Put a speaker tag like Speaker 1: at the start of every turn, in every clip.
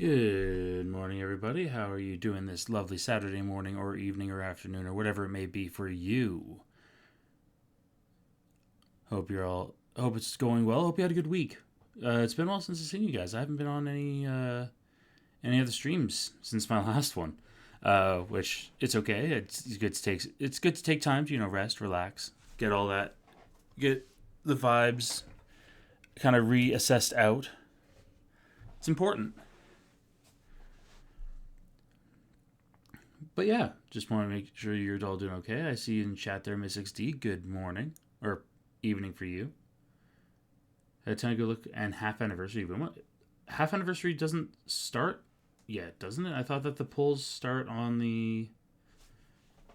Speaker 1: Good morning, everybody. How are you doing this lovely Saturday morning or evening or afternoon or whatever it may be for you? Hope it's going well. Hope you had a good week. It's been a while since I've seen you guys. I haven't been on any other streams since my last one, which it's okay. It's good to take time to rest, relax, get the vibes kind of reassessed out. It's important. But yeah, just want to make sure you're all doing okay. I see you in chat there, Miss XD. Good morning or evening for you. Had time to go look and half anniversary. But what? Half anniversary doesn't start yet, doesn't it? I thought that the polls start on the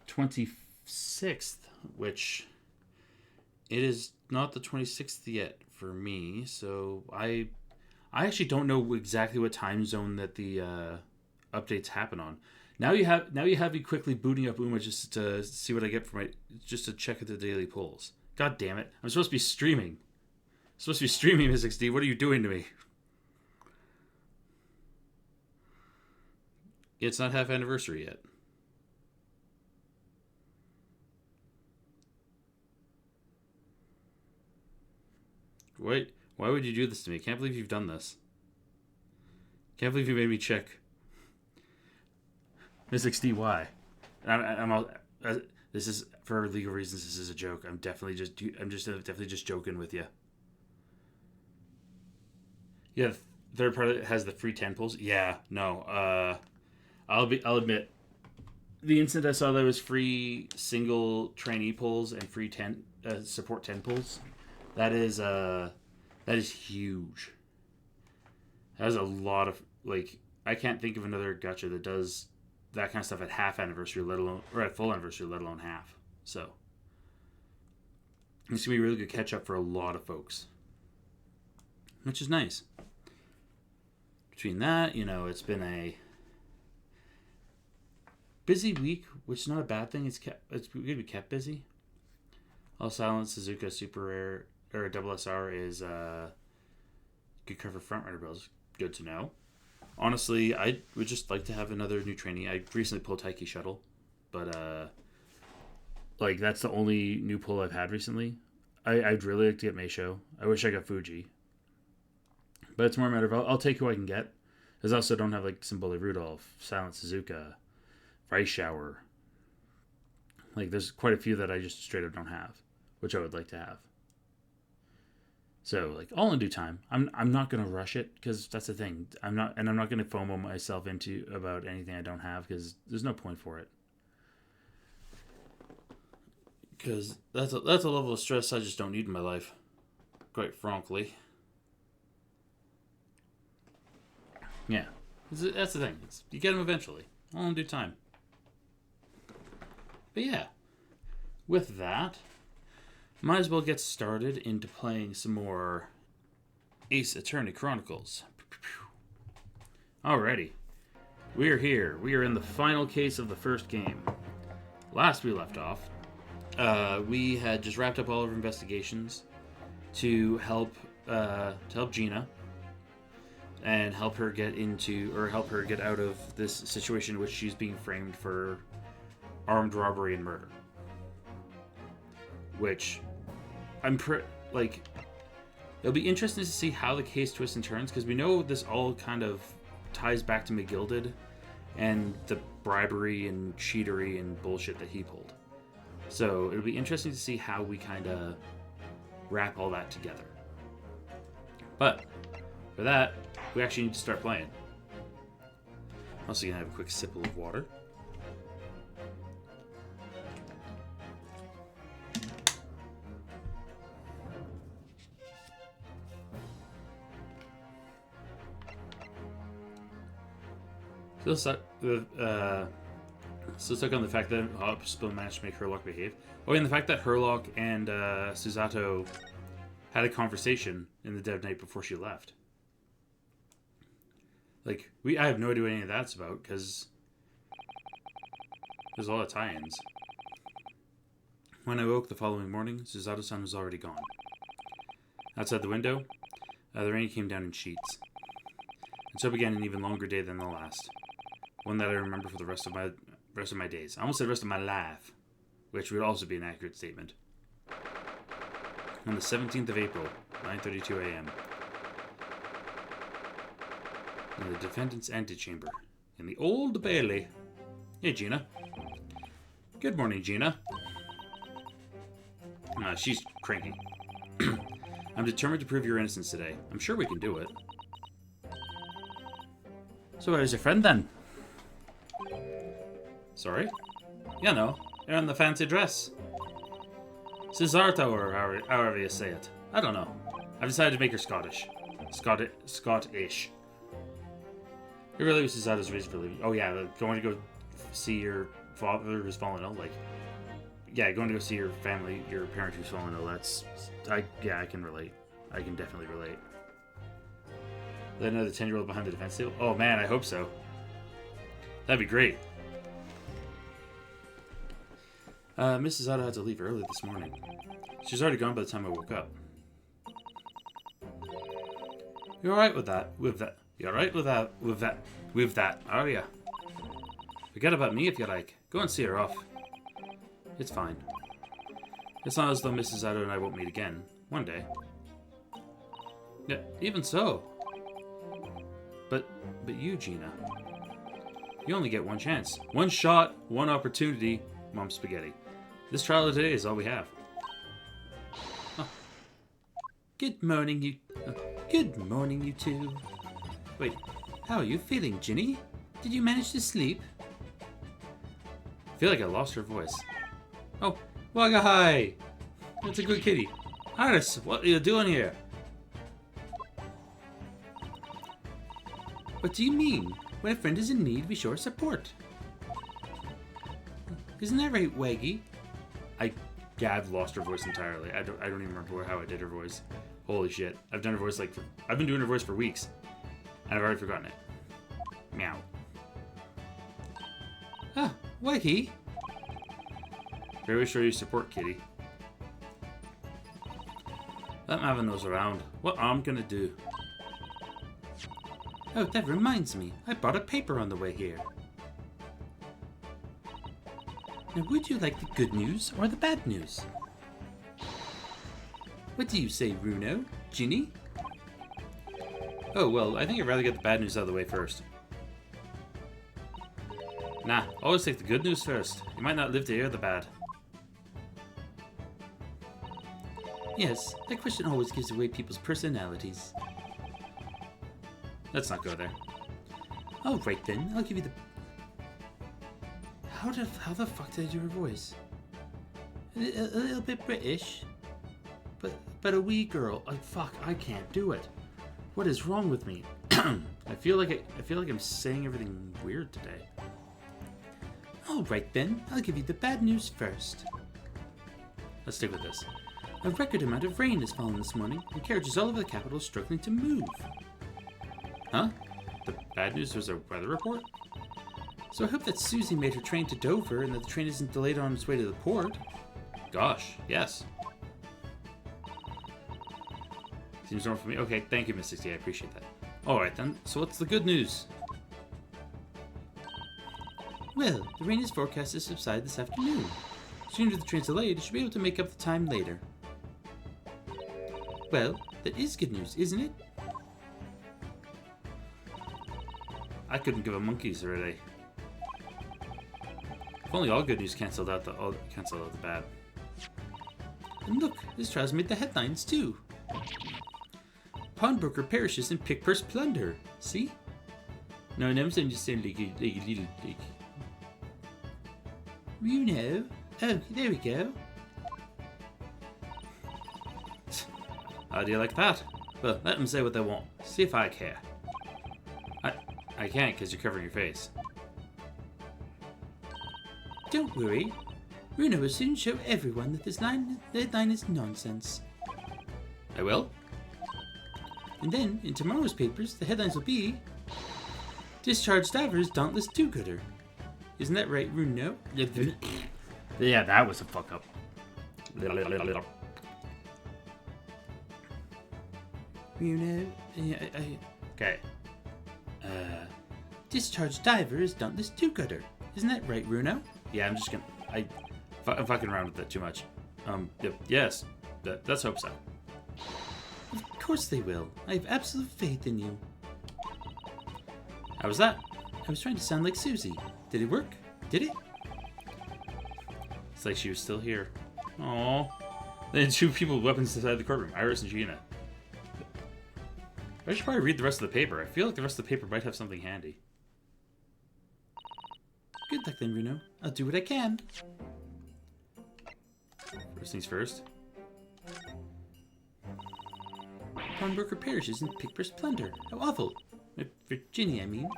Speaker 1: 26th, which it is not the 26th yet for me. So I actually don't know exactly what time zone that the updates happen on. Now you have me quickly booting up Uma just to see what I get for just to check the daily polls. God damn it! I'm supposed to be streaming. Miss XD. What are you doing to me? It's not half anniversary yet. Wait, why would you do this to me? Can't believe you've done this. Can't believe you made me check. Miss XDY. I'm all. This is for legal reasons. This is a joke. I'm definitely just joking with you. Yeah, third party has the free 10 pulls. Yeah, no. I'll admit, the instant I saw there was free single trainee pulls and free 10 support 10 pulls, that is huge. That is a lot of I can't think of another gacha that does that kind of stuff at half anniversary, let alone or at full anniversary, let alone half. So it's gonna be a really good catch up for a lot of folks, which is nice. Between that, it's been a busy week, which is not a bad thing. It's good to be kept busy. All Silent Suzuka Super Rare or Double SR is good cover front runner bills. Good to know. Honestly, I would just like to have another new trainee. I recently pulled Taiki Shuttle, but that's the only new pull I've had recently. I'd really like to get Meisho. I wish I got Fuji, but it's more a matter of I'll take who I can get. Because I also don't have Symbole Rudolph, Silent Suzuka, Rice Shower. There's quite a few that I just straight up don't have, which I would like to have. So all in due time. I'm not gonna rush it because that's the thing. I'm not gonna FOMO myself into about anything I don't have because there's no point for it. Because that's a level of stress I just don't need in my life, quite frankly. Yeah, that's the thing. You get them eventually, all in due time. But yeah, with that, might as well get started into playing some more Ace Attorney Chronicles. Alrighty, we are here. We are in the final case of the first game. Last we left off, we had just wrapped up all of our investigations to help Gina and help her get out of this situation in which she's being framed for armed robbery and murder. Which it'll be interesting to see how the case twists and turns, because we know this all kind of ties back to McGilded and the bribery and cheatery and bullshit that he pulled. So it'll be interesting to see how we kind of wrap all that together. But for that, we actually need to start playing. I'm also gonna have a quick sip of water. Still stuck on the fact that Hopspill managed to make Herlock behave. Oh, and the fact that Herlock and Susato had a conversation in the dead night before she left. I have no idea what any of that's about, because there's a lot of tie-ins. When I woke the following morning, Susato-san was already gone. Outside the window, the rain came down in sheets. And so began an even longer day than the last. One that I remember for the rest of my days. I almost said rest of my life, which would also be an accurate statement. On the 17th of April, 9:32 a.m. in the defendant's antechamber, in the Old Bailey. Hey, Gina. Good morning, Gina. She's cranky. I'm determined to prove your innocence today. I'm sure we can do it. So where's your friend then? Sorry? You know, you're in the fancy dress. Cesarto, or however you say it. I don't know. I've decided to make her Scottish. Scottish. It really was Cesarto's reason for leaving. Oh yeah, going to go see your father who's fallen ill. Like, yeah, going to go see your family, your parents who's fallen ill. I can relate. I can definitely relate. They know the 10-year-old behind the defense table? Oh man, I hope so. That'd be great. Mrs. Otto had to leave early this morning. She's already gone by the time I woke up. You're alright with that? You're alright with that, are ya? Forget about me if you like. Go and see her off. It's fine. It's not as though Mrs. Otto and I won't meet again. One day. Yeah, even so. But you, Gina. You only get one chance. One shot, one opportunity, Mom Spaghetti. This trial today is all we have. Oh. Good morning, you two. Wait, how are you feeling, Ginny? Did you manage to sleep? I feel like I lost her voice. Oh, Wagga hi! That's a good kitty. Iris, what are you doing here? What do you mean? When a friend is in need, we show our support. Isn't that right, Waggy? I've lost her voice entirely. I don't even remember how I did her voice. Holy shit. I've done her voice I've been doing her voice for weeks. And I've already forgotten it. Meow. Ah, Waggy. Very sure you support, kitty. Let Mavin knows around. What I'm gonna do. Oh, that reminds me. I brought a paper on the way here. Now, would you like the good news or the bad news? What do you say, Runo? Ginny? Oh, well, I think I'd rather get the bad news out of the way first. Nah, always take the good news first. You might not live to hear the bad. Yes, that question always gives away people's personalities. Let's not go there. Alright then, I'll give you the... How the fuck did I do her voice? A little bit British, but a wee girl. Like fuck, I can't do it. What is wrong with me? I feel like I'm saying everything weird today. Alright then, I'll give you the bad news first. Let's stick with this. A record amount of rain has fallen this morning, and carriages all over the capital are struggling to move. Huh? The bad news was a weather report? So I hope that Susie made her train to Dover and that the train isn't delayed on its way to the port. Gosh, yes. Seems normal for me. Okay, thank you, Miss 60. I appreciate that. Alright then, so what's the good news? Well, the rain is forecast to subside this afternoon. Sooner the train's delayed, it should be able to make up the time later. Well, that is good news, isn't it? I couldn't give a monkey's already. If only all good news cancelled out the bad. And look, this trial's made the headlines too. Pawnbroker perishes in pick-purse plunder. See? No, I'm saying just saying like a little like. You know. Oh, there we go. How do you like that? Well, let them say what they want. See if I care. I can't because you're covering your face. Don't worry. Runo will soon show everyone that this line is nonsense. I will? And then, in tomorrow's papers, the headlines will be... Discharged divers dauntless do-gooder. Isn't that right, Runo? Yeah, that was a fuck-up. Runo... Okay. Discharged diver is dauntless do-gooder. Isn't that right, Runo? Yeah, I'm just gonna... I'm fucking around with that too much. Yes. Let's hope so. Of course they will. I have absolute faith in you. How was that? I was trying to sound like Susie. Did it work? Did it? It's like she was still here. Aww. Then two people with weapons inside the courtroom, Iris and Gina. I should probably read the rest of the paper. I feel like the rest of the paper might have something handy. Good luck then, Runo. I'll do what I can. First things first. Pawnbroker perishes in Pickburst plunder. How awful. Virginia, I mean.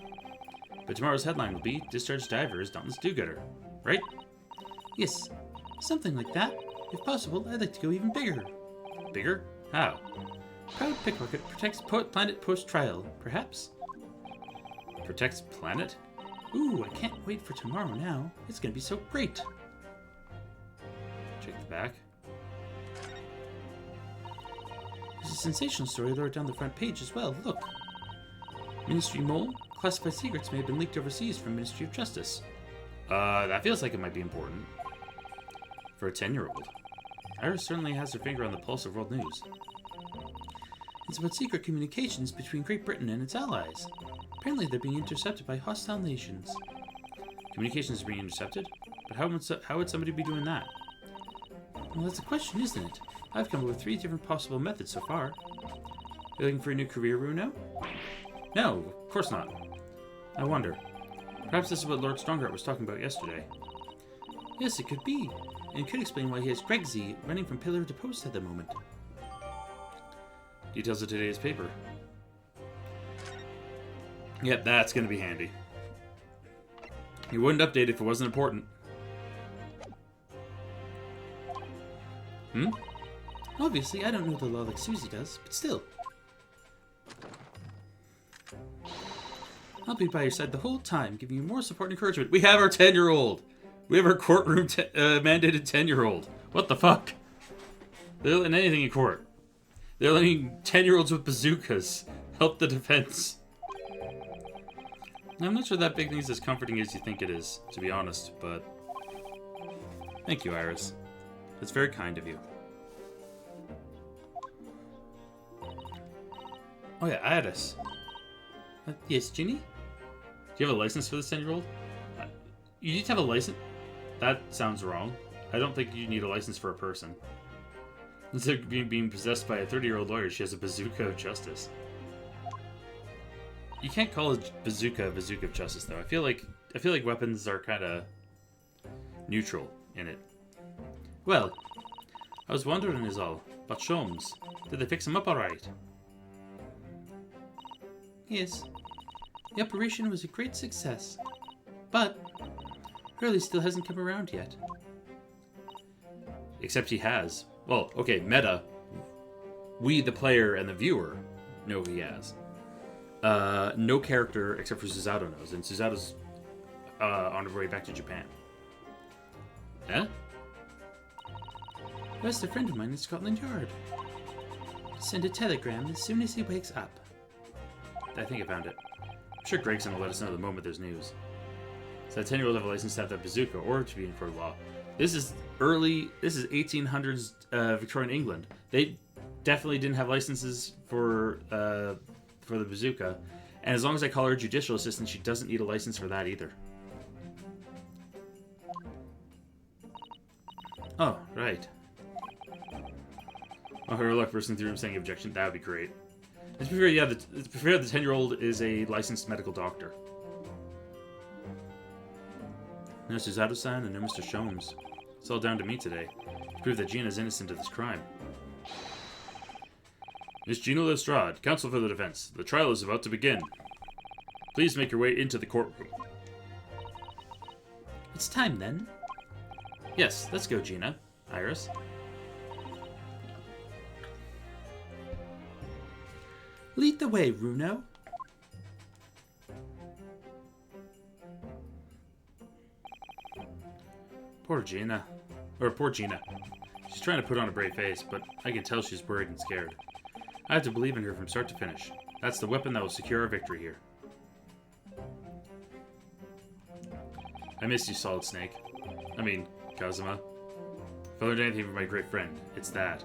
Speaker 1: But tomorrow's headline will be Discharged Diver is Dauntless Do-Gooder. Right? Yes. Something like that. If possible, I'd like to go even bigger. Bigger? How? Proud pickpocket protects planet post-trial, perhaps? Protects planet? Ooh, I can't wait for tomorrow now. It's gonna be so great. Check the back. There's a sensational story lured down the front page as well. Look. Ministry mole? Classified secrets may have been leaked overseas from Ministry of Justice. That feels like it might be important. For a 10-year-old. Iris certainly has her finger on the pulse of world news. It's about secret communications between Great Britain and its allies. Apparently they're being intercepted by hostile nations. Communications are being intercepted? But how would somebody be doing that? Well, that's the question, isn't it? I've come up with 3 different possible methods so far. You're looking for a new career, Runo? No, of course not. I wonder. Perhaps this is what Lord Strongheart was talking about yesterday. Yes, it could be. And it could explain why he has Gregsy running from pillar to post at the moment. Details of today's paper. Yep, that's going to be handy. You wouldn't update if it wasn't important. Obviously, I don't know the law like Susie does, but still. I'll be by your side the whole time, giving you more support and encouragement. We have our 10-year-old! We have our courtroom mandated 10-year-old. What the fuck? They're letting anything in court. They're letting 10-year-olds with bazookas help the defense. I'm not sure that big thing's as comforting as you think it is, to be honest, but... Thank you, Iris. That's very kind of you. Oh yeah, Iris. Yes, Ginny? Do you have a license for this 10-year-old? You need to have a license? That sounds wrong. I don't think you need a license for a person. Instead of being possessed by a 30-year-old lawyer, she has a bazooka of justice. You can't call a bazooka of justice, though. I feel like weapons are kind of neutral in it. Well, I was wondering is all. But Sholmes, did they fix him up all right? Yes. The operation was a great success. But Hurley still hasn't come around yet. Except he has. Well, okay, meta. We, the player and the viewer, know he has. No character except for Susato knows, and Susato's on her way back to Japan. Eh? There's a friend of mine in Scotland Yard. Send a telegram as soon as he wakes up. I think I found it. I'm sure Greg's gonna let us know the moment there's news. So that 10-year-old have a license to have that bazooka or to be in court of law. This is 1800s Victorian England. They definitely didn't have licenses for the bazooka. And as long as I call her judicial assistant, she doesn't need a license for that either. Oh, right. Oh, her luck person through him saying objection. That would be great. To be fair, yeah, the 10-year-old is a licensed medical doctor. No Susato-san and no Mr. Sholmes. It's all down to me today, to prove that Gina's innocent of this crime. Miss Gina Lestrade, counsel for the defense. The trial is about to begin. Please make your way into the courtroom. It's time, then. Yes, let's go, Gina. Iris. Lead the way, Runo. Poor Gina. She's trying to put on a brave face, but I can tell she's worried and scared. I have to believe in her from start to finish. That's the weapon that will secure our victory here. I miss you, Solid Snake. I mean, Kazuma. If I learned anything from my great friend, it's that.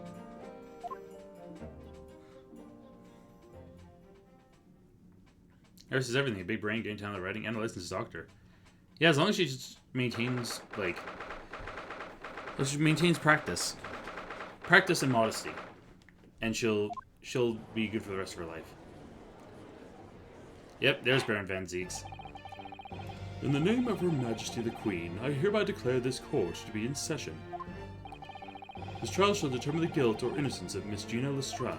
Speaker 1: Eris is everything. A big brain, getting talent at writing, and a licensed doctor. Yeah, as long as she just maintains, like... She maintains practice. Practice and modesty. And she'll be good for the rest of her life. Yep, there's Baron Van Zieks. In the name of Her Majesty the Queen, I hereby declare this court to be in session. This trial shall determine the guilt or innocence of Miss Gina Lestrade.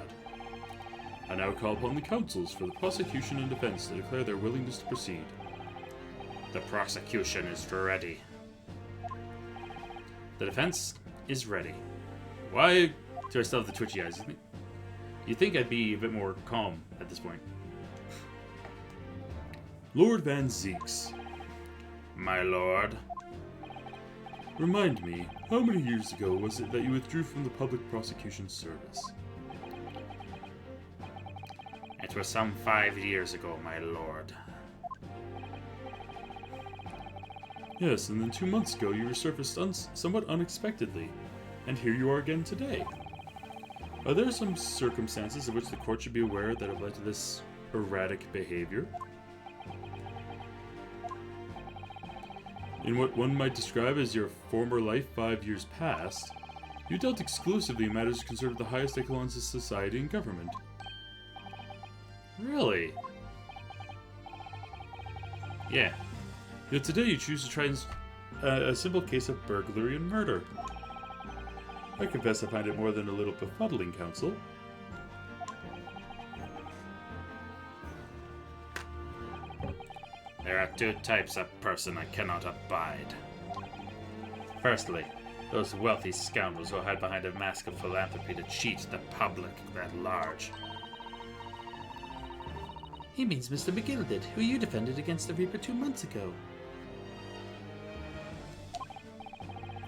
Speaker 1: I now call upon the counsels for the prosecution and defense to declare their willingness to proceed. The prosecution is ready. The defense is ready. Why do I still have the twitchy eyes? You'd think I'd be a bit more calm at this point. Lord Van Zieks. My lord. Remind me, how many years ago was it that you withdrew from the public prosecution service? It was some 5 years ago, my lord. Yes, and then 2 months ago you resurfaced somewhat unexpectedly, and here you are again today. Are there some circumstances in which the court should be aware that have led to this erratic behavior? In what one might describe as your former life 5 years past, you dealt exclusively in matters concerned with the highest echelons of society and government. Really? Yeah. Yet today you choose to try a simple case of burglary and murder. I confess I find it more than a little befuddling, Counsel. There are 2 types of person I cannot abide. Firstly, those wealthy scoundrels who hide behind a mask of philanthropy to cheat the public at large. He means Mr. McGilded, who you defended against the Reaper 2 months ago.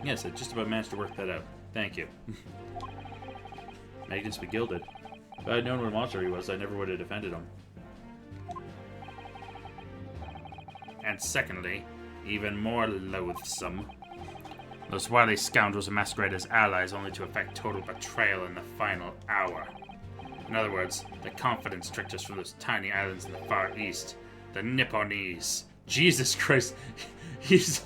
Speaker 1: Yes, I just about managed to work that out. Thank you. Magnus McGilded. If I had known what a monster he was, I never would have defended him. And secondly, even more loathsome, those wily scoundrels who masquerade as allies only to effect total betrayal in the final hour. In other words, the confidence tricksters from those tiny islands in the Far East, the Nipponese. Jesus Christ, he's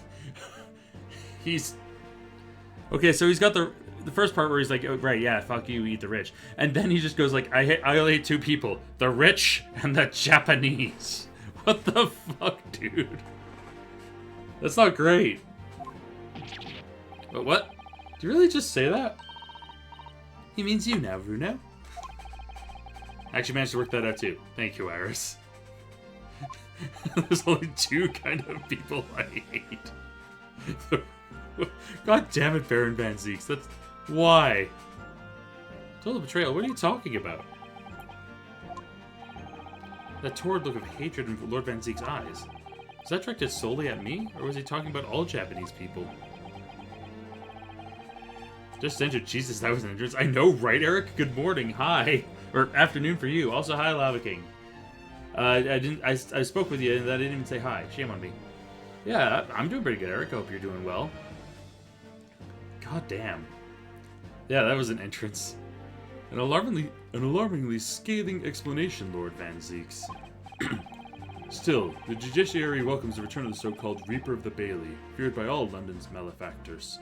Speaker 1: okay. So he's got the first part where he's like, oh, right, yeah, fuck you, eat the rich, and then he just goes like, I only hate 2 people: the rich and the Japanese. What the fuck, dude? That's not great. But what? Did you really just say that? He means you now, Bruno. I actually managed to work that out too. Thank you, Iris. There's only 2 kind of people I hate. God damn it, Baron Van Zieks. That's... Why? Total betrayal. What are you talking about? That torrid look of hatred in Lord Van Zieks' eyes. Was that directed solely at me? Or was he talking about all Japanese people? Just entered. Jesus, that was an entrance. I know, right, Eric? Good morning. Hi. Or afternoon for you. Also, hi, Lava King. I spoke with you and I didn't even say hi. Shame on me. Yeah, I'm doing pretty good, Eric. I hope you're doing well. God damn. Yeah, that was an entrance. An alarmingly scathing explanation, Lord Van Zieks. Still, the judiciary welcomes the return of the so-called Reaper of the Bailey, feared by all London's malefactors.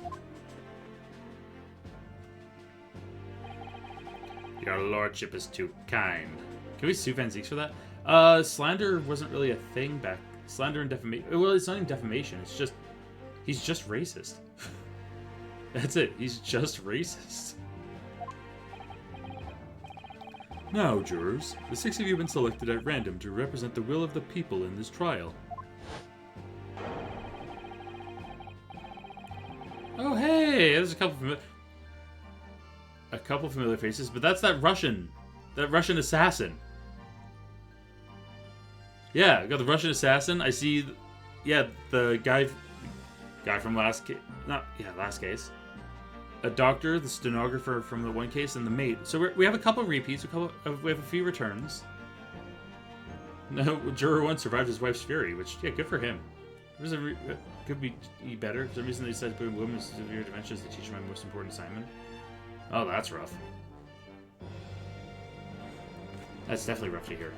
Speaker 1: Your lordship is too kind. Can we sue Van Zieks for that? Slander wasn't really a thing back. Slander and defamation. Well, it's not even defamation. It's just... He's just racist. That's it. He's just racist. Now, jurors, the 6 of you have been selected at random to represent the will of the people in this trial. Oh, hey! There's a couple familiar faces, but that's that Russian assassin. Yeah, I got the Russian assassin. I see, yeah, the guy from last case. Last case. A doctor, the stenographer from the one case, and the maid. So we have a couple repeats. We have a few returns. No, juror 1 survived his wife's fury, which, yeah, good for him. Could be better. For some reason they said put women with severe dementia as the teacher my most important assignment. Oh, that's rough. That's definitely rough to hear.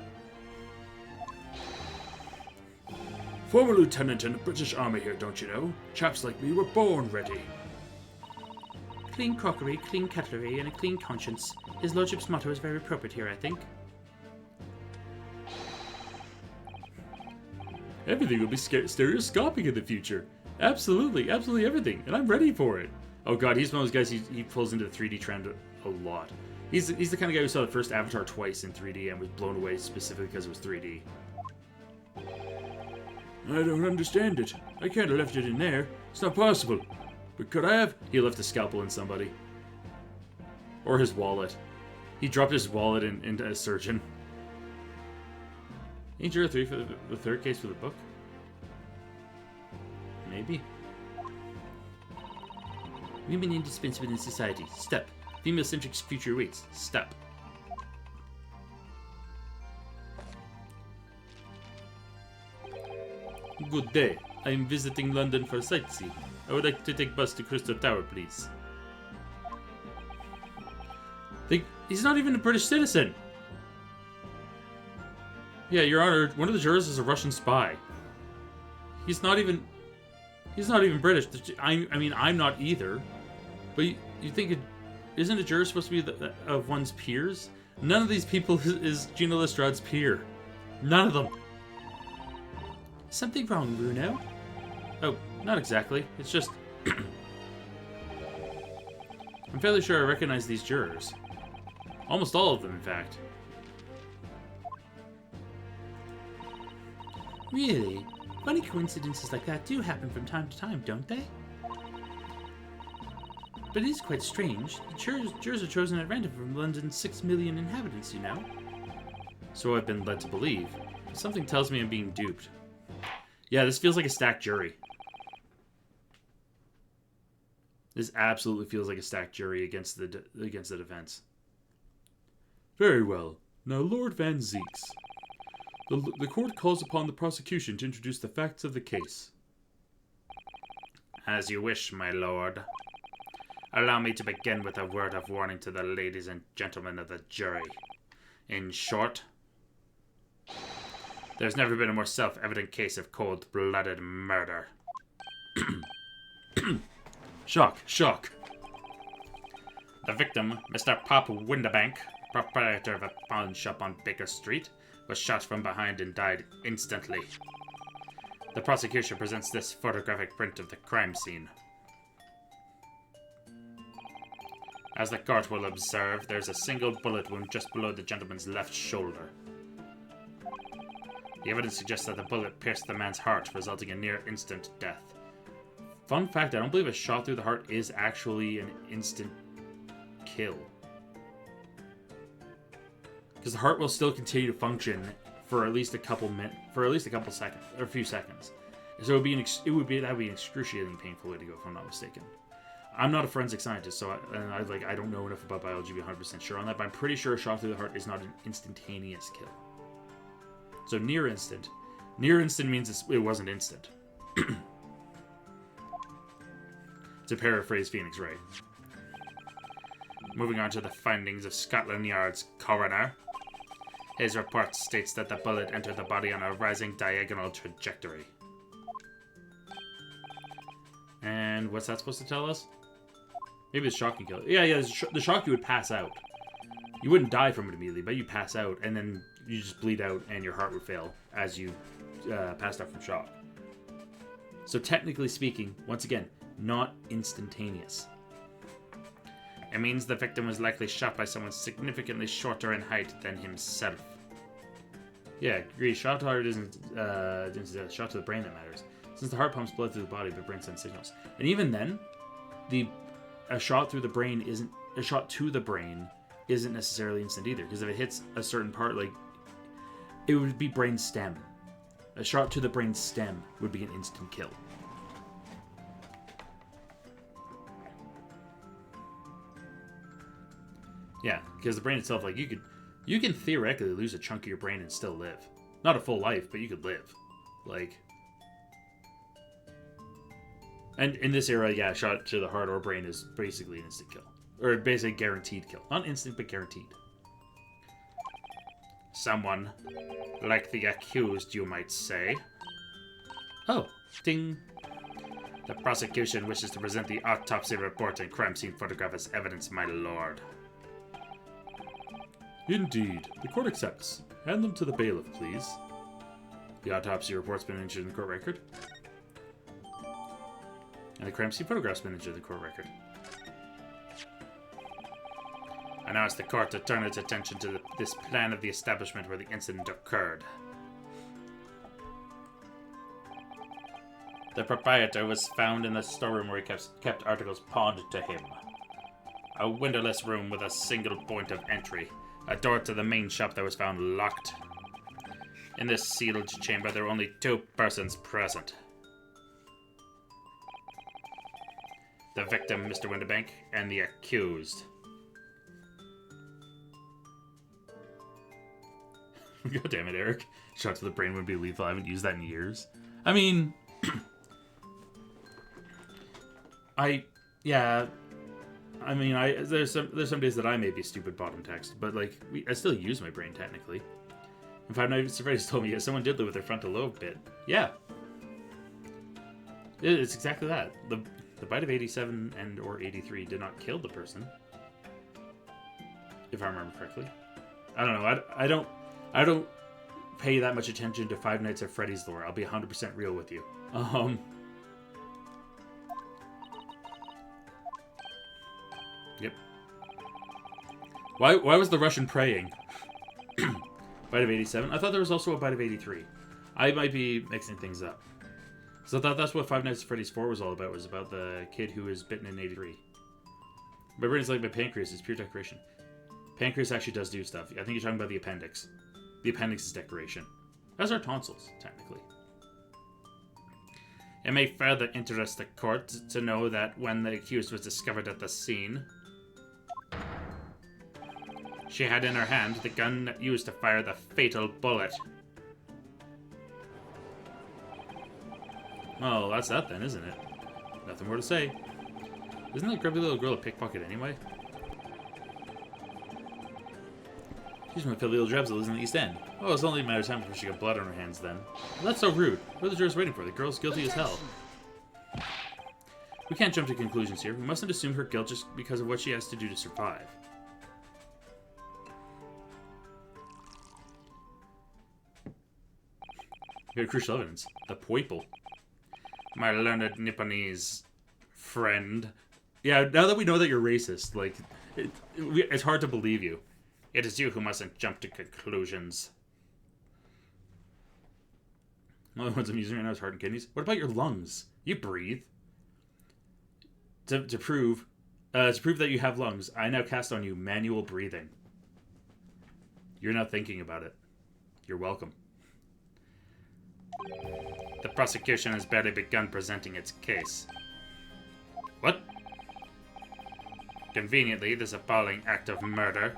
Speaker 1: Former lieutenant in the British Army here, don't you know? Chaps like me were born ready. Clean crockery, clean cutlery, and a clean conscience. His lordship's motto is very appropriate here, I think. Everything will be stereoscopic in the future. Absolutely, absolutely everything. And I'm ready for it. Oh god, he's one of those guys, he pulls into the 3D trend a lot. He's the kind of guy who saw the first Avatar twice in 3D and was blown away specifically because it was 3D. I don't understand it. I can't have left it in there. It's not possible. But could I have? He left a scalpel in somebody. Or his wallet. He dropped his wallet into a surgeon. Ain't Juror 3 for the third case for the book? Maybe. Women indispensable in society. Step. Female-centric future waits. Step. Good day. I am visiting London for sightseeing. I would like to take bus to Crystal Tower, please. He's not even a British citizen. Yeah, Your Honor, one of the jurors is a Russian spy. He's not even British. I mean, I'm not either. But you think isn't a juror supposed to be of one's peers? None of these people is Gina Lestrade's peer. None of them. Something wrong, Bruno? Oh, not exactly. It's just... I'm fairly sure I recognize these jurors. Almost all of them, in fact. Really? Funny coincidences like that do happen from time to time, don't they? But it is quite strange. The jurors are chosen at random from London's 6 million inhabitants, you know? So I've been led to believe. Something tells me I'm being duped. Yeah, this feels like a stacked jury. This absolutely feels like a stacked jury against the defense. Very well. Now, Lord Van Zeeks. The court calls upon the prosecution to introduce the facts of the case. As you wish, my lord. Allow me to begin with a word of warning to the ladies and gentlemen of the jury. In short, there's never been a more self-evident case of cold-blooded murder. Shock, shock. The victim, Mr. Pop Windabank, proprietor of a pawn shop on Baker Street, was shot from behind and died instantly. The prosecution presents this photographic print of the crime scene. As the court will observe, there's a single bullet wound just below the gentleman's left shoulder. The evidence suggests that the bullet pierced the man's heart, resulting in near-instant death. Fun fact, I don't believe a shot through the heart is actually an instant kill. Because the heart will still continue to function for at least a couple seconds, or a few seconds. So that would be an excruciatingly painful way to go, if I'm not mistaken. I'm not a forensic scientist, so I don't know enough about biology to be 100% sure on that, but I'm pretty sure a shot through the heart is not an instantaneous kill. So near instant. Near instant means it wasn't instant. To paraphrase Phoenix Wright. Moving on to the findings of Scotland Yard's coroner. His report states that the bullet entered the body on a rising diagonal trajectory. And what's that supposed to tell us? Maybe it's shocking kill. Yeah, the shock, you would pass out. You wouldn't die from it immediately, but you pass out, and then you just bleed out, and your heart would fail as you passed out from shock. So technically speaking, once again, not instantaneous. It means the victim was likely shot by someone significantly shorter in height than himself. Yeah, agree. Shot to the heart isn't shot to the brain that matters. Since the heart pumps blood through the body, but brain sends signals. And even then, a shot to the brain isn't necessarily instant either. Because if it hits a certain part, like, it would be brain stem. A shot to the brain stem would be an instant kill. Yeah, because the brain itself, like, you can theoretically lose a chunk of your brain and still live. Not a full life, but you could live. Like, And in this era, yeah, shot to the heart or brain is basically an instant kill. Or basically guaranteed kill. Not instant, but guaranteed. Someone like the accused, you might say. Oh, ding. The prosecution wishes to present the autopsy report and crime scene photograph as evidence, my lord. Indeed. The court accepts. Hand them to the bailiff, please. The autopsy report's been entered in the court record. And the crime scene photograph's been entered in the court record. I now ask the court to turn its attention to this plan of the establishment where the incident occurred. The proprietor was found in the storeroom where he kept articles pawned to him. A windowless room with a single point of entry. A door to the main shop that was found locked. In this sealed chamber, there were only 2 persons present. The victim, Mr. Winterbank, and the accused. God damn it, Eric. Shot to the brain would be lethal. I haven't used that in years. I mean... there's some days that I may be stupid bottom text, but like I still use my brain technically. In fact, Nights at Freddy's told me someone did live with their frontal lobe bit. Yeah, it's exactly that. The bite of 87 and or 83 did not kill the person, if I remember correctly. I don't know. I don't pay that much attention to Five Nights at Freddy's lore. I'll be 100% real with you. Yep. Why was the Russian praying? Bite of 87? I thought there was also a Bite of 83. I might be mixing things up. So I thought that's what Five Nights at Freddy's 4 was all about. Was about the kid who was bitten in 83. My brain's like my pancreas. It's pure decoration. Pancreas actually does do stuff. I think you're talking about the appendix. The appendix is decoration. As are tonsils, technically. It may further interest the court to know that when the accused was discovered at the scene, she had in her hand the gun used to fire the fatal bullet. Well, that's that then, isn't it? Nothing more to say. Isn't that grubby little girl a pickpocket anyway? She's my filthy little drabs that lives in the East End. Oh, it's only a matter of time before she got blood on her hands then. Well, that's so rude. What are the jurors waiting for? The girl's guilty as hell. We can't jump to conclusions here. We mustn't assume her guilt just because of what she has to do to survive. We have crucial evidence. The Poiple. My learned Nipponese friend. Yeah, now that we know that you're racist, like, it's hard to believe you. It is you who mustn't jump to conclusions. The only ones I'm using right now is heart and kidneys. What about your lungs? You breathe. To prove that you have lungs, I now cast on you manual breathing. You're not thinking about it. You're welcome. The prosecution has barely begun presenting its case. What? Conveniently, this appalling act of murder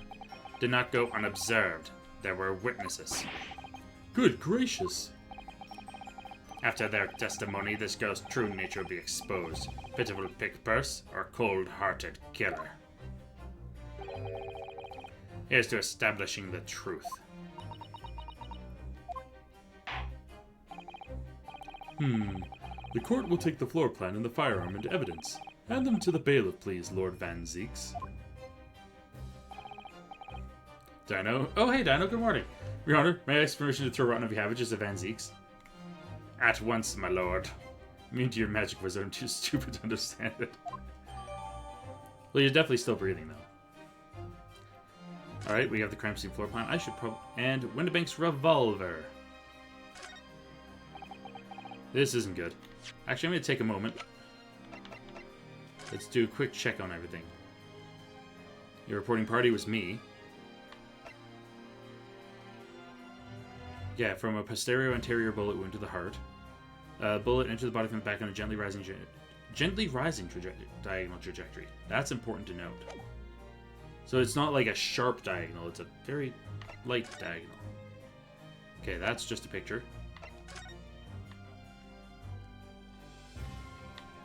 Speaker 1: did not go unobserved. There were witnesses. Good gracious. After their testimony, this girl's true nature will be exposed. Pitiful pick-purse or cold-hearted killer. Here's to establishing the truth.
Speaker 2: The court will take the floor plan and the firearm into evidence. Hand them to the bailiff, please, Lord Van Zeeks.
Speaker 1: Dino. Oh, hey, Dino. Good morning. Your Honor, may I ask permission to throw rotten of cabbages at Van Zeeks? At once, my lord. Me to your magic wizard, I'm too stupid to understand it. Well, you're definitely still breathing, though. Alright, we have the crime scene floor plan. I should probably... And Winterbank's revolver. This isn't good. Actually, I'm going to take a moment. Let's do a quick check on everything. Your reporting party was me. Yeah, from a posterior anterior bullet wound to the heart. Bullet entered the body from the back on a gently rising diagonal trajectory. That's important to note. So it's not like a sharp diagonal, it's a very light diagonal. Okay, that's just a picture.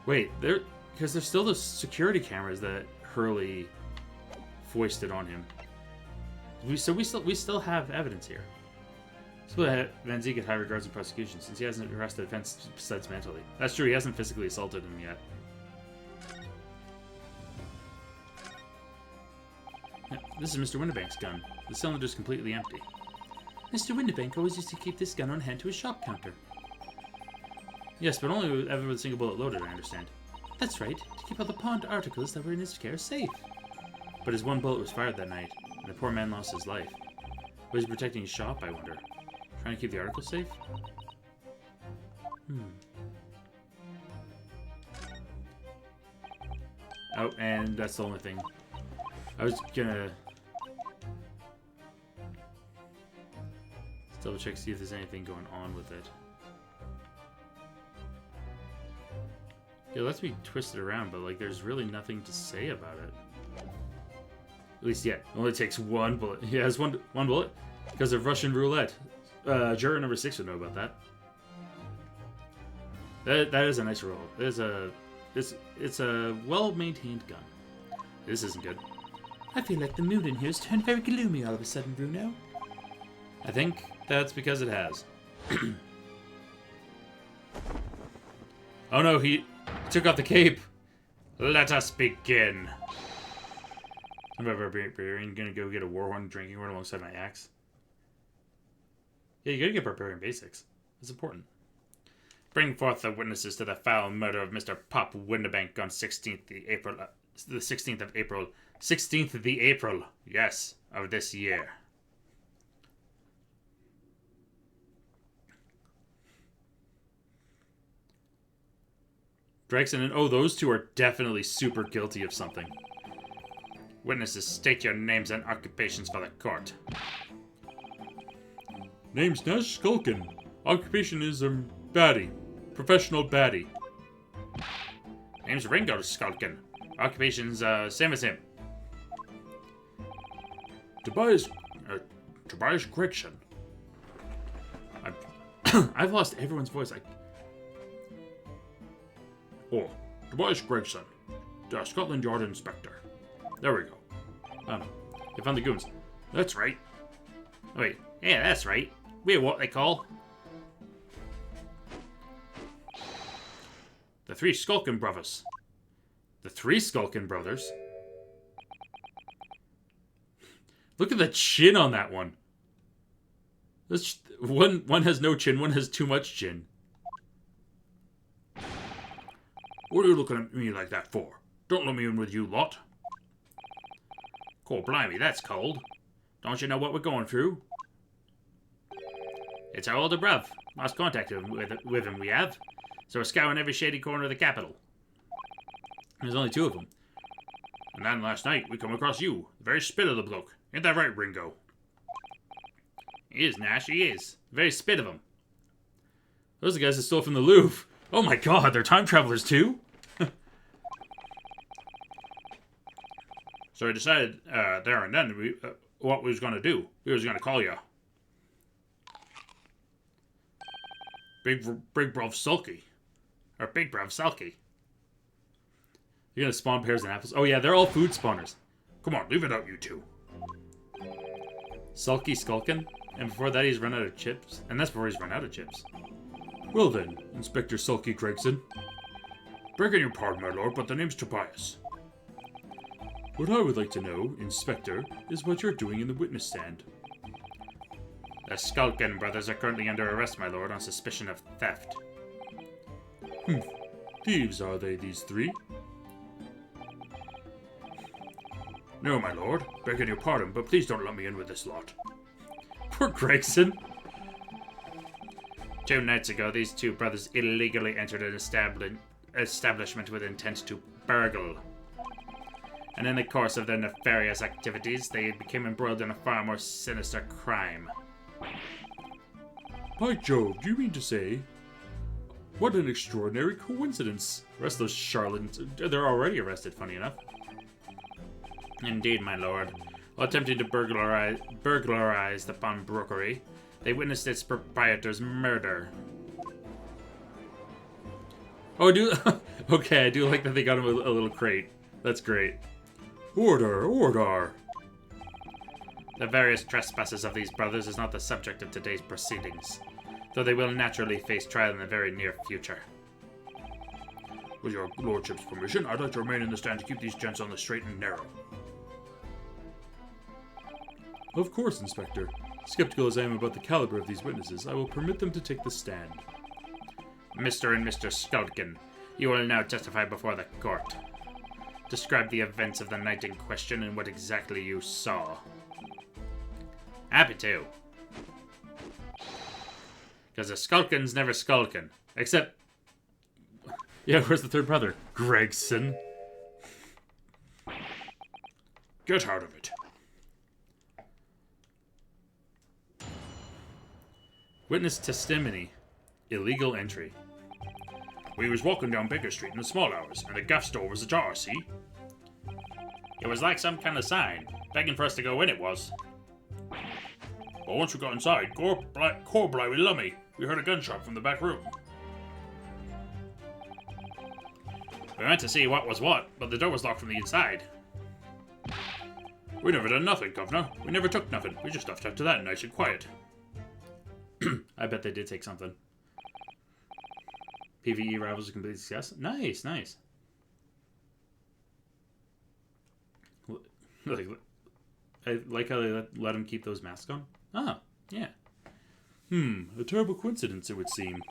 Speaker 1: Wait, because there's still those security cameras that Hurley foisted on him. We still have evidence here. So Van Zee get high regards in prosecution since he hasn't arrested offense besides mentally. That's true. He hasn't physically assaulted him yet. This is Mr. Windibank's gun. The cylinder's completely empty. Mr. Windibank always used to keep this gun on hand to his shop counter. Yes, but only ever with a single bullet loaded, I understand. That's right, to keep all the pawned articles that were in his care safe. But his one bullet was fired that night, and the poor man lost his life. Was he protecting his shop, I wonder? Trying to keep the articles safe? Oh, and that's the only thing. I was gonna double check, see if there's anything going on with it. It lets me twist it around, but like there's really nothing to say about it. At least yet. It only takes one bullet. He has one bullet because of Russian roulette. Juror number 6 would know about that. That is a nice roll. It's a well-maintained gun. This isn't good. I feel like the mood in here has turned very gloomy all of a sudden, Bruno. I think that's because it has. Oh no, he took off the cape. Let us begin. I'm a barbarian gonna go get a warhorn drinking horn alongside my axe. Yeah, you gotta get barbarian basics. It's important. Bring forth the witnesses to the foul murder of Mr. Pop Windibank on 16th the 16th of April. 16th of the April, yes, of this year. Gregson and those two are definitely super guilty of something. Witnesses, state your names and occupations for the court.
Speaker 2: Name's Nash Skulkin. Occupation is baddie. Professional baddie.
Speaker 1: Name's Ringo Skulkin. Occupation's same as him.
Speaker 2: Tobias Gregson.
Speaker 1: I've lost everyone's voice.
Speaker 2: Tobias Gregson, the Scotland Yard Inspector.
Speaker 1: There we go. Oh no, they found the goons.
Speaker 2: That's right.
Speaker 1: Wait, yeah, that's right. We're what they call the Three Skulkin Brothers. The Three Skulkin Brothers? Look at the chin on that one. This one has no chin, one has too much chin.
Speaker 2: What are you looking at me like that for? Don't let me in with you lot.
Speaker 1: Cool, blimey, that's cold. Don't you know what we're going through? It's our older bruv. Lost contact with him we have. So we're scouring every shady corner of the capital. There's only 2 of them.
Speaker 2: And then last night we come across you, the very spit of the bloke. Ain't that right, Ringo?
Speaker 1: He is, Nash, he is. The very spit of him. Those are the guys that stole from the Louvre. Oh my god, they're time travelers too?
Speaker 2: So we decided there and then what we was going to do. We was going to call you Big Bruv Sulky.
Speaker 1: Or Big Bruv Sulky. You're going to spawn pears and apples? Oh yeah, they're all food spawners.
Speaker 2: Come on, leave it out, you two.
Speaker 1: Sulky Skulkin? And before that he's run out of chips? And that's before he's run out of chips.
Speaker 2: Well then, Inspector Sulky Gregson. Begging your pardon, my lord, but the name's Tobias. What I would like to know, Inspector, is what you're doing in the witness stand.
Speaker 1: The Skulkin brothers are currently under arrest, my lord, on suspicion of theft.
Speaker 2: Thieves, are they, these 3? No, my lord. Begging your pardon, but please don't let me in with this lot.
Speaker 1: Poor Gregson. 2 nights ago, these 2 brothers illegally entered an establishment with intent to burgle. And in the course of their nefarious activities, they became embroiled in a far more sinister crime.
Speaker 2: By Jove, do you mean to say? What an extraordinary coincidence.
Speaker 1: Arrest those charlatans. They're already arrested, funny enough. Indeed, my lord. While attempting to burglarize the pawnbrokery, they witnessed its proprietor's murder. Oh, okay, I do like that they got him a little crate. That's great.
Speaker 2: Order, order.
Speaker 1: The various trespasses of these brothers is not the subject of today's proceedings, though they will naturally face trial in the very near future.
Speaker 2: With your lordship's permission, I'd like to remain in the stand to keep these gents on the straight and narrow.
Speaker 3: Of course, Inspector. Skeptical as I am about the caliber of these witnesses, I will permit them to take the stand.
Speaker 1: Mr. and Mr. Skulkin, you will now testify before the court. Describe the events of the night in question and what exactly you saw. Happy to. Because the Skulkin's never Skulkin. Except... Yeah, where's the third brother? Gregson.
Speaker 2: Get out of it.
Speaker 1: Witness testimony. Illegal entry.
Speaker 2: We was walking down Baker Street in the small hours, and the gaff door was ajar, see?
Speaker 1: It was like some kind of sign, begging for us to go in, it was.
Speaker 2: But once we got inside, Corbly with Lummy, we heard a gunshot from the back room.
Speaker 1: We went to see what was what, but the door was locked from the inside.
Speaker 2: We never done nothing, Governor. We never took nothing. We just left after that, nice and quiet.
Speaker 1: I bet they did take something. PvE rivals a complete success. Nice, nice. I like how they let him keep those masks on. Oh, yeah.
Speaker 3: A terrible coincidence, it would seem.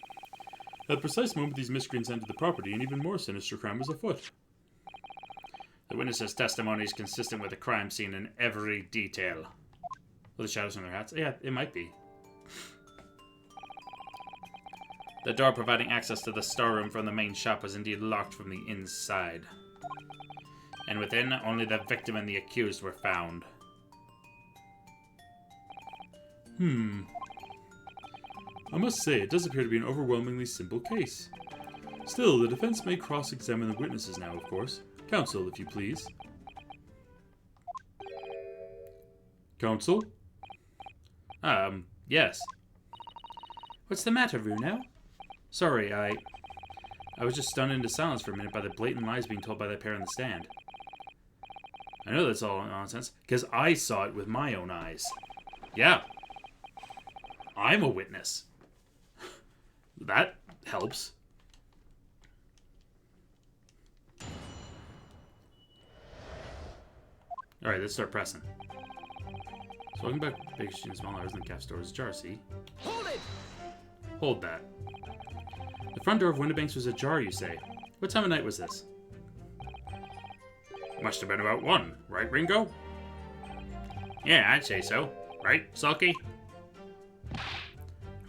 Speaker 3: At the precise moment these miscreants entered the property, an even more sinister crime was afoot.
Speaker 1: The witness's testimony is consistent with the crime scene in every detail. With the shadows from their hats? Yeah, it might be. The door providing access to the storeroom from the main shop was indeed locked from the inside. And within, only the victim and the accused were found.
Speaker 3: I must say, it does appear to be an overwhelmingly simple case. Still, the defense may cross-examine the witnesses now, of course. Counsel, if you please. Counsel?
Speaker 1: Yes. What's the matter, Runo? Sorry, I was just stunned into silence for a minute by the blatant lies being told by that pair in the stand. I know that's all nonsense, because I saw it with my own eyes. Yeah. I'm a witness. That helps. Alright, let's start pressing. So welcome back Big Street, small hours in the calf store's ajar, see?
Speaker 4: Hold it!
Speaker 1: Hold that. The front door of Windibank's was ajar, you say? What time of night was this?
Speaker 2: Must have been about 1, right, Ringo?
Speaker 1: Yeah, I'd say so. Right, Sulky?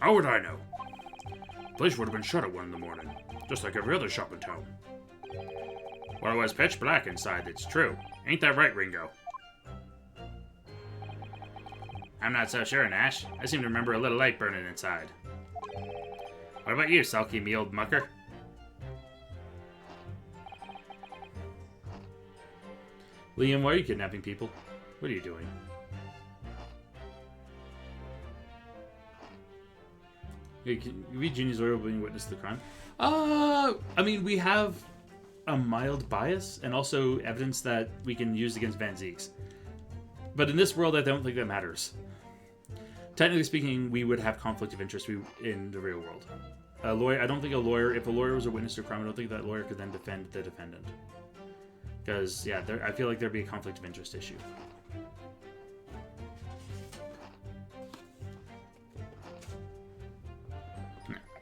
Speaker 2: How would I know? The place would have been shut at 1 in the morning, just like every other shop in town.
Speaker 1: Well, it was pitch black inside, it's true. Ain't that right, Ringo? I'm not so sure, Nash. I seem to remember a little light burning inside. What about you, Sulky, me old mucker? Liam, why are you kidnapping people? What are you doing? Can you read Ginny's lawyer being witness to the crime? I mean, we have a mild bias and also evidence that we can use against Van Zeeks. But in this world, I don't think that matters. Technically speaking, we would have conflict of interest in the real world. A lawyer, I don't think a lawyer, if a lawyer was a witness to a crime, I don't think that lawyer could then defend the defendant. Because, yeah, I feel like there'd be a conflict of interest issue.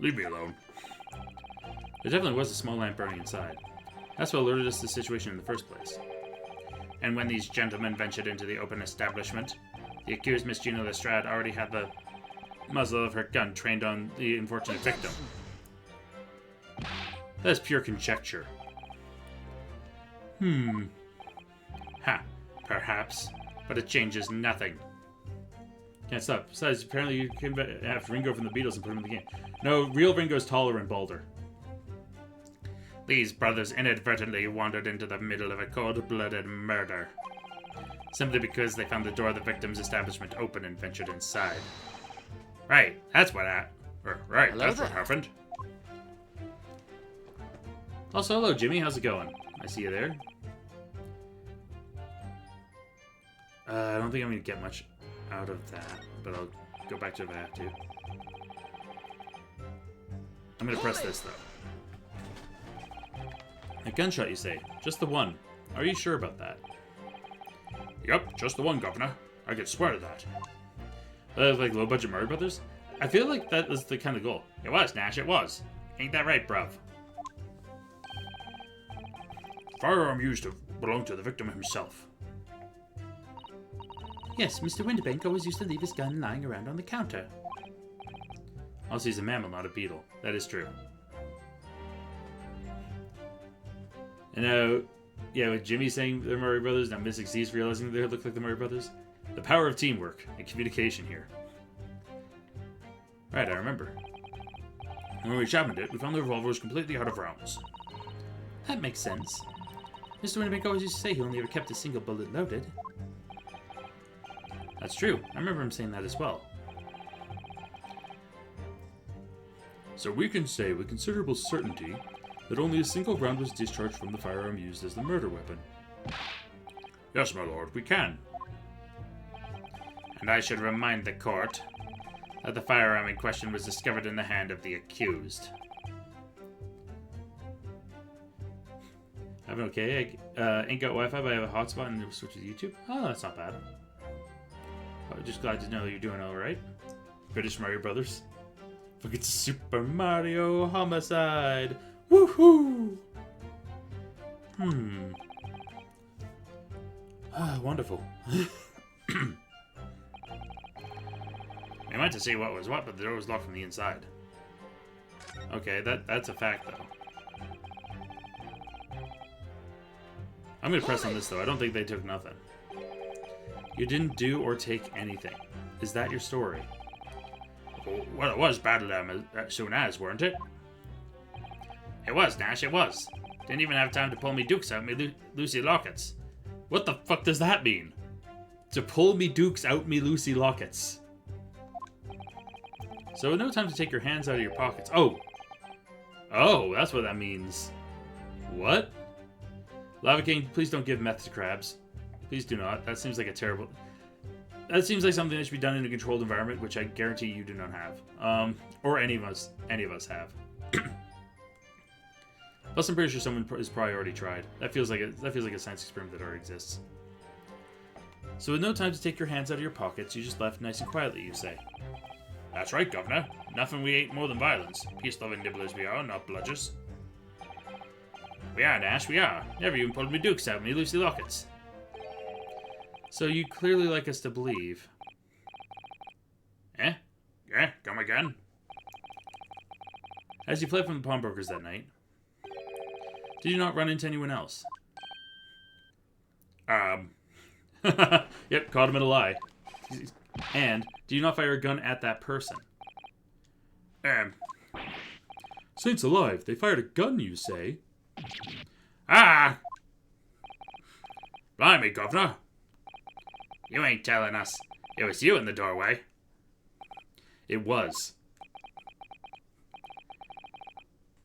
Speaker 2: Leave me alone.
Speaker 1: There definitely was a small lamp burning inside. That's what alerted us to the situation in the first place. And when these gentlemen ventured into the open establishment, the accused Miss Gina Lestrade already had the muzzle of her gun trained on the unfortunate victim. That is pure conjecture. Ha, perhaps, but it changes nothing. Can't stop. Besides, apparently you came back after Ringo from the Beatles and put him in the game. No, real Ringo's taller and balder. These brothers inadvertently wandered into the middle of a cold-blooded murder. Simply because they found the door of the victim's establishment open and ventured inside. Right, that's what happened.
Speaker 2: Right, hello that's there. What happened.
Speaker 1: Also, hello, Jimmy. How's it going? I see you there. I don't think I'm going to get much out of that, but I'll go back to it if I have to. I'm going to press this, though. A gunshot, you say? Just the one. Are you sure about that?
Speaker 2: Yep, just the one, Governor. I can swear to that.
Speaker 1: Like low-budget Mario Brothers? I feel like that was the kind of goal.
Speaker 2: It was, Nash, it was.
Speaker 1: Ain't that right, bruv?
Speaker 2: Firearm used to belong to the victim himself.
Speaker 1: Yes, Mr. Winterbank always used to leave his gun lying around on the counter. Also, he's a mammal, not a beetle. That is true. And now, yeah, with Jimmy saying they're Mario Brothers, now Mystic Z's realizing they look like the Mario Brothers. The power of teamwork and communication here. Right, I remember.
Speaker 2: When we examined it, we found the revolver was completely out of rounds.
Speaker 1: That makes sense. Mr. Winterbank always used to say he only ever kept a single bullet loaded. That's true. I remember him saying that as well.
Speaker 2: So we can say with considerable certainty that only a single round was discharged from the firearm used as the murder weapon. Yes, my lord, we can.
Speaker 1: And I should remind the court that the firearm in question was discovered in the hand of the accused. I'm okay. Ain't got Wi-Fi, but I have a hotspot and switch to YouTube. Oh, that's not bad. I'm just glad to know you're doing alright. British Mario Brothers. Fucking Super Mario Homicide! Woohoo! Ah, wonderful. We went to see what was what, but the door was locked from the inside. Okay, that's a fact, though. I'm gonna press on this, though. I don't think they took nothing. You didn't do or take anything. Is that your story?
Speaker 2: Well, it was battled as soon as, weren't it?
Speaker 1: It was, Nash, it was. Didn't even have time to pull me dukes out me Lucy lockets. What the fuck does that mean? To pull me dukes out me Lucy lockets. So no time to take your hands out of your pockets. Oh! Oh, that's what that means. What? Lava King, please don't give meth to crabs. Please do not. That seems like a terrible... That seems like something that should be done in a controlled environment, which I guarantee you do not have. Or any of us have. Plus, I'm pretty sure someone has probably already tried. That feels like a science experiment that already exists. So with no time to take your hands out of your pockets, you just left nice and quietly, you say.
Speaker 2: That's right, Governor. Nothing we ain't more than violence. Peace-loving nibblers we are, not bludgers.
Speaker 1: We are, Nash, we are. Never even pulled me dukes out, me Lucy lockets. So you clearly like us to believe.
Speaker 2: Eh? Yeah, come again?
Speaker 1: As you fled from the pawnbrokers that night, did you not run into anyone else? Yep, caught him in a lie. And, do you not fire a gun at that person?
Speaker 3: Saints alive, they fired a gun, you say?
Speaker 2: Ah! Blimey, Governor.
Speaker 1: You ain't telling us. It was you in the doorway. It was.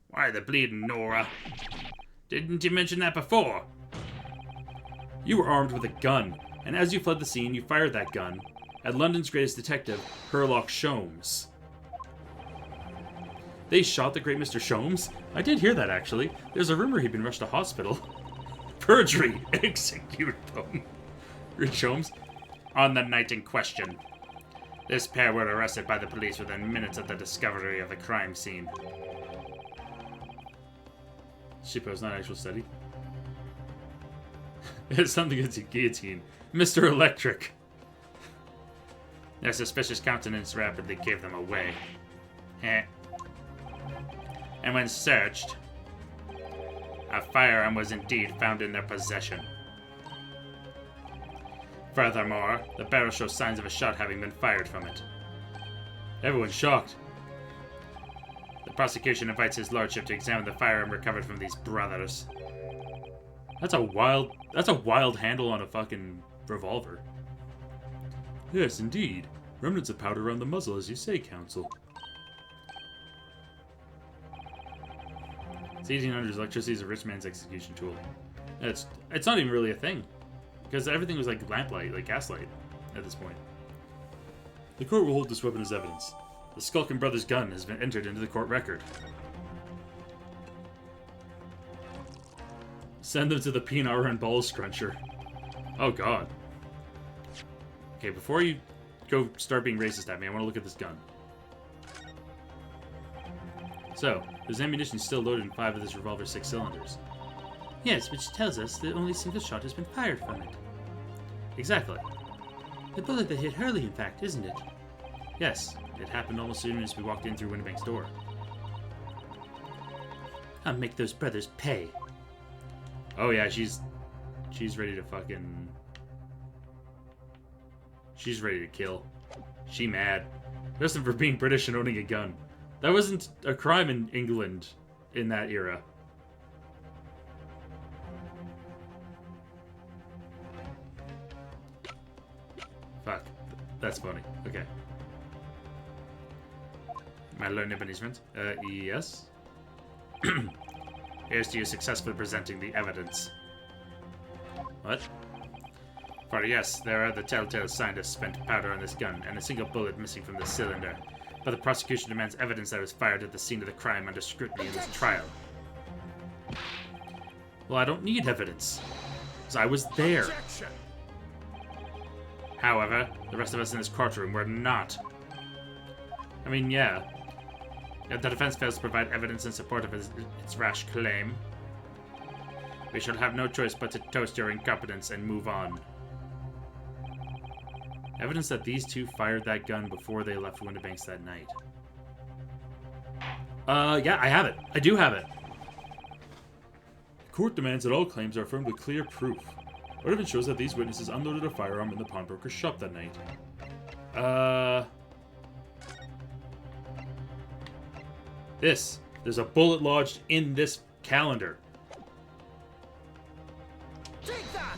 Speaker 2: Why the bleeding Nora? Didn't you mention that before?
Speaker 1: You were armed with a gun, and as you fled the scene, you fired that gun at London's greatest detective, Sherlock Sholmes. They shot the great Mr. Sholmes? I did hear that, actually. There's a rumor he'd been rushed to hospital.
Speaker 2: Perjury! Execute them.
Speaker 1: Rich Sholmes?
Speaker 2: On the night in question. This pair were arrested by the police within minutes of the discovery of the crime scene.
Speaker 1: Shitpost, not actual study. It's something against a guillotine. Mr. Electric.
Speaker 2: Their suspicious countenance rapidly gave them away. Heh. And when searched, a firearm was indeed found in their possession. Furthermore, the barrel shows signs of a shot having been fired from it.
Speaker 1: Everyone's shocked.
Speaker 2: The prosecution invites his lordship to examine the firearm recovered from these brothers.
Speaker 1: That's a wild handle on a fucking revolver.
Speaker 3: Yes, indeed. Remnants of powder around the muzzle, as you say, Counsel.
Speaker 1: Seems The 1800s, electricity is a rich man's execution tool. It's not even really a thing. Because everything was like lamplight, like gaslight at this point.
Speaker 3: The court will hold this weapon as evidence.
Speaker 1: The Skulkin Brothers gun has been entered into the court record. Send them to the PNR and ball scruncher. Oh god. Okay, before you go start being racist at me, I want to look at this gun. So, there's ammunition still loaded in 5 of this revolver's 6 cylinders. Yes, which tells us that only a single shot has been fired from it. Exactly. The bullet that hit Hurley, in fact, isn't it? Yes, it happened almost as soon as we walked in through Winterbank's door. I'll make those brothers pay. Oh yeah, she's ready to fucking... She's ready to kill. She mad. Just for being British and owning a gun. That wasn't a crime in England in that era. Fuck. That's funny. Okay. My learned punishment? Yes. Here's to you successfully presenting the evidence. What? For yes, there are the telltale signs of spent powder on this gun, and a single bullet missing from the cylinder. But the prosecution demands evidence that was fired at the scene of the crime under scrutiny in this trial. Well, I don't need evidence, because I was there. However, the rest of us in this courtroom were not. I mean, yeah. If the defense fails to provide evidence in support of its rash claim, we shall have no choice but to toast your incompetence and move on. Evidence that these two fired that gun before they left Winterbanks that night. Yeah, I have it. I do have it.
Speaker 3: The court demands that all claims are affirmed with clear proof. What evidence shows that these witnesses unloaded a firearm in the pawnbroker's shop that night?
Speaker 1: There's a bullet lodged in this calendar.
Speaker 4: Take that!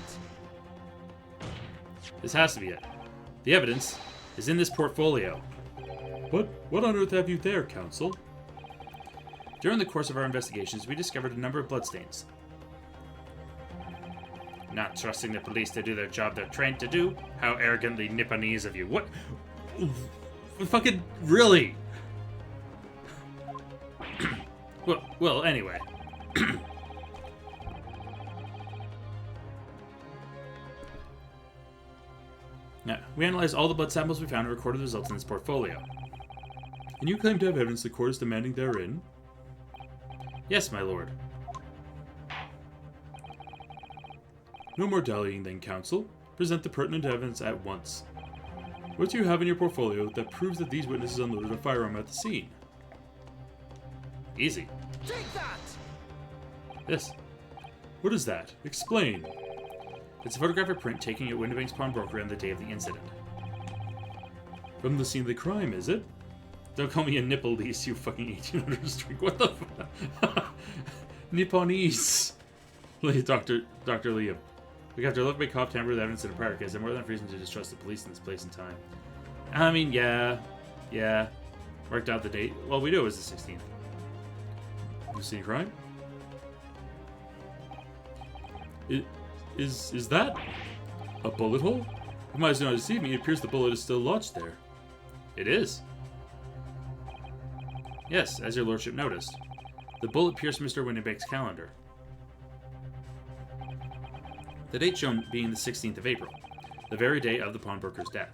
Speaker 1: This has to be it. The evidence is in this portfolio.
Speaker 3: But what on earth have you there, counsel?
Speaker 1: During the course of our investigations, we discovered a number of bloodstains. Not trusting the police to do their job they're trained to do? How arrogantly Nipponese of you. What? Fucking really? well, anyway. Now, we analyzed all the blood samples we found and recorded the results in this portfolio.
Speaker 3: And you claim to have evidence the court is demanding therein?
Speaker 1: Yes, my lord.
Speaker 3: No more dallying then, counsel. Present the pertinent evidence at once. What do you have in your portfolio that proves that these witnesses unloaded a firearm at the scene?
Speaker 1: Easy.
Speaker 4: Take that!
Speaker 1: This.
Speaker 3: What is that? Explain.
Speaker 1: It's a photographic print taken at Winterbank's pawnbroker on the day of the incident.
Speaker 3: From the scene of the crime, is it?
Speaker 1: Don't call me a Nipponese, you fucking 1800s drink. What the fuck? Nipponese. Dr. Liam. Look, after Love Bay Cop tampered with evidence in a prior case, there are more than enough reason to distrust the police in this place and time. I mean, yeah. Worked out the date. Well, we knew it was the 16th.
Speaker 3: You see crime? Is that a bullet hole? If my eyes do not deceive me, it appears the bullet is still lodged there.
Speaker 1: It is. Yes, as your lordship noticed. The bullet pierced Mr. Winterbank's calendar. The date shown being the 16th of April, the very day of the pawnbroker's death.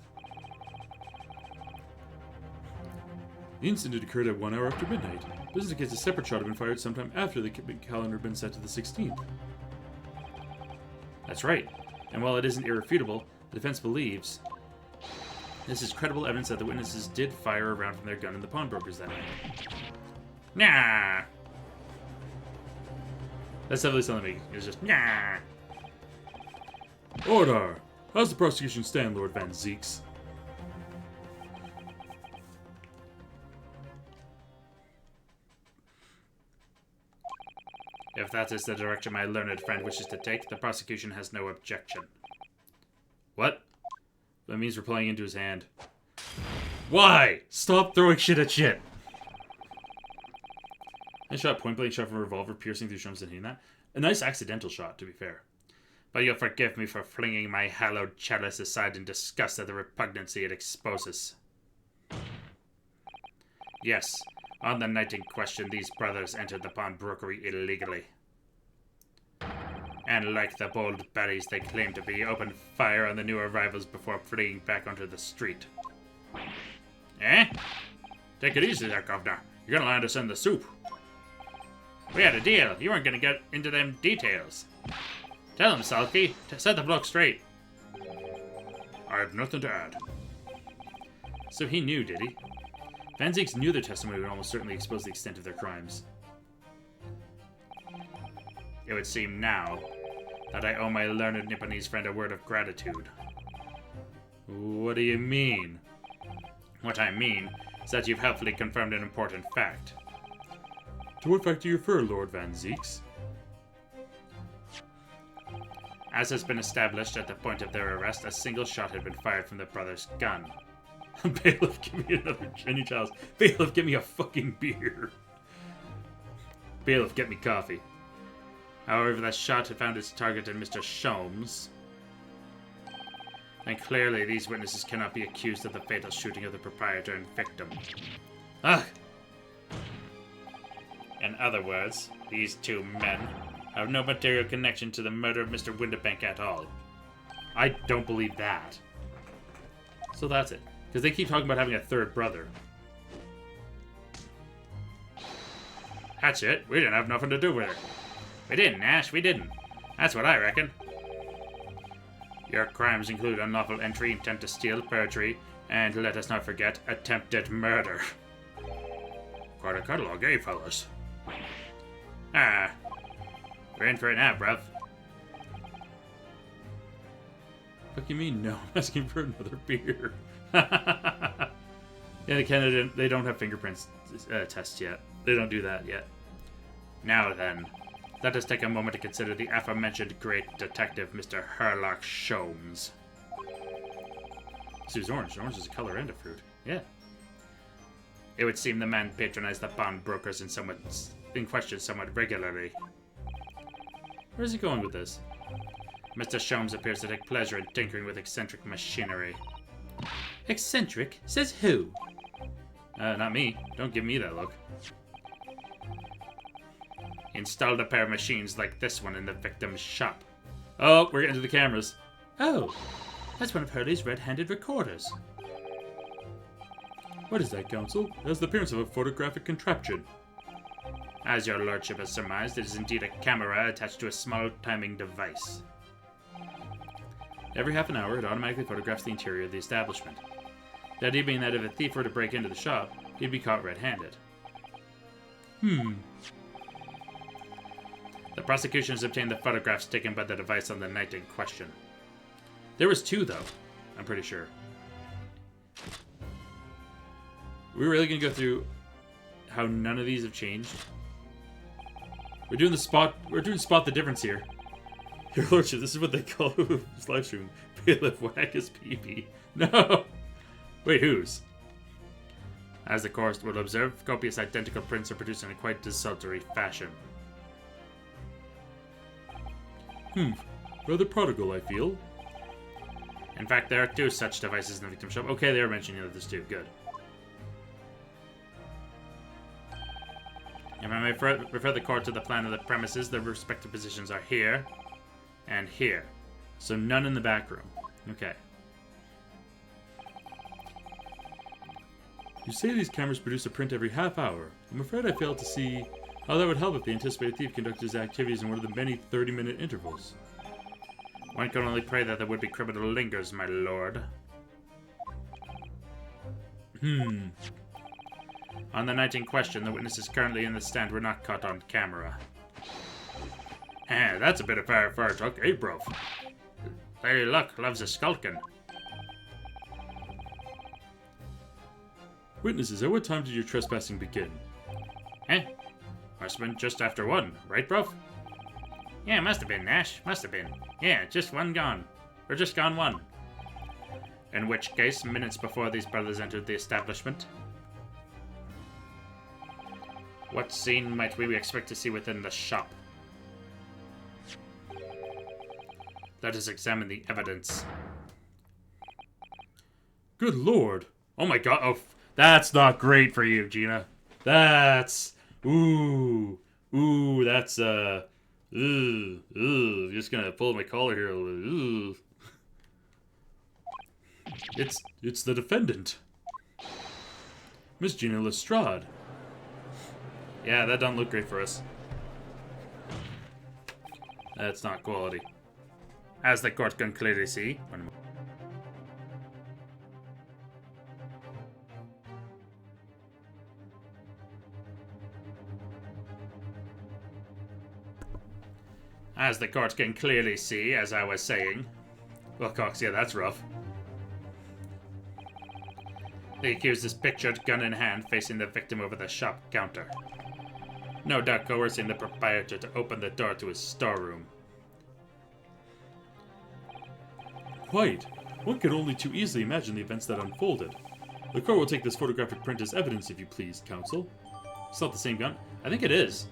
Speaker 3: The incident occurred at 1 hour after midnight. This indicates a separate shot had been fired sometime after the calendar had been set to the 16th.
Speaker 1: That's right. And while it isn't irrefutable, the defense believes this is credible evidence that the witnesses did fire a round from their gun in the pawnbrokers that night. Nah. That's definitely something me. It was just nah.
Speaker 3: Order! How's the prosecution stand, Lord Van Zeeks?
Speaker 1: If that is the direction my learned friend wishes to take, the prosecution has no objection. What? That means we're playing into his hand. Why? Stop throwing shit at shit! Nice shot, point blank shot from a revolver piercing through Shum's and hitting that. A nice accidental shot, to be fair. But you'll forgive me for flinging my hallowed chalice aside in disgust at the repugnancy it exposes. Yes, on the night in question, these brothers entered the pawnbrokery illegally. And like the bold baddies they claim to be, opened fire on the new arrivals before fleeing back onto the street. Eh? Take it easy there, Governor. You're gonna land us in the soup. We had a deal. You weren't gonna get into them details. Tell him, Sulky. Set the bloke straight.
Speaker 2: I have nothing to add.
Speaker 1: So he knew, did he? Van Zieks knew their testimony would almost certainly expose the extent of their crimes.
Speaker 3: It would seem now that I owe my learned Nipponese friend a word of gratitude.
Speaker 1: What do you mean?
Speaker 3: What I mean is that you've helpfully confirmed an important fact.
Speaker 2: To what fact do you refer, Lord Van Zieks?
Speaker 3: As has been established at the point of their arrest, a single shot had been fired from the brothers' gun.
Speaker 1: Bailiff, give me another Jenny Childs. Bailiff, get me a fucking beer. Bailiff, get me coffee.
Speaker 3: However, that shot had found its target in Mr. Sholmes. And clearly, these witnesses cannot be accused of the fatal shooting of the proprietor and victim.
Speaker 1: Ugh!
Speaker 3: In other words, these two men have no material connection to the murder of Mr. Windibank at all.
Speaker 1: I don't believe that. So that's it. Because they keep talking about having a third brother.
Speaker 3: That's it. We didn't have nothing to do with it. We didn't, Ash. We didn't. That's what I reckon. Your crimes include unlawful entry, intent to steal, perjury, and, let us not forget, attempted murder.
Speaker 2: Quite a catalog, eh, fellas?
Speaker 3: Ah. We're in for it now, bruv.
Speaker 1: What do you mean, no? I'm asking for another beer. Yeah, they don't have fingerprints tests yet. They don't do that yet.
Speaker 3: Now then, let us take a moment to consider the aforementioned great detective, Mr. Herlock Sholmes.
Speaker 1: This is orange. Orange is a color and a fruit. Yeah.
Speaker 3: It would seem the man patronized the pawnbrokers in question somewhat regularly.
Speaker 1: Where's he going with this?
Speaker 3: Mr. Sholmes appears to take pleasure in tinkering with eccentric machinery.
Speaker 1: Eccentric? Says who? Not me. Don't give me that look.
Speaker 3: He installed a pair of machines like this one in the victim's shop.
Speaker 1: Oh, we're getting to the cameras. Oh, that's one of Hurley's red-handed recorders.
Speaker 2: What is that, Counsel? It has the appearance of a photographic contraption.
Speaker 3: As your lordship has surmised, it is indeed a camera attached to a small timing device.
Speaker 1: Every half an hour, it automatically photographs the interior of the establishment. The idea being that if a thief were to break into the shop, he'd be caught red-handed.
Speaker 3: The prosecution has obtained the photographs taken by the device on the night in question.
Speaker 1: There was two, though. I'm pretty sure. We're really gonna go through how none of these have changed. We're doing spot the difference here. Your lordship, this is what they call this live stream. Bailiff whack his pee-pee. No! Wait, whose?
Speaker 3: As the court will observe, copious identical prints are produced in a quite desultory fashion.
Speaker 2: Rather prodigal, I feel.
Speaker 3: In fact, there are two such devices in the victim shop.
Speaker 1: Okay, they are mentioning that there's two. Good.
Speaker 3: If I may refer the court to the plan of the premises, their respective positions are here and here.
Speaker 1: So none in the back room. Okay.
Speaker 2: You say these cameras produce a print every half hour. I'm afraid I fail to see how that would help if the anticipated thief conducted his activities in one of the many 30-minute intervals.
Speaker 3: One can only pray that the would-be criminal lingers, my lord. On the night in question, the witnesses currently in the stand were not caught on camera. That's a bit of fire talk, eh, bro? Lady Luck loves a skulkin'.
Speaker 2: Witnesses, at what time did your trespassing begin?
Speaker 3: Must have been just after 1, right, bro? Yeah, must have been, Nash. Must have been. Yeah, just one gone. Or just gone 1. In which case, minutes before these brothers entered the establishment. What scene might we expect to see within the shop? Let us examine the evidence.
Speaker 2: Good lord.
Speaker 3: Oh my god. Oh, that's not great for you, Gina. That's... Ooh. Ooh, that's, just gonna pull my collar here a little bit.
Speaker 2: It's the defendant. Miss Gina Lestrade.
Speaker 3: Yeah, that doesn't look great for us. That's not quality. As the court can clearly see. As the court can clearly see, as I was saying. Well, Cox, yeah, that's rough. The accused is pictured, gun in hand, facing the victim over the shop counter. No doubt coercing the proprietor to open the door to his storeroom.
Speaker 2: Quite. One can only too easily imagine the events that unfolded. The court will take this photographic print as evidence, if you please, counsel.
Speaker 1: It's not the same gun. I think it is.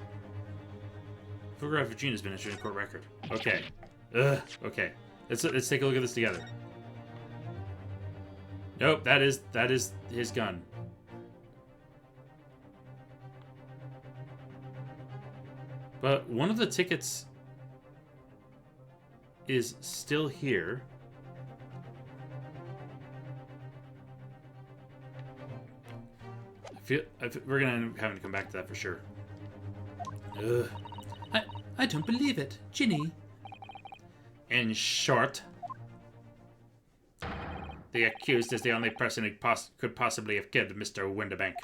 Speaker 1: Photograph of Gene has been entered in court record.
Speaker 3: Okay.
Speaker 1: Ugh. Okay. Let's take a look at this together.
Speaker 3: Nope, that is his gun.
Speaker 1: But one of the tickets is still here. We're gonna end up having to come back to that for sure. Ugh. I don't believe it, Ginny.
Speaker 3: In short, the accused is the only person who could possibly have killed Mr. Windibank.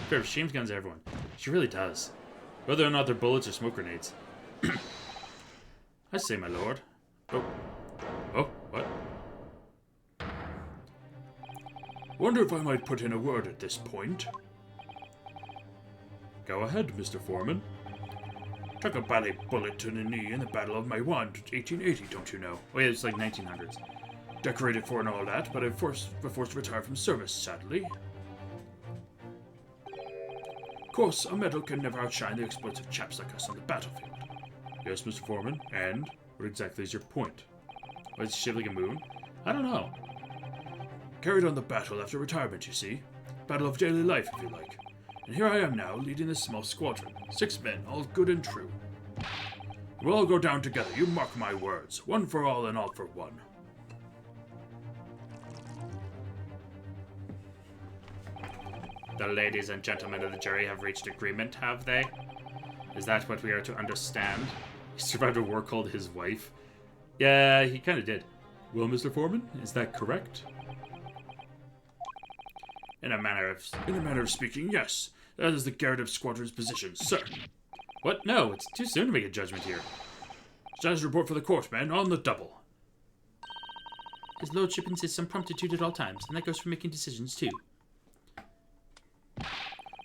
Speaker 1: Sheriff, she aims guns at everyone. She really does. Whether or not they're bullets or smoke grenades. I say, my lord. Oh. Oh, what?
Speaker 2: Wonder if I might put in a word at this point. Go ahead, Mr. Foreman. Took a bally bullet to the knee in the Battle of Maiwand, 1880, don't you know?
Speaker 1: Oh yeah, it's like 1900s.
Speaker 2: Decorated for and all that, but I'm forced to retire from service, sadly. Of course, a medal can never outshine the exploits of chaps like us on the battlefield. Yes, Mr. Foreman, and what exactly is your point?
Speaker 1: Why is she shaped like a moon? I don't know.
Speaker 2: Carried on the battle after retirement, you see. Battle of daily life, if you like. And here I am now, leading this small squadron. 6 men, all good and true. We'll all go down together, you mark my words. One for all and all for one.
Speaker 3: The ladies and gentlemen of the jury have reached agreement, have they? Is that what we are to understand?
Speaker 1: He survived a war called his wife. Yeah, he kind of did.
Speaker 2: Well, Mr. Foreman, is that correct?
Speaker 3: In a manner of
Speaker 2: speaking, yes. That is the Garrett Squadron's position, sir.
Speaker 1: What? No, it's too soon to make a judgment here.
Speaker 2: Status report for the court, men, on the double.
Speaker 1: His lordship insists on promptitude at all times, and that goes for making decisions, too.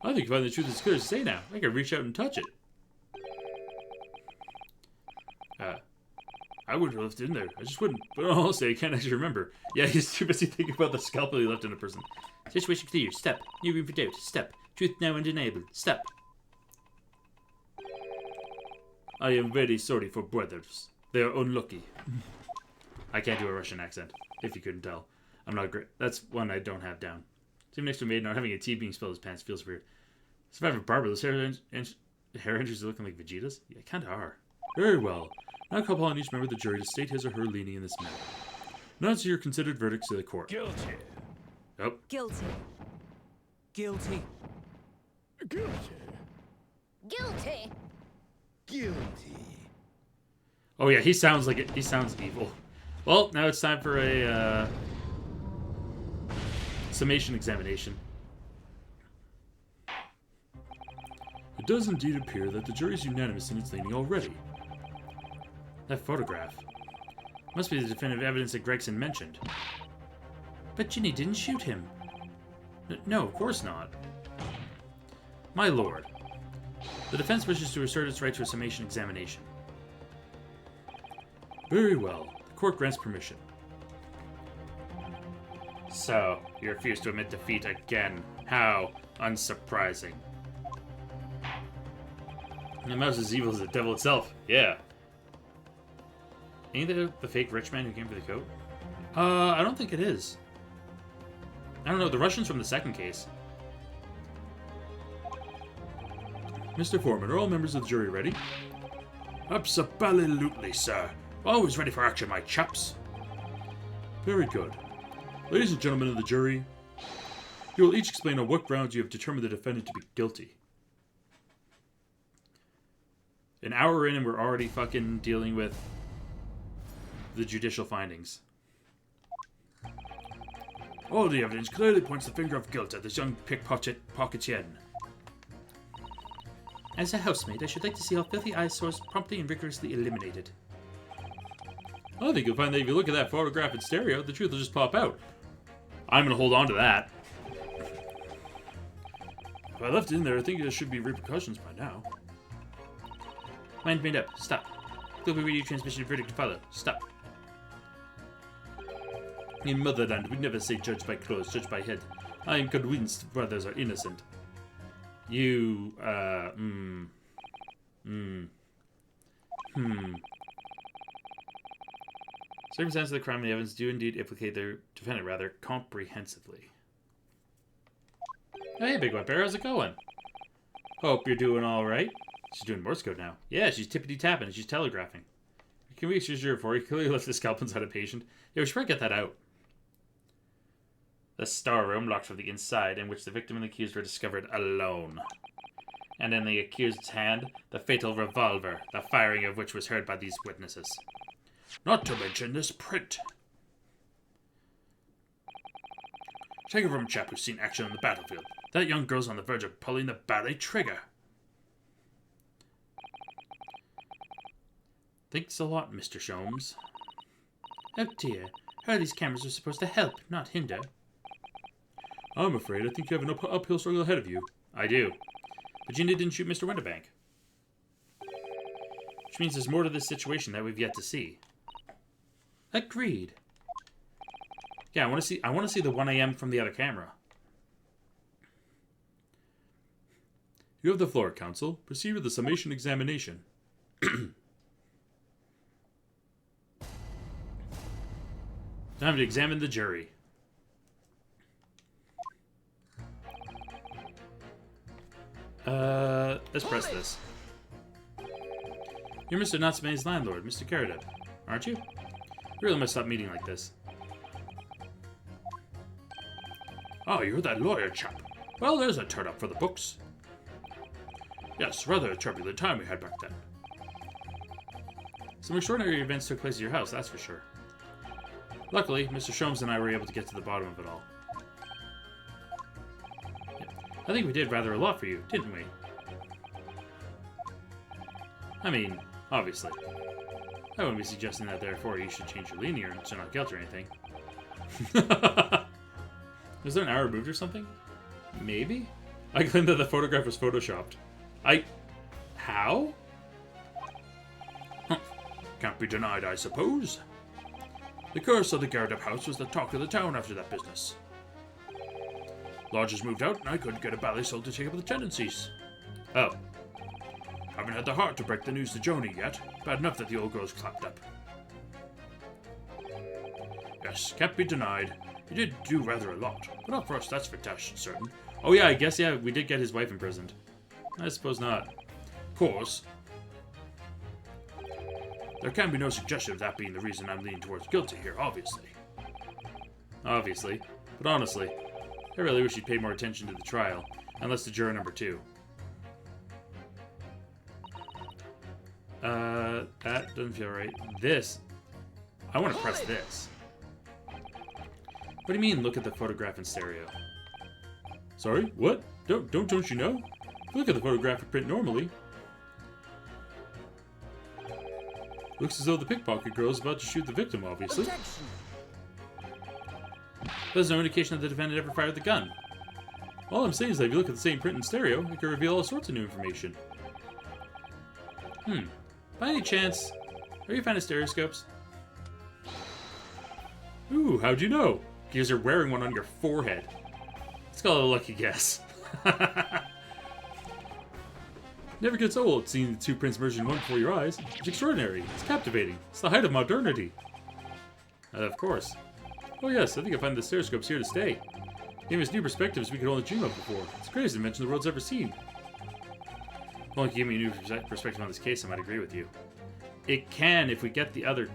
Speaker 1: I think finding the truth is clear as say now. I can reach out and touch it.
Speaker 2: I would have left it in there. I just wouldn't.
Speaker 1: But honestly, I can't actually remember. Yeah, he's too busy thinking about the scalpel he left in a person. Situation clear. Step. New room for doubt. Step. Truth now undeniable. Step.
Speaker 2: I am very sorry for brothers. They are unlucky.
Speaker 1: I can't do a Russian accent, if you couldn't tell. I'm not great. That's one I don't have down. Sitting next to a maid not having a tea being spilled in his pants feels weird. Survivor Barbara, those hair injuries are looking like Vegeta's? Yeah, kinda are.
Speaker 2: Very well. Now call upon each member of the jury to state his or her leaning in this matter. Now to your considered verdicts to the court.
Speaker 4: Guilty.
Speaker 1: Oh.
Speaker 5: Guilty.
Speaker 4: Guilty. Guilty.
Speaker 5: Guilty.
Speaker 4: Guilty.
Speaker 1: Oh yeah, he sounds like it. He sounds evil. Well, now it's time for a summation examination.
Speaker 2: It does indeed appear that the jury is unanimous in its leaning already.
Speaker 1: That photograph must be the definitive evidence that Gregson mentioned. But Ginny didn't shoot him. No, of course not. My lord, the defense wishes to assert its right to a summation examination.
Speaker 2: Very well. The court grants permission.
Speaker 3: So, you refuse to admit defeat again. How unsurprising.
Speaker 1: The mouse is evil as the devil itself. Yeah. Ain't that the fake rich man who came for the coat? I don't think it is. I don't know. The Russian's from the second case.
Speaker 2: Mr. Foreman, are all members of the jury ready?
Speaker 3: Absolutely, sir. Always ready for action, my chaps.
Speaker 2: Very good. Ladies and gentlemen of the jury, you will each explain on what grounds you have determined the defendant to be guilty.
Speaker 1: An hour in and we're already fucking dealing with the judicial findings.
Speaker 3: All the evidence clearly points the finger of guilt at this young pickpocketian.
Speaker 1: As a housemaid, I should like to see all filthy eyesores promptly and rigorously eliminated.
Speaker 2: I think you'll find that if you look at that photograph in stereo, the truth will just pop out.
Speaker 1: I'm gonna hold on to that.
Speaker 2: If I left it in there, I think there should be repercussions by now.
Speaker 1: Mind made up. Stop. Global radio transmission verdict to follow. Stop.
Speaker 2: In Motherland, we never say judge by clothes, judge by head. I am convinced brothers are innocent.
Speaker 1: You, Circumstances of the crime and the evidence do indeed implicate their defendant rather comprehensively. Hey, Big White Bear, how's it going? Hope you're doing alright. She's doing Morse code now. Yeah, she's tippity-tapping and she's telegraphing. Can we excuse her for you? Clearly left the scalp inside a patient. Yeah, we should probably get that out. The storeroom, locked from the inside, in which the victim and the accused were discovered alone. And in the accused's hand, the fatal revolver, the firing of which was heard by these witnesses.
Speaker 3: Not to mention this print. Taken from a chap who's seen action on the battlefield. That young girl's on the verge of pulling the ballet trigger.
Speaker 1: Thanks a lot, Mr. Sholmes. Oh dear. Heard these cameras are supposed to help, not hinder.
Speaker 2: I'm afraid I think you have an uphill struggle ahead of you.
Speaker 1: I do. Virginia didn't shoot Mr. Winterbank. Which means there's more to this situation that we've yet to see. Agreed. Yeah, I want to see the 1 a.m. from the other camera.
Speaker 2: You have the floor, counsel. Proceed with the summation examination.
Speaker 1: Time to examine the jury. Let's press this. You're Mr. Natsume's landlord, Mr. Karadeb, aren't you? You really must stop meeting like this.
Speaker 3: Oh, you're that lawyer chap. Well, there's a turn-up for the books. Yes, rather a turbulent time we had back then.
Speaker 1: Some extraordinary events took place at your house, that's for sure. Luckily, Mr. Sholmes and I were able to get to the bottom of it all. Yeah. I think we did rather a lot for you, didn't we? I mean, obviously. I wouldn't be suggesting that therefore you should change your linear to not guilt or anything. Was there an hour removed or something? Maybe? I claimed that the photograph was photoshopped. How?
Speaker 3: Can't be denied, I suppose. The curse of the Gardup house was the talk of the town after that business. Lodgers moved out, and I couldn't get a ballet soul to take up the tenancies.
Speaker 1: Oh.
Speaker 3: Haven't had the heart to break the news to Joni yet. Bad enough that the old girl's clapped up. Yes, can't be denied. You did do rather a lot, but not for us, that's for dash certain.
Speaker 1: Oh yeah, I guess, yeah, we did get his wife imprisoned. I suppose not.
Speaker 3: Of course. There can be no suggestion of that being the reason I'm leaning towards guilty here, obviously.
Speaker 1: Obviously. But honestly, I really wish you'd paid more attention to the trial, unless to juror number 2. That doesn't feel right. This. I want to press this. What do you mean, look at the photograph in stereo?
Speaker 2: Sorry, what? Don't you know? Look at the photographic print normally. Looks as though the pickpocket girl is about to shoot the victim, obviously.
Speaker 5: Objection.
Speaker 1: There's no indication that the defendant ever fired the gun.
Speaker 2: All I'm saying is that if you look at the same print in stereo, it could reveal all sorts of new information.
Speaker 1: By any chance, are you a fan of stereoscopes?
Speaker 2: Ooh, how'd you know?
Speaker 1: Because you're wearing one on your forehead. Let's call it a lucky guess.
Speaker 2: Never gets old seeing the two prints merge in one before your eyes. It's extraordinary. It's captivating. It's the height of modernity.
Speaker 3: Of course.
Speaker 2: Oh yes, I think I find the stereoscope's here to stay. Giving us new perspectives we could only dream of before. It's the greatest invention the world's ever seen.
Speaker 3: Well, if you give me a new perspective on this case, I might agree with you. It can if we get the other...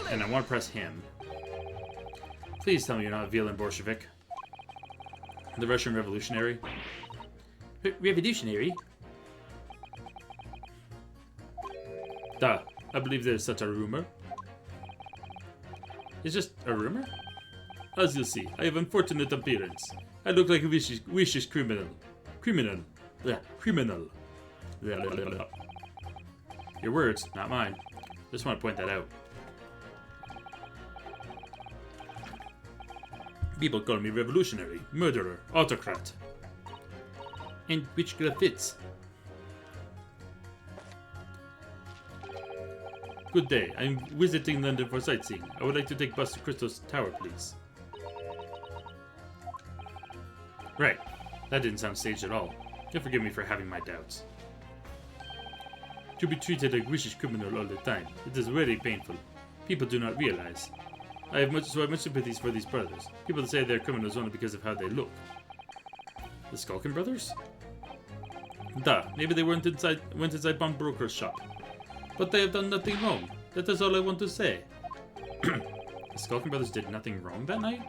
Speaker 3: And I want to press him. Please tell me you're not a villain Bolshevik.
Speaker 2: The Russian revolutionary.
Speaker 1: Revolutionary?
Speaker 2: Duh. I believe there's such a rumor.
Speaker 3: It's just a rumor?
Speaker 2: As you'll see, I have unfortunate appearance. I look like a vicious criminal. Criminal. Yeah, criminal.
Speaker 3: Your words, not mine. Just want to point that out.
Speaker 2: People call me revolutionary, murderer, autocrat.
Speaker 1: And which glove fits?
Speaker 2: Good day. I'm visiting London for sightseeing. I would like to take bus to Crystal Tower, please.
Speaker 3: Right. That didn't sound staged at all. You'll forgive me for having my doubts.
Speaker 2: To be treated like vicious criminal all the time. It is very painful. People do not realize. I have much sympathies for these brothers. People say they're criminals only because of how they look.
Speaker 3: The Skulkin brothers?
Speaker 2: Duh, maybe they went inside pawnbroker's shop. But they have done nothing wrong. That is all I want to say.
Speaker 3: The Skulkin brothers did nothing wrong that night?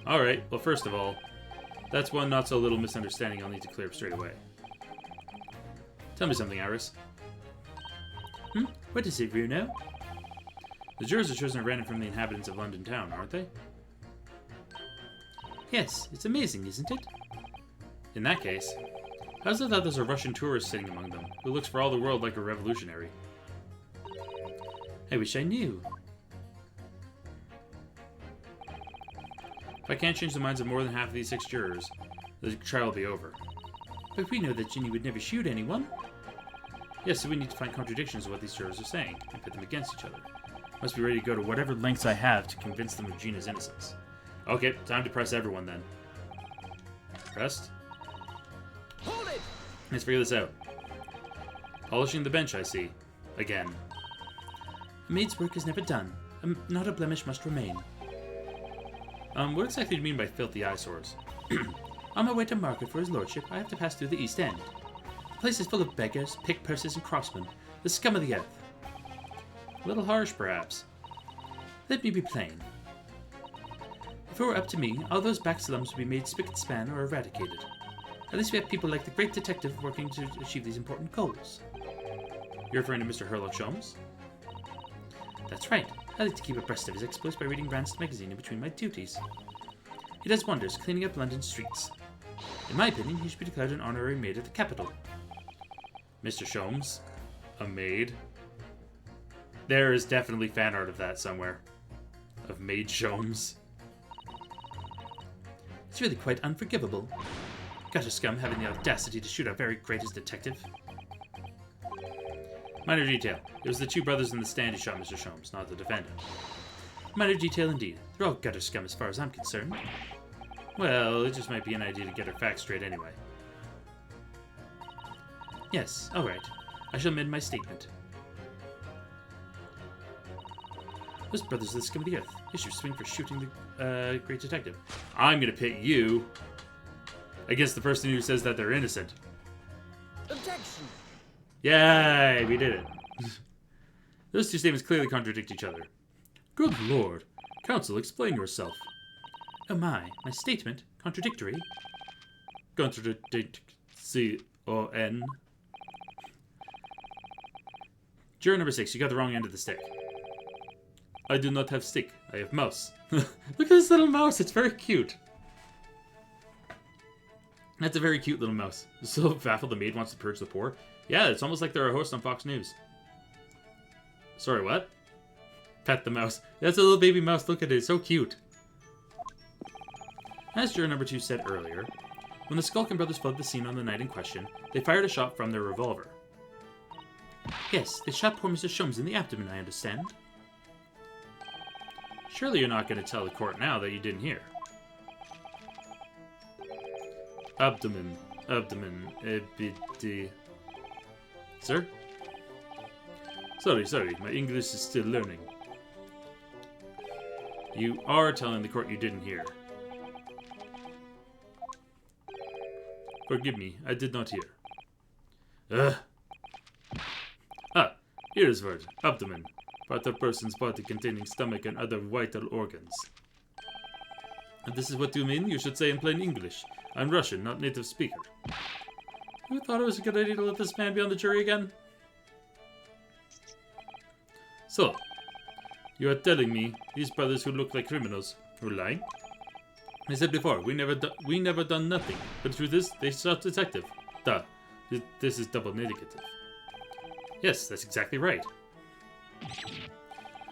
Speaker 3: Alright, well first of all, that's one not so little misunderstanding I'll need to clear up straight away. Tell me something, Iris.
Speaker 1: What is it, Bruno?
Speaker 3: The jurors are chosen at random from the inhabitants of London town, aren't they?
Speaker 1: Yes, it's amazing, isn't it?
Speaker 3: In that case, how's it that there's a Russian tourist sitting among them, who looks for all the world like a revolutionary?
Speaker 1: I wish I knew.
Speaker 3: If I can't change the minds of more than half of these 6 jurors, the trial will be over.
Speaker 1: But we know that Ginny would never shoot anyone.
Speaker 3: Yes, so we need to find contradictions of what these jurors are saying, and pit them against each other. Must be ready to go to whatever lengths I have to convince them of Gina's innocence. Okay, time to press everyone then. Pressed?
Speaker 4: Hold it!
Speaker 3: Let's figure this out. Polishing the bench, I see. Again.
Speaker 1: A maid's work is never done. Not a blemish must remain.
Speaker 3: What exactly do you mean by filthy eyesores?
Speaker 1: On my way to market for his lordship, I have to pass through the East End. The place is full of beggars, pick-pursers, and crossmen, the scum of the earth.
Speaker 3: A little harsh, perhaps.
Speaker 1: Let me be plain. If it were up to me, all those back slums would be made spick and span or eradicated. At least we have people like the great detective working to achieve these important goals.
Speaker 3: You're referring to Mr. Herlock Sholmes?
Speaker 1: That's right. I like to keep abreast of his exploits by reading Rand's magazine in between my duties. He does wonders cleaning up London streets. In my opinion, he should be declared an honorary maid of the capital.
Speaker 3: Mr. Sholmes? A maid? There is definitely fan art of that somewhere. Of Maid Sholmes.
Speaker 1: It's really quite unforgivable. Gutter scum having the audacity to shoot our very greatest detective.
Speaker 3: Minor detail. It was the 2 brothers in the stand who shot Mr. Sholmes, not the defendant.
Speaker 1: Minor detail indeed. They're all gutter scum as far as I'm concerned.
Speaker 3: Well, it just might be an idea to get our facts straight anyway.
Speaker 1: Yes, alright. I shall amend my statement. Those brothers are the scum of the earth. They should swing for shooting the great detective.
Speaker 3: I'm gonna pit you against the person who says that they're innocent.
Speaker 4: Objection!
Speaker 3: Yay, we did it. Those 2 statements clearly contradict each other.
Speaker 2: Good lord. Counsel, explain yourself.
Speaker 1: Oh my statement? Contradictory?
Speaker 2: C-O-N.
Speaker 3: Juror number 6, you got the wrong end of the stick.
Speaker 2: I do not have stick. I have mouse.
Speaker 3: Look at this little mouse. It's very cute. That's a very cute little mouse. So baffled the maid wants to purge the poor. Yeah, it's almost like they're a host on Fox News. Sorry, what? Pet the mouse. That's a little baby mouse. Look at it. It's so cute. As juror number 2 said earlier, when the Skulkin brothers fled the scene on the night in question, they fired a shot from their revolver.
Speaker 1: Yes, they shot poor Mr. Sholmes in the abdomen, I understand.
Speaker 3: Surely you're not going to tell the court now that you didn't hear.
Speaker 2: Abdomen. Sir? Sorry. My English is still learning. You are telling the court you didn't hear. Forgive me, I did not hear. Here's word. Abdomen. Part of person's body containing stomach and other vital organs. And this is what you mean? You should say in plain English. I'm Russian, not native speaker. Who thought it was a good idea to let this man be on the jury again? So, you are telling me these brothers who look like criminals were lying? I said before, we never done nothing. But the truth is, they shot detective. Duh. This is double negative. Yes, that's exactly right.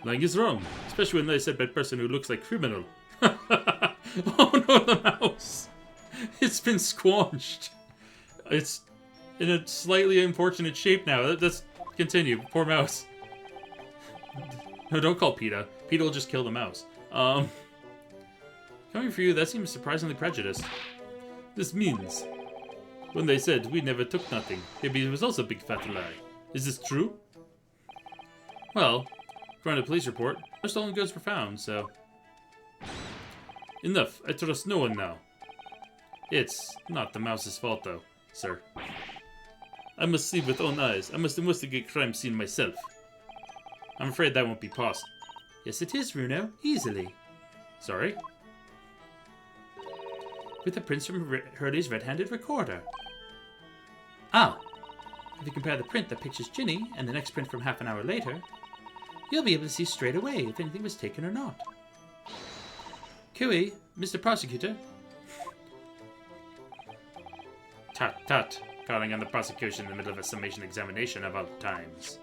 Speaker 2: Lying is wrong, especially when they said by person who looks like criminal. Oh no, the mouse! It's been squanched. It's in a slightly unfortunate shape now. Let's continue. Poor mouse. No, don't call PETA. PETA will just kill the mouse. Coming for you, that seems surprisingly prejudiced. This means, when they said we never took nothing, maybe it was also a big fat lie. Is this true? Well, according to the police report, no stolen goods were found, so... Enough. I trust no one now. It's not the mouse's fault, though, sir. I must see with own eyes. I must investigate crime scene myself. I'm afraid that won't be possible. Yes, it is, Runo. Easily. Sorry? With the prints from Hurley's red-handed recorder. Ah! If you compare the print that pictures Ginny and the next print from half an hour later, you'll be able to see straight away if anything was taken or not. Cooey, Mr. Prosecutor.
Speaker 3: Tut. Calling on the prosecution in the middle of a summation examination of all times.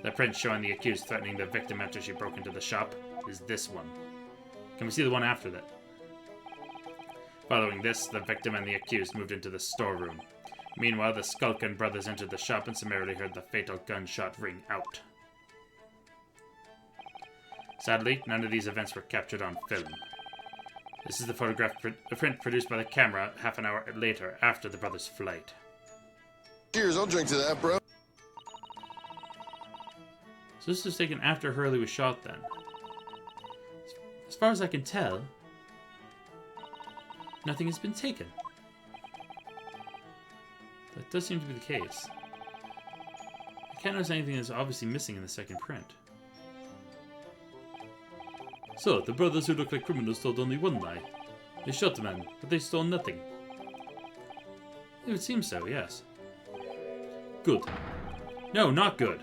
Speaker 3: The print showing the accused threatening the victim after she broke into the shop is this one. Can we see the one after that? Following this, the victim and the accused moved into the storeroom. Meanwhile, the Skulkin brothers entered the shop and summarily heard the fatal gunshot ring out. Sadly, none of these events were captured on film. This is the print produced by the camera half an hour later, after the brothers' flight.
Speaker 6: Cheers, I'll drink to that, bro.
Speaker 1: So this was taken after Hurley was shot then. As far as I can tell, nothing has been taken. That does seem to be the case. I can't notice anything that's obviously missing in the second print. So, the brothers who look like criminals told only one lie. They shot the man, but they stole nothing. It would seem so, yes. Good. No, not good.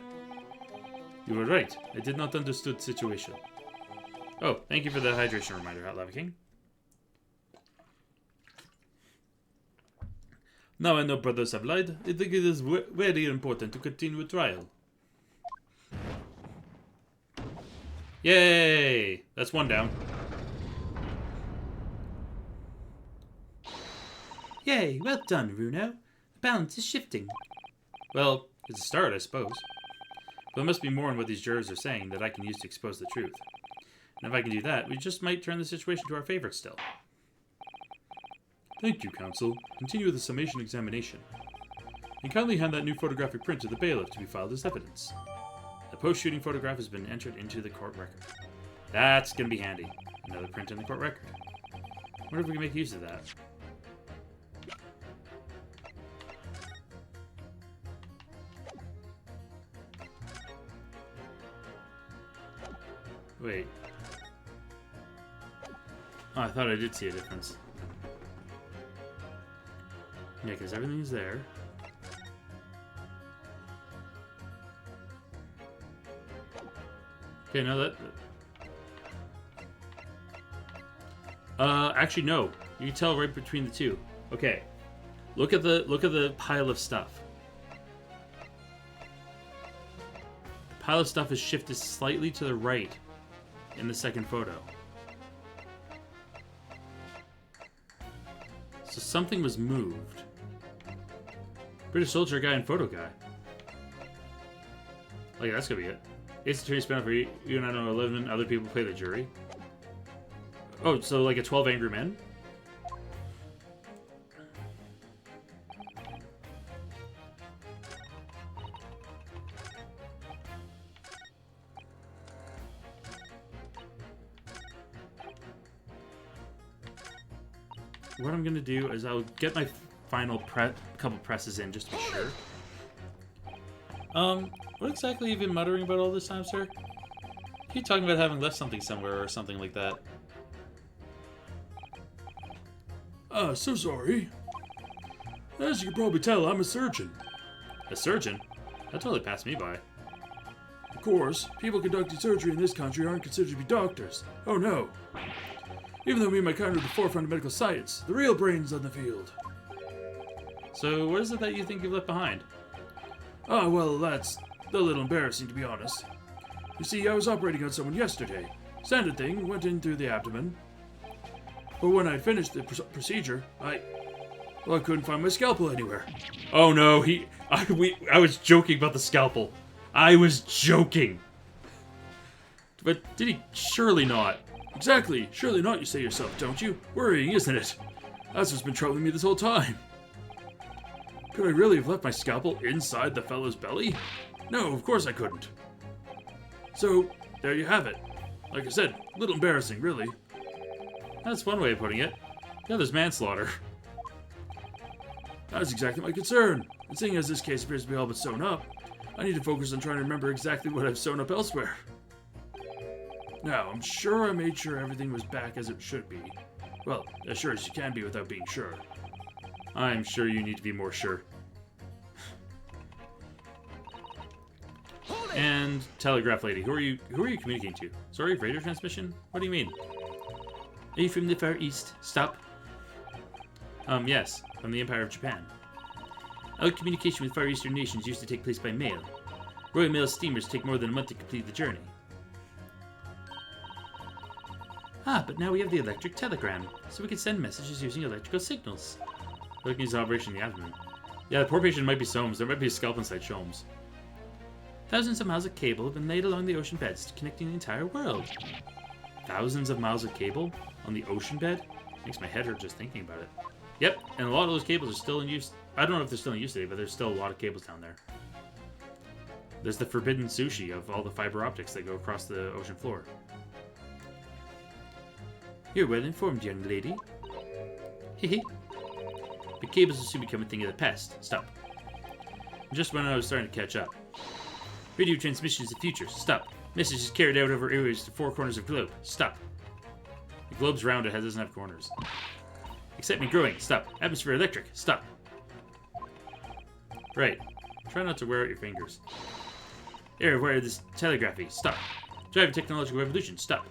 Speaker 1: You were right. I did not understood the situation. Oh, thank you for the hydration reminder, Hot Lava King. Now I know brothers have lied. I think it is very important to continue a trial. Yay! That's one down. Yay! Well done, Runo. The balance is shifting. Well, it's a start, I suppose. But there must be more in what these jurors are saying that I can use to expose the truth. And if I can do that, we just might turn the situation to our favor still. Thank you, counsel. Continue with the summation examination. And kindly hand that new photographic print to the bailiff to be filed as evidence. The post-shooting photograph has been entered into the court record. That's going to be handy. Another print in the court record. I wonder if we can make use of that. Wait. Oh, I thought I did see a difference. Yeah, because everything's there. Okay, no, that... actually, no. You can tell right between the two. Okay. Look at the pile of stuff. The pile of stuff is shifted slightly to the right in the second photo. So something was moved. British soldier guy and photo guy. Oh yeah, that's gonna be it. Ace attorney spin off where you and I know 11 other people play the jury. Oh, so like a 12 Angry Men? what I'm gonna do is I'll get my final couple presses in just to be sure. What exactly have you been muttering about all this time, sir? Keep talking about having left something somewhere or something like that.
Speaker 2: So sorry. As you can probably tell, I'm a surgeon.
Speaker 1: A surgeon? That totally passed me by.
Speaker 2: Of course, people conducting surgery in this country aren't considered to be doctors. Oh no. Even though we might kind of at the forefront of medical science, the real brains on the field.
Speaker 1: So, what is it that you think you've left behind?
Speaker 2: Ah, well, that's a little embarrassing, to be honest. You see, I was operating on someone yesterday. Standard thing, went in through the abdomen. But when I'd finished the procedure, I couldn't find my scalpel anywhere.
Speaker 1: Oh no, I was joking about the scalpel. I was joking. But did he? Surely not.
Speaker 2: Exactly, surely not, you say yourself, don't you? Worrying, isn't it? That's what's been troubling me this whole time. Could I really have left my scalpel inside the fellow's belly? No, of course I couldn't. So, there you have it. Like I said, a little embarrassing, really.
Speaker 1: That's one way of putting it. The other's manslaughter.
Speaker 2: That's exactly my concern. And seeing as this case appears to be all but sewn up, I need to focus on trying to remember exactly what I've sewn up elsewhere. Now, I'm sure I made sure everything was back as it should be. Well, as sure as you can be without being sure.
Speaker 1: I'm sure you need to be more sure. And telegraph lady, who are you communicating to? Sorry, radio transmission? What do you mean? Are you from the Far East? Stop. Yes, from the Empire of Japan. All communication with Far Eastern nations used to take place by mail. Royal Mail steamers take more than a month to complete the journey. Ah, but now we have the electric telegram, so we can send messages using electrical signals. Looking at his operation in the abdomen. Yeah, the poor patient might be Soames. There might be a scalp inside Soames. Thousands of miles of cable have been laid along the ocean beds, connecting the entire world. Thousands of miles of cable on the ocean bed? Makes my head hurt just thinking about it. Yep, and a lot of those cables are still in use. I don't know if they're still in use today, but there's still a lot of cables down there. There's the forbidden sushi of all the fiber optics that go across the ocean floor. You're well informed, young lady. Hehe. But cables will soon become a thing of the past. Stop. Just when I was starting to catch up. Radio transmission is the future. Stop. Message is carried out over areas to four corners of the globe. Stop. The globe's round, it doesn't have corners. Excitement growing. Stop. Atmosphere electric. Stop. Right. Try not to wear out your fingers. Air wireless telegraphy. Stop. Driving technological revolution. Stop.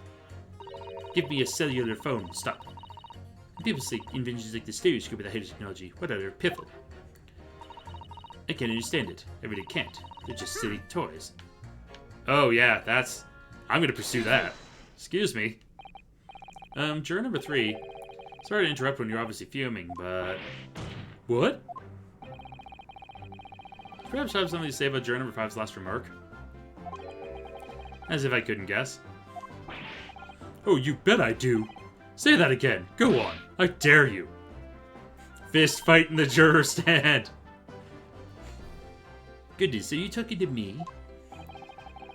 Speaker 1: Give me a cellular phone. Stop. People say inventions like the stereoscope are the height of technology. What utter piffle. I can't understand it. I really can't. They're just silly toys. Oh yeah, I'm gonna pursue that. Excuse me. Juror number 3. Sorry to interrupt when you're obviously fuming, but... What? Perhaps I have something to say about juror number 5's last remark? As if I couldn't guess.
Speaker 2: Oh, you bet I do. Say that again. Go on. I dare you.
Speaker 1: Fist fight in the juror stand.
Speaker 3: Goodness, are you talking to me?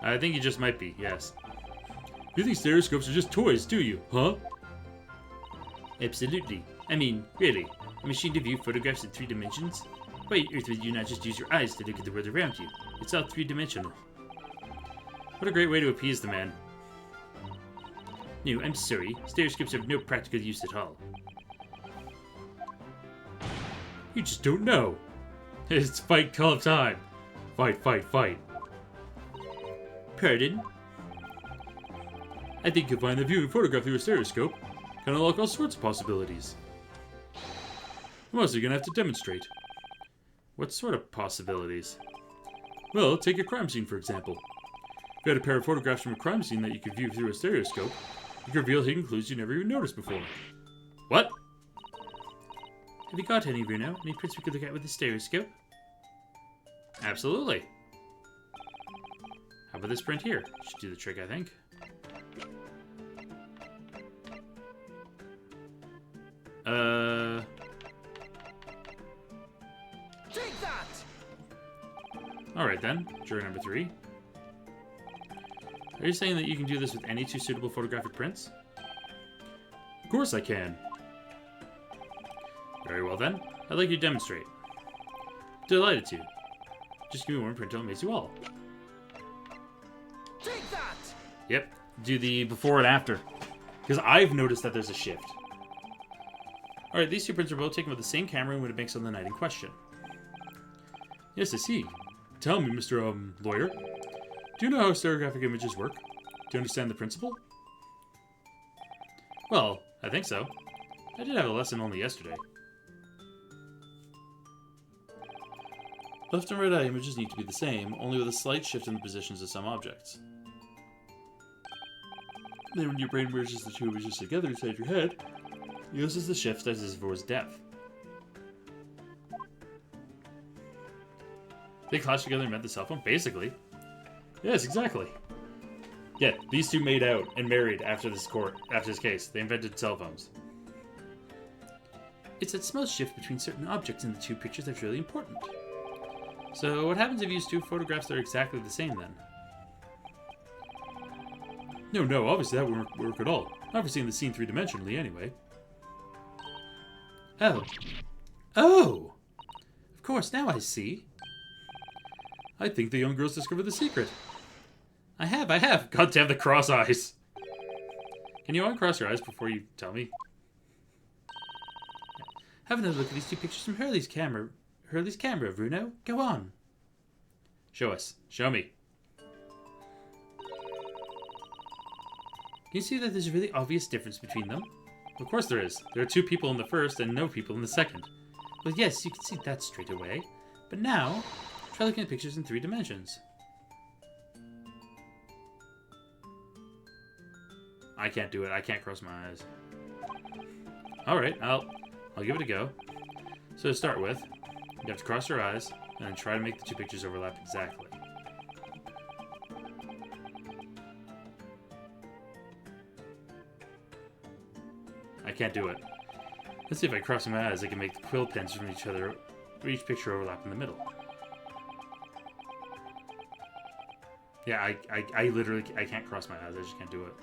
Speaker 1: I think you just might be, yes.
Speaker 2: You think stereoscopes are just toys, do you? Huh?
Speaker 3: Absolutely. I mean, really, a machine to view photographs in 3 dimensions? Why on earth would you not just use your eyes to look at the world around you? It's all 3-dimensional.
Speaker 1: What a great way to appease the man.
Speaker 3: No, I'm sorry. Stereoscopes have no practical use at all.
Speaker 2: You just don't know.
Speaker 1: It's fight call time. Fight, fight, fight.
Speaker 3: Pardon?
Speaker 2: I think you'll find that viewing photograph through a stereoscope can unlock all sorts of possibilities. I'm also gonna have to demonstrate.
Speaker 1: What sort of possibilities?
Speaker 2: Well, take a crime scene, for example. If you had a pair of photographs from a crime scene that you could view through a stereoscope, you could reveal hidden clues you never even noticed before.
Speaker 1: What?
Speaker 3: Have you got any, Bruno? Any prints we could look at with a stereoscope?
Speaker 1: Absolutely. How about this print here? Should do the trick, I think.
Speaker 4: Take that!
Speaker 1: Alright then, juror number 3. Are you saying that you can do this with any 2 suitable photographic prints?
Speaker 2: Of course I can.
Speaker 1: Very well then. I'd like you to demonstrate. Delighted to. Just give me one printout and amaze you all.
Speaker 4: Take that!
Speaker 1: Yep. Do the before and after. Because I've noticed that there's a shift. Alright, these two prints are both taken with the same camera and what it makes on the night in question. Yes, I see. Tell me, Mr. Lawyer. Do you know how stereographic images work? Do you understand the principle? Well, I think so. I did have a lesson only yesterday. Left and right eye images need to be the same, only with a slight shift in the positions of some objects. Then when your brain merges the two images together inside your head, it uses the shift as if it was deaf. They clashed together and met the cell phone? Basically. Yes, exactly. Yeah, these two made out and married after this case. They invented cell phones. It's that small shift between certain objects in the two pictures that's really important. So what happens if you use two photographs that are exactly the same then? No, obviously that wouldn't work at all. Not for seeing the scene three-dimensionally anyway. Oh! Of course, now I see. I think the young girl's discovered the secret. I have. God damn the cross eyes. Can you uncross your eyes before you tell me? Have another look at these two pictures from Hurley's camera. Bruno. Go on. Show us. Show me. Can you see that there's a really obvious difference between them? Of course there is. There are two people in the first and no people in the second. Well, yes, you can see that straight away. But now, try looking at pictures in 3 dimensions. I can't do it. I can't cross my eyes. Alright, I'll give it a go. So to start with, you have to cross your eyes, and then try to make the two pictures overlap exactly. I can't do it. Let's see if I cross my eyes, I can make the quill pens from each picture overlap in the middle. Yeah, I literally, I can't cross my eyes, I just can't do it.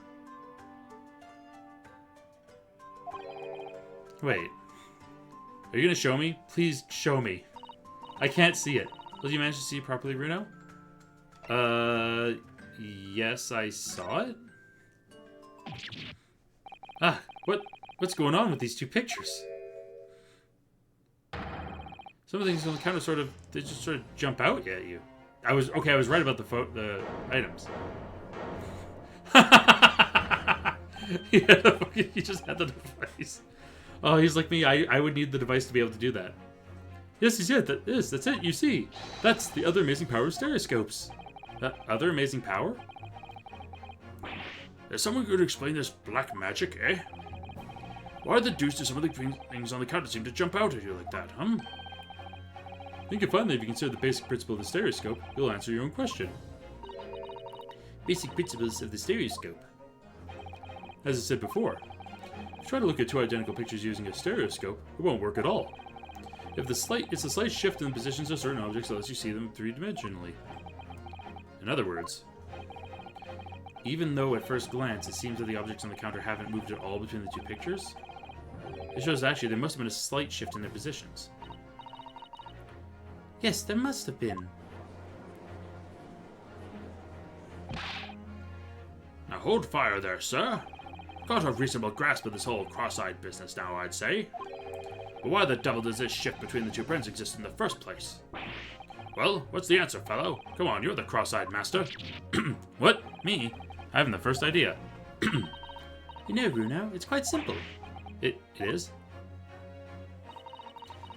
Speaker 1: Wait. Are you gonna show me? Please show me. I can't see it. Did you manage to see it properly, Bruno? Yes, I saw it. Ah, what's going on with these two pictures? Some of the things on the counter they just sort of jump out at you. I was right about the items. Yeah, he just had the device. Oh, he's like me. I would need the device to be able to do that. Yes, he said that's it. You see, that's the other amazing power of stereoscopes. Other amazing power?
Speaker 2: Is someone going to explain this black magic, eh? Why the deuce do some of the things on the counter seem to jump out at you like that, huh?
Speaker 1: I think you'll find that if you consider the basic principle of the stereoscope, you'll answer your own question. Basic principles of the stereoscope. As I said before, if you try to look at two identical pictures using a stereoscope, it won't work at all. It's a slight shift in the positions of certain objects that lets you see them three-dimensionally. In other words, even though at first glance it seems that the objects on the counter haven't moved at all between the two pictures, it shows actually there must have been a slight shift in their positions. Yes, there must have been.
Speaker 2: Now hold fire there, sir. Got a reasonable grasp of this whole cross-eyed business now, I'd say. But why the devil does this shift between the two prints exist in the first place? Well, what's the answer, fellow? Come on, you're the cross-eyed master.
Speaker 1: What? Me? I haven't the first idea. You know, Bruno, it's quite simple. It is?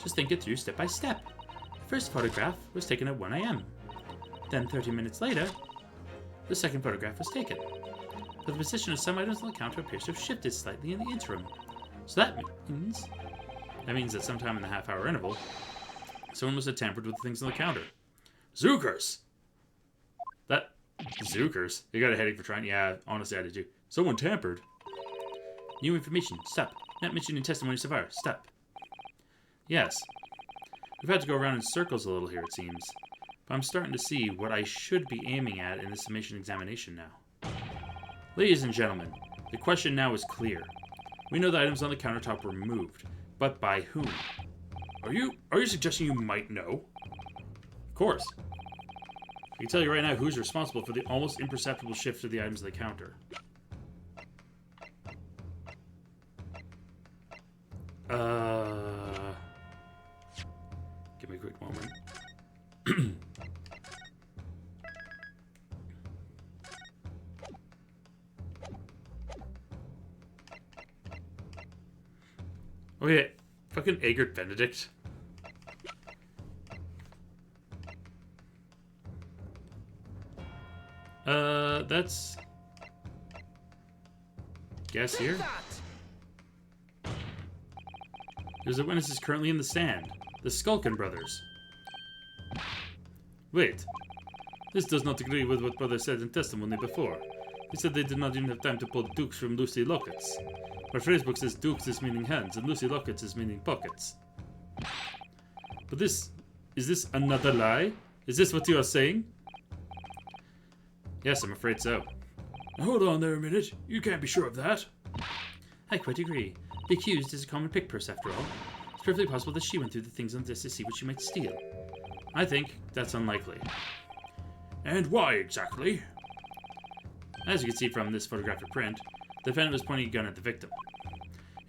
Speaker 1: Just think it through step by step. The first photograph was taken at 1 AM. Then 30 minutes later, the second photograph was taken. But the position of some items on the counter appears to have shifted slightly in the interim. So that means that sometime in the half-hour interval, someone must have tampered with the things on the counter.
Speaker 2: Zookers!
Speaker 1: Zookers? You got a headache for trying? Yeah, honestly, I did too. Someone tampered. New information. Stop. Not mentioned in testimony so far. Stop. Yes. We've had to go around in circles a little here, it seems. But I'm starting to see what I should be aiming at in this summation examination now. Ladies and gentlemen, the question now is clear. We know the items on the countertop were moved, But by whom?
Speaker 2: Are you suggesting you might know?
Speaker 1: Of course. I can tell you right now who's responsible for the almost imperceptible shift of the items on the counter. Give me a quick moment. Okay, fucking Egbert Benedict. That's... Guess here? There's a witness is currently in the stand. The Skulkin brothers. Wait. This does not agree with what brother said in testimony before. He said they did not even have time to pull dukes from Lucy Lockets. But phrasebook says dukes is meaning hands, and Lucy Lockets is meaning pockets. But is this another lie? Is this what you are saying? Yes, I'm afraid so.
Speaker 2: Now hold on there a minute. You can't be sure of that.
Speaker 1: I quite agree. The accused is a common pick purse after all. It's perfectly possible that she went through the things on this to see what she might steal. I think that's unlikely.
Speaker 2: And why exactly?
Speaker 1: As you can see from this photographic print, the defendant was pointing a gun at the victim.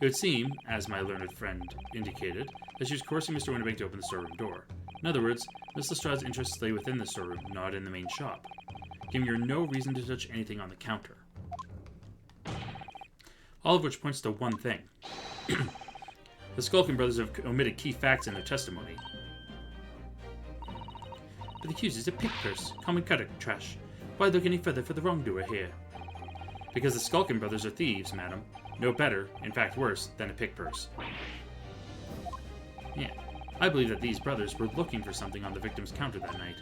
Speaker 1: It would seem, as my learned friend indicated, that she was coercing Mr. Winterbank to open the storeroom door. In other words, Miss Lestrade's interests lay within the storeroom, not in the main shop, giving her no reason to touch anything on the counter. All of which points to one thing. The Skulkin brothers have omitted key facts in their testimony. But the accused is a pick purse, common cutter trash. Why look any further for the wrongdoer here? Because the Skulkin brothers are thieves, madam. No better, in fact worse, than a pick purse. Yeah, I believe that these brothers were looking for something on the victim's counter that night.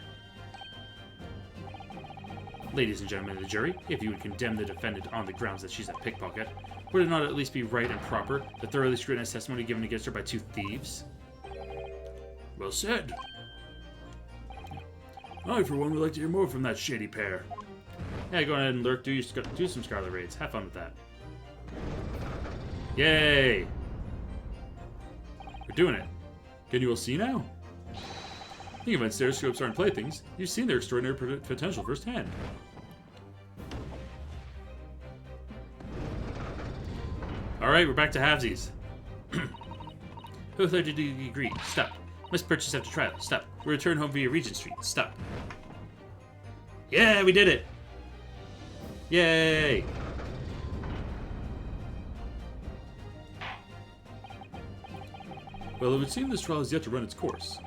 Speaker 1: Ladies and gentlemen of the jury, if you would condemn the defendant on the grounds that she's a pickpocket, would it not at least be right and proper to thoroughly scrutinize testimony given against her by two thieves?
Speaker 2: Well said. I, for one, would like to hear more from that shady pair.
Speaker 1: Yeah, go ahead and lurk. Do some Scarlet Raids. Have fun with that. Yay! We're doing it.
Speaker 2: Can you all see now? Think about stereoscopes aren't playthings. You've seen their extraordinary potential firsthand.
Speaker 1: Alright, we're back to halvesies. Who did you agree? Stop. Must purchase after trial. Stop. We return home via Regent Street. Stop. Yeah, we did it! Yay!
Speaker 2: Well, it would seem this trial has yet to run its course.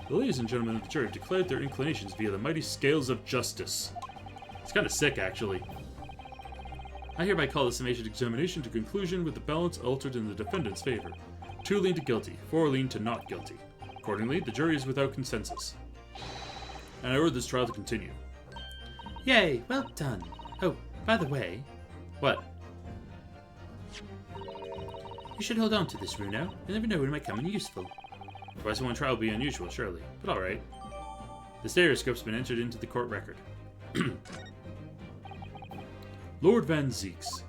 Speaker 2: The ladies and gentlemen of the jury have declared their inclinations via the mighty scales of justice.
Speaker 1: It's kind of sick, actually.
Speaker 2: I hereby call the summation examination to conclusion with the balance altered in the defendant's favor. 2 lean to guilty, 4 lean to not guilty. Accordingly, the jury is without consensus. And I order this trial to continue.
Speaker 1: Yay, well done. Oh, by the way... What? You should hold on to this, Runo. You never know when it might come in useful. Twice in one trial would be unusual, surely. But alright. The stereoscope's been entered into the court record.
Speaker 2: Lord Van Zeeks.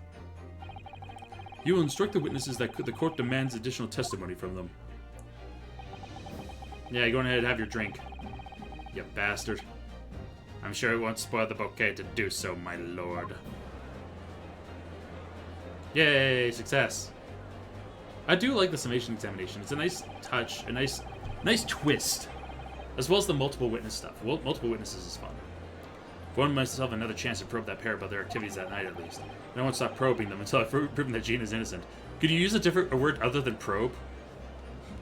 Speaker 2: You will instruct the witnesses that the court demands additional testimony from them.
Speaker 1: Yeah, go ahead and have your drink. You bastard. I'm sure it won't spoil the bouquet to do so, my lord. Yay, success. I do like the summation examination. It's a nice touch, a nice twist. As well as the multiple witness stuff. Well, multiple witnesses is fun. Won myself another chance to probe that pair about their activities that night, at least. And I won't stop probing them until I've proven that Jean is innocent. Could you use a word other than probe?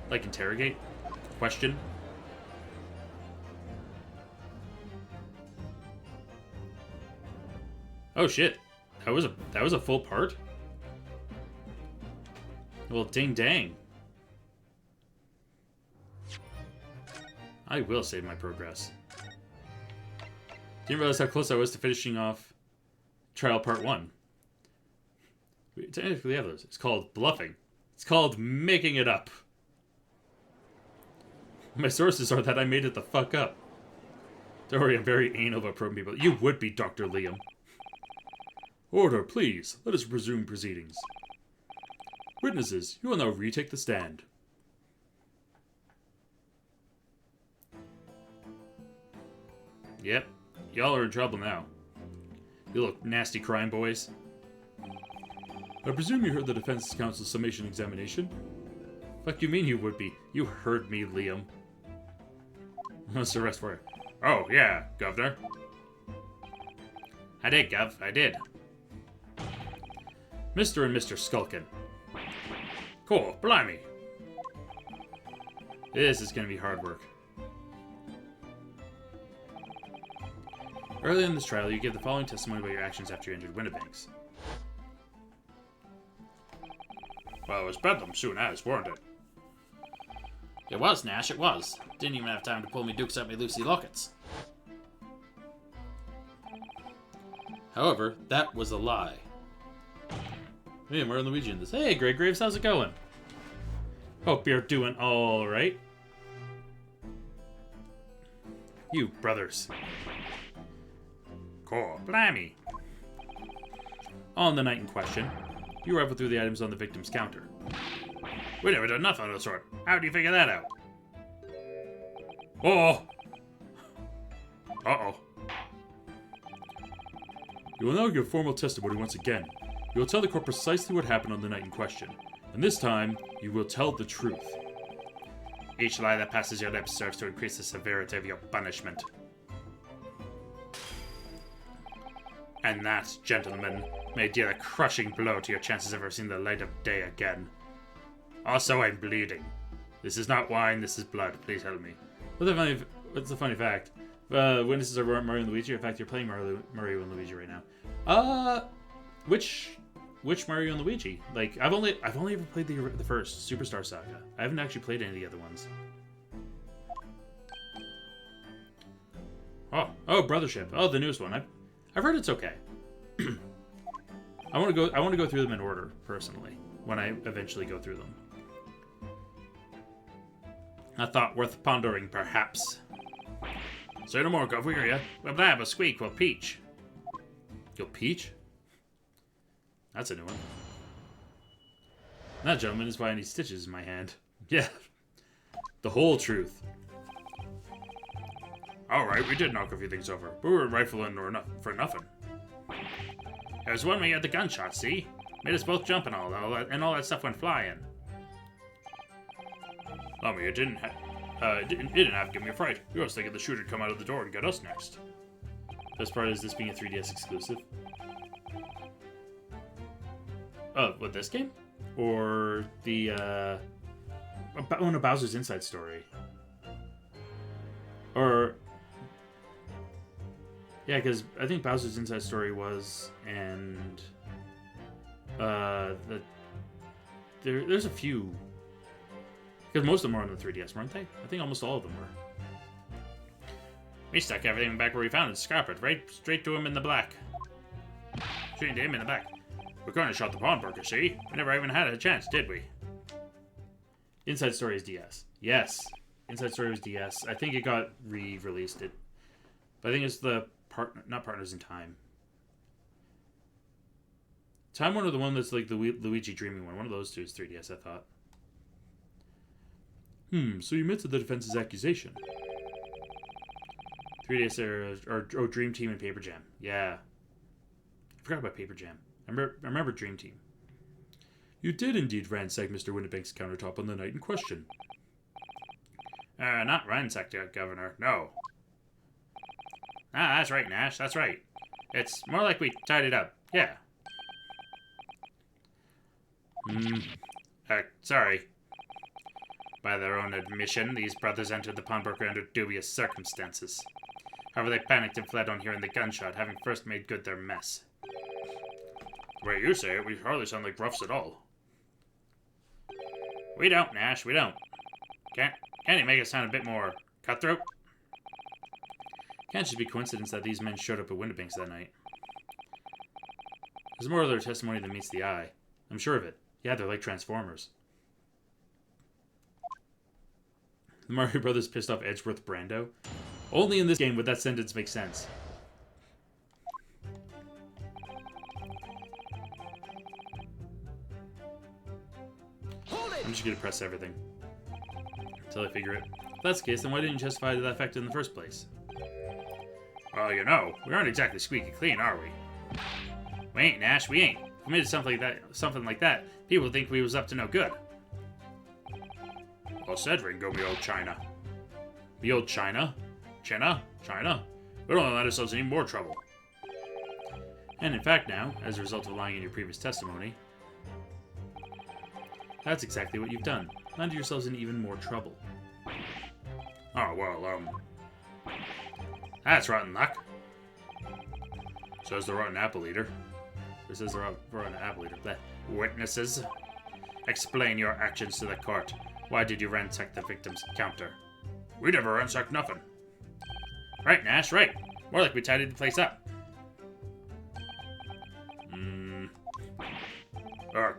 Speaker 1: Like interrogate? Question? Oh shit. That was a full part? Well, ding dang. I will save my progress. Didn't realize how close I was to finishing off Trial Part 1. We technically have those. It's called bluffing. It's called making it up. My sources are that I made it the fuck up. Don't worry, I'm very anal about probing people. You would be, Dr. Liam.
Speaker 2: Order, please. Let us resume proceedings. Witnesses, you will now retake the stand.
Speaker 3: Yep, y'all are in trouble now. You look nasty crime boys.
Speaker 2: I presume you heard the defense counsel's summation examination?
Speaker 3: Fuck you mean you would be? You heard me, Liam. What's the rest for you? Oh, yeah, Governor. I did, Gov, I did. Mr. and Mr. Skulkin. Cool, blimey. This is gonna be hard work.
Speaker 1: Early in this trial, you give the following testimony about your actions after you entered Windibanks.
Speaker 3: Well, it was bedlam soon as, weren't it?
Speaker 1: It was, Nash, it was. Didn't even have time to pull me dukes out my Lucy lockets. However, that was a lie. Hey, Mario and Luigi in this. Hey, Greg Graves, how's it going? Hope you're doing alright. You brothers.
Speaker 3: Cool, blimey.
Speaker 1: On the night in question, you rifled through the items on the victim's counter.
Speaker 3: We never done nothing of the sort. How do you figure that out? Oh! Uh-oh.
Speaker 2: You will now give formal testimony once again. You will tell the court precisely what happened on the night in question. And this time, you will tell the truth.
Speaker 3: Each lie that passes your lips serves to increase the severity of your punishment. And that, gentlemen, may deal a crushing blow to your chances of ever seeing the light of day again. Also, I'm bleeding. This is not wine, this is blood. Please help me.
Speaker 1: What's the funny fact? Witnesses are Mario and Luigi. In fact, you're playing Mario and Luigi right now. Which Mario and Luigi? Like, I've only ever played the first Superstar Saga. I haven't actually played any of the other ones. Oh, Brothership. Oh, the newest one. I've heard it's okay. I want to go through them in order personally when I eventually go through them.
Speaker 3: A thought worth pondering, perhaps. Say no more, Gov, we hear ya. We'll blab, a squeak, we'll peach.
Speaker 1: You'll peach? That's a new one. That, gentleman, is why I need stitches in my hand. Yeah. The whole truth.
Speaker 3: Alright, we did knock a few things over, but we were rifling for nothing. It was when we had the gunshot, see? Made us both jump and all that stuff went flying. I mean, it didn't have to give me a fright. I was thinking the shooter'd come out of the door and get us next.
Speaker 1: Best part is this being a 3DS exclusive. Oh, what, this game? Or the, Bowser's Inside Story. Or... Yeah, because I think Bowser's Inside Story was, and... There's a few... Because most of them were on the 3DS, weren't they? I think almost all of them were.
Speaker 3: We stuck everything back where we found it, scrap it, right straight to him in the back. Shooting to him in the back. We're going to shot the pawnbroker, see? We never even had a chance, did we?
Speaker 1: Inside Story is DS. Yes. Inside Story was DS. I think it got re-released. But I think it's the not Partners in Time. Time One or the one that's like the Luigi Dreaming one. One of those two is 3DS, I thought.
Speaker 2: So you admit to the defense's accusation.
Speaker 1: 3DS or Dream Team and Paper Jam. Yeah. I forgot about Paper Jam. I remember Dream Team.
Speaker 2: You did indeed ransack Mr. Windibank's countertop on the night in question.
Speaker 3: Not ransacked yet, Governor. No. Ah, that's right, Nash. That's right. It's more like we tied it up. Yeah. Sorry. By their own admission, these brothers entered the pawnbroker under dubious circumstances. However, they panicked and fled on hearing the gunshot, having first made good their mess. The way you say it, we hardly sound like roughs at all. We don't, Nash, we don't. Can't you make it sound a bit more cutthroat?
Speaker 1: Can't just be coincidence that these men showed up at Windibanks that night. There's more of their testimony than meets the eye. I'm sure of it. Yeah, they're like Transformers. The Mario Brothers pissed off Edgeworth Brando. Only in this game would that sentence make sense. I'm just gonna press everything. Until I figure it. If that's the case, then why didn't you testify to that effect in the first place?
Speaker 3: Well, you know, we aren't exactly squeaky clean, are we? We ain't, Nash, we ain't. If we committed something like that, people would think we was up to no good.
Speaker 2: Well said, Ringo, me old China.
Speaker 1: The old China?
Speaker 2: China? We don't let ourselves in any more trouble.
Speaker 1: And in fact now, as a result of lying in your previous testimony, that's exactly what you've done. Landed yourselves in even more trouble.
Speaker 2: Oh, well,
Speaker 3: That's rotten luck.
Speaker 2: says the rotten apple eater.
Speaker 1: This is the rotten apple eater. Bleh.
Speaker 3: Witnesses, explain your actions to the court. Why did you ransack the victim's counter?
Speaker 2: We never ransacked nothing.
Speaker 3: Right, Nash, right. More like we tidied the place up.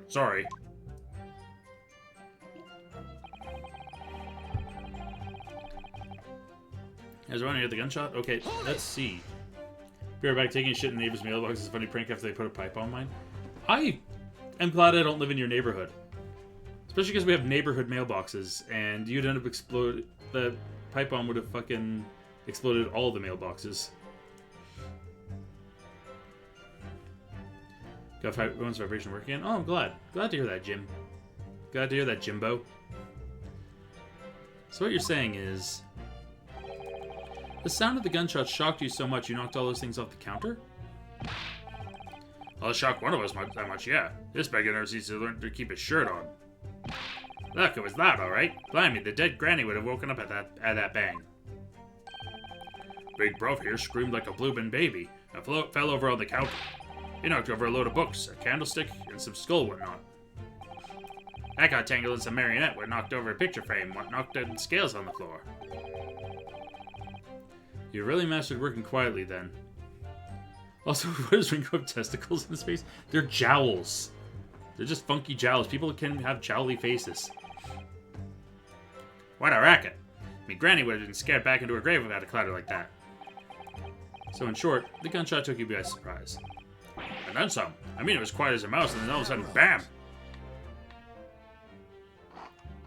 Speaker 2: Sorry.
Speaker 1: Is there one near the gunshot? Okay, let's see. Be right back. Taking shit in the neighbor's mailbox is a funny prank after they put a pipe on mine. I am glad I don't live in your neighborhood. Especially because we have neighborhood mailboxes, and you'd end up explode. The pipe bomb would have fucking exploded all the mailboxes. Got one's vibration working again. Oh, I'm glad. Glad to hear that, Jim. Glad to hear that, Jimbo. So what you're saying is, the sound of the gunshot shocked you so much you knocked all those things off the counter?
Speaker 2: Well, it shocked one of us that much, yeah. This beggar never seems to learn to keep his shirt on.
Speaker 3: Look, it was loud, all right. Blimey, the dead granny would have woken up at that bang.
Speaker 2: Big Bruv here screamed like a blooming baby and fell over on the counter. He knocked over a load of books, a candlestick, and some skull whatnot.
Speaker 3: I got tangled in some marionette what knocked over a picture frame, what knocked the scales on the floor.
Speaker 1: You really mastered working quietly then. Also, what is Ringo have testicles in his face? They're jowls. They're just funky jowls. People can have jowly faces.
Speaker 3: What a racket. Me granny would have been scared back into her grave without a clatter like that.
Speaker 1: So in short, the gunshot took you by surprise.
Speaker 2: And then some. I mean, it was quiet as a mouse, and then all of a sudden, BAM!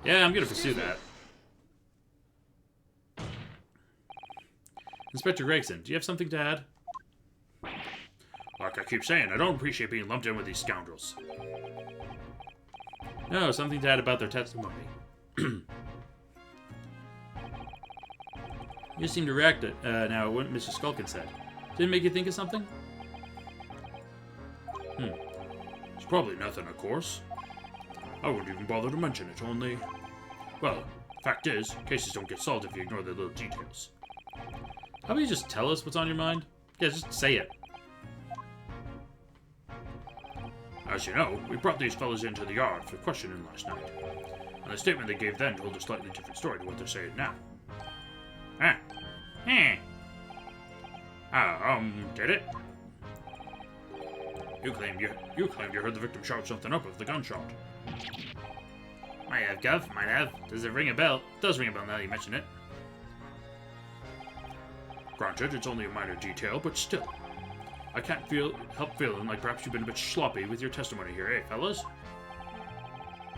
Speaker 1: Yeah, I'm gonna pursue that. Inspector Gregson, do you have something to add?
Speaker 2: Like I keep saying, I don't appreciate being lumped in with these scoundrels.
Speaker 1: No, something to add about their testimony. You seem to react now what Mr. Skulkin said. Did it make you think of something?
Speaker 2: It's probably nothing, of course. I wouldn't even bother to mention it, only... Well, fact is, cases don't get solved if you ignore the little details.
Speaker 1: How about you just tell us what's on your mind? Yeah, just say it.
Speaker 2: As you know, we brought these fellas into the yard for questioning last night. And the statement they gave then told a slightly different story to what they're saying now.
Speaker 3: Ah. Did it?
Speaker 2: You claimed you heard the victim shout something up with the gunshot.
Speaker 3: Might have, Gov. Might have. Does it ring a bell? It does ring a bell now that you mention it.
Speaker 2: Granted, it's only a minor detail, but still. I can't help feeling like perhaps you've been a bit sloppy with your testimony here, eh, fellas?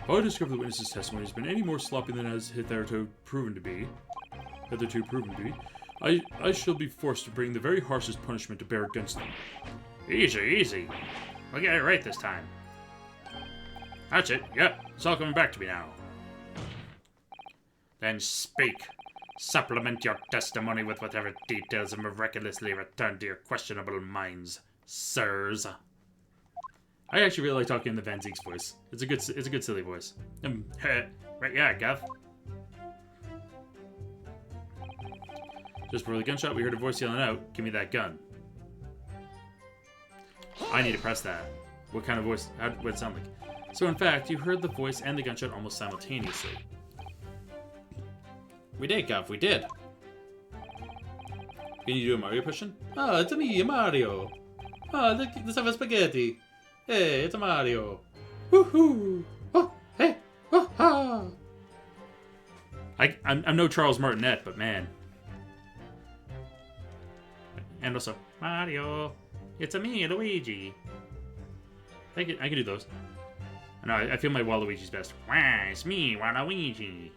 Speaker 1: If I discover the witness's testimony has been any more sloppy than it has hitherto proven to be, I shall be forced to bring the very harshest punishment to bear against them.
Speaker 3: Easy. We'll get it right this time.
Speaker 2: That's it. Yep, it's all coming back to me now.
Speaker 3: Then speak. Supplement your testimony with whatever details are miraculously returned to your questionable minds, sirs.
Speaker 1: I actually really like talking in the Van Zeek's voice. It's a good silly voice.
Speaker 3: Right, yeah, Gav.
Speaker 1: Just before the gunshot, we heard a voice yelling out, "Give me that gun." I need to press that. What kind of voice? What would it sound like? So in fact, you heard the voice and the gunshot almost simultaneously. We did, Gav, we did. Can you do a Mario impression? Ah, it's me, Mario. Ah, let's have a spaghetti. Hey, it's a Mario. Woohoo! Oh, hey, oh, ha! I'm no Charles Martinet, but man. And also, Mario, it's a me, Luigi. I can do those.
Speaker 3: No, I feel my Waluigi's best. Wah, it's me, Waluigi.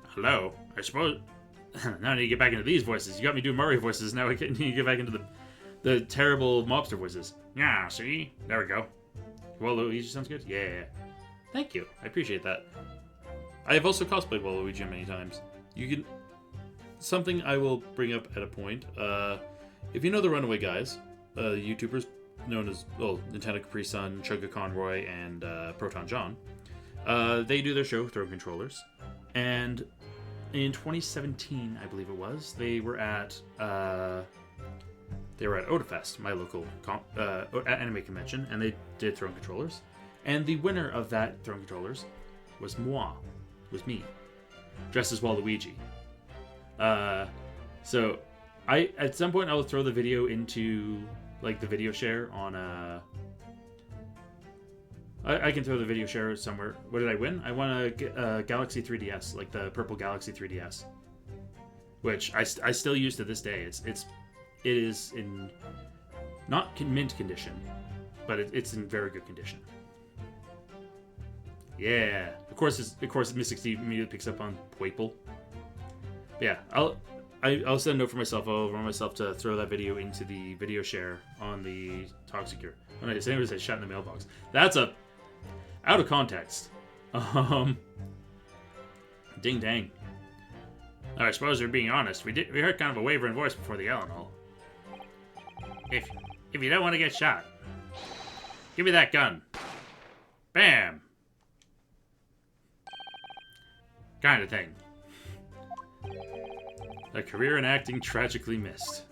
Speaker 3: Hello. I suppose... now I need to get back into these voices. You got me doing Mario voices. Now I need to get back into the terrible mobster voices. Yeah, see? There we go. Waluigi sounds good? Yeah. Thank you. I appreciate that.
Speaker 1: I have also cosplayed Waluigi many times. You can... Something I will bring up at a point. If you know the Runaway Guys, YouTubers known as, well, Nintendo Capri Sun, Chugga Conroy, and Proton John, they do their show, Throw Controllers. And in 2017, I believe it was, they were at Otafest, my local anime convention, and they did Throne Controllers. And the winner of that Throne Controllers was me, dressed as Waluigi. So I at some point I will throw the video into like the video share on I can throw the video share somewhere. What did I win? I won a Galaxy 3DS, like the purple Galaxy 3DS, which I still use to this day. It is in not mint condition, but it's in very good condition. Yeah, of course, Mystic Steve immediately picks up on Pwapel. Yeah, I'll send a note for myself. I'll remind myself to throw that video into the video share on the Toxicure. Oh no, anybody said shut in the mailbox. That's a out of context. Ding dang.
Speaker 3: I suppose we're being honest. We heard kind of a wavering voice before the yell and all. If you don't want to get shot, give me that gun. Bam. Kind of thing.
Speaker 1: A career in acting tragically missed.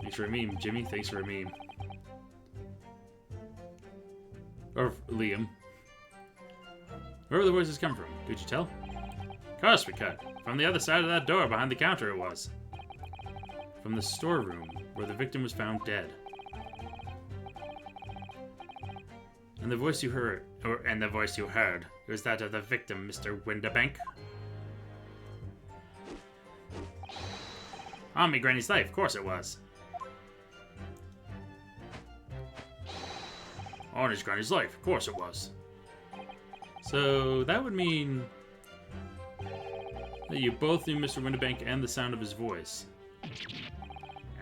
Speaker 1: Thanks for a meme, Jimmy. Thanks for a meme. Or Liam. Where were the voices come from? Could you tell?
Speaker 3: Of course we could. From the other side of that door behind the counter it was.
Speaker 1: From the storeroom where the victim was found dead.
Speaker 3: And the voice you heard, was that of the victim, Mr. Windabank. On me granny's life, of course it was. On his granny's life, of course it was.
Speaker 1: So that would mean that you both knew Mr. Windabank and the sound of his voice.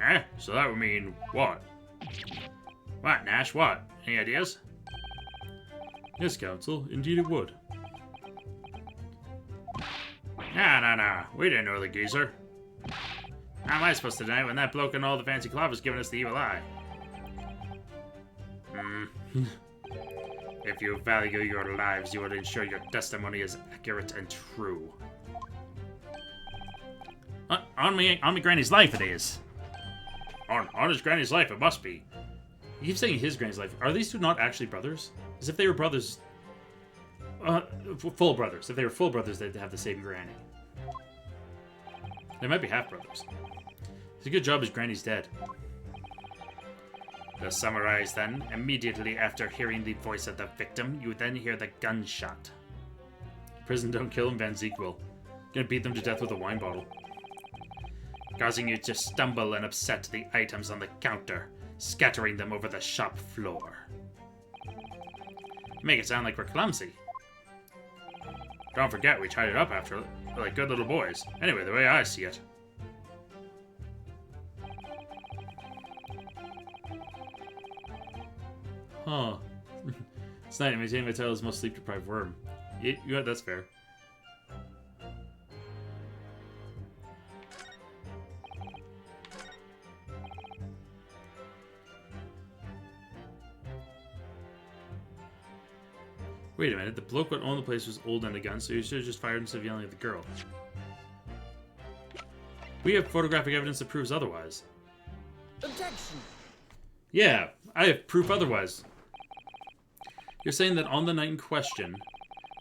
Speaker 3: Eh? So that would mean what? What, Nash? What? Any ideas?
Speaker 1: Yes, Counsel. Indeed it would.
Speaker 3: Nah. We didn't know the geezer. How am I supposed to deny when that bloke in all the fancy cloth was giving us the evil eye? If you value your lives, you will ensure your testimony is accurate and true. On me granny's life it is. On his granny's life it must be.
Speaker 1: You keep saying his granny's life. Are these two not actually brothers? As if they were brothers... full brothers. If they were full brothers, they'd have the same granny. They might be half-brothers. It's a good job his granny's dead.
Speaker 3: To summarize then, immediately after hearing the voice of the victim, you then hear the gunshot.
Speaker 1: Prison don't kill him, Van Zeekwell. Gonna beat them to death with a wine bottle.
Speaker 3: Causing you to stumble and upset the items on the counter, scattering them over the shop floor. Make it sound like we're clumsy. Don't forget, we tied it up after, like good little boys. Anyway, the way I see it.
Speaker 1: Huh. It's not maintaining my title as most sleep-deprived worm. Yeah, that's fair. Wait a minute, the bloke that owned the place was old and a gun, so he should have just fired instead of yelling at the girl. We have photographic evidence that proves otherwise.
Speaker 4: Objection!
Speaker 1: Yeah, I have proof otherwise. You're saying that on the night in question,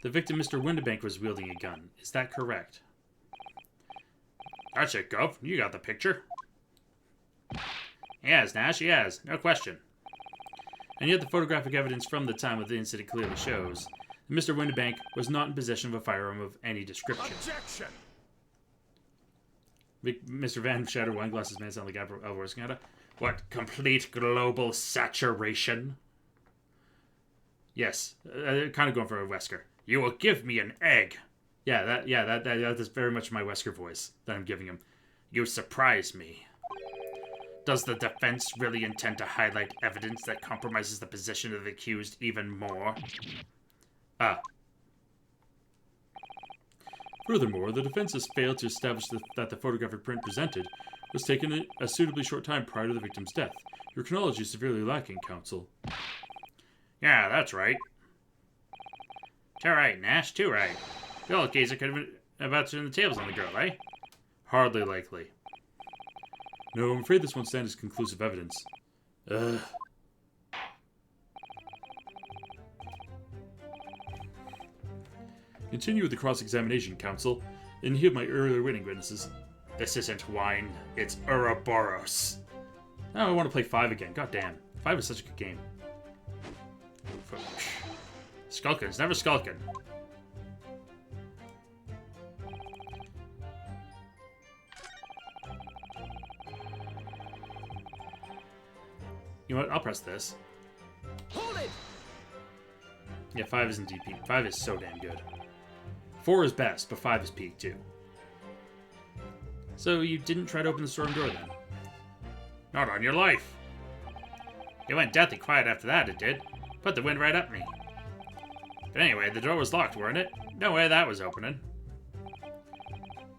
Speaker 1: the victim, Mr. Windabank, was wielding a gun. Is that correct?
Speaker 3: That's it, Gov. You got the picture. Yes, Nash, yes. No question.
Speaker 1: And yet the photographic evidence from the time of the incident clearly shows that Mr. Windabank was not in possession of a firearm of any description.
Speaker 3: Objection!
Speaker 1: Mr. Van Shadow Wineglasses man sound like Alvarez Canada.
Speaker 3: What, complete global saturation? Yes, kind of going for a Wesker. You will give me an egg. That is very much my Wesker voice that I'm giving him. You surprise me. Does the defense really intend to highlight evidence that compromises the position of the accused even more?
Speaker 2: Furthermore, the defense has failed to establish that the photographic print presented was taken a suitably short time prior to the victim's death. Your chronology is severely lacking, counsel.
Speaker 3: Yeah, that's right. Too right, Nash, too right. The old geezer could have been about turning the tables on the girl, eh? Hardly likely.
Speaker 2: No, I'm afraid this won't stand as conclusive evidence. Ugh. Continue with the cross-examination, counsel. And hear my earlier witnesses.
Speaker 3: This isn't wine, it's Ouroboros.
Speaker 2: Now I want to play 5 again. God damn. 5 is such a good game.
Speaker 3: Skulkin's never skulking.
Speaker 2: You know what? I'll press this.
Speaker 4: Hold it!
Speaker 2: Yeah, 5 is indeed peak. 5 is so damn good. 4 is best, but 5 is peak too. So you didn't try to open the storeroom door then?
Speaker 3: Not on your life. It went deathly quiet after that, it did. Put the wind right up me. But anyway, the door was locked, weren't it? No way that was opening.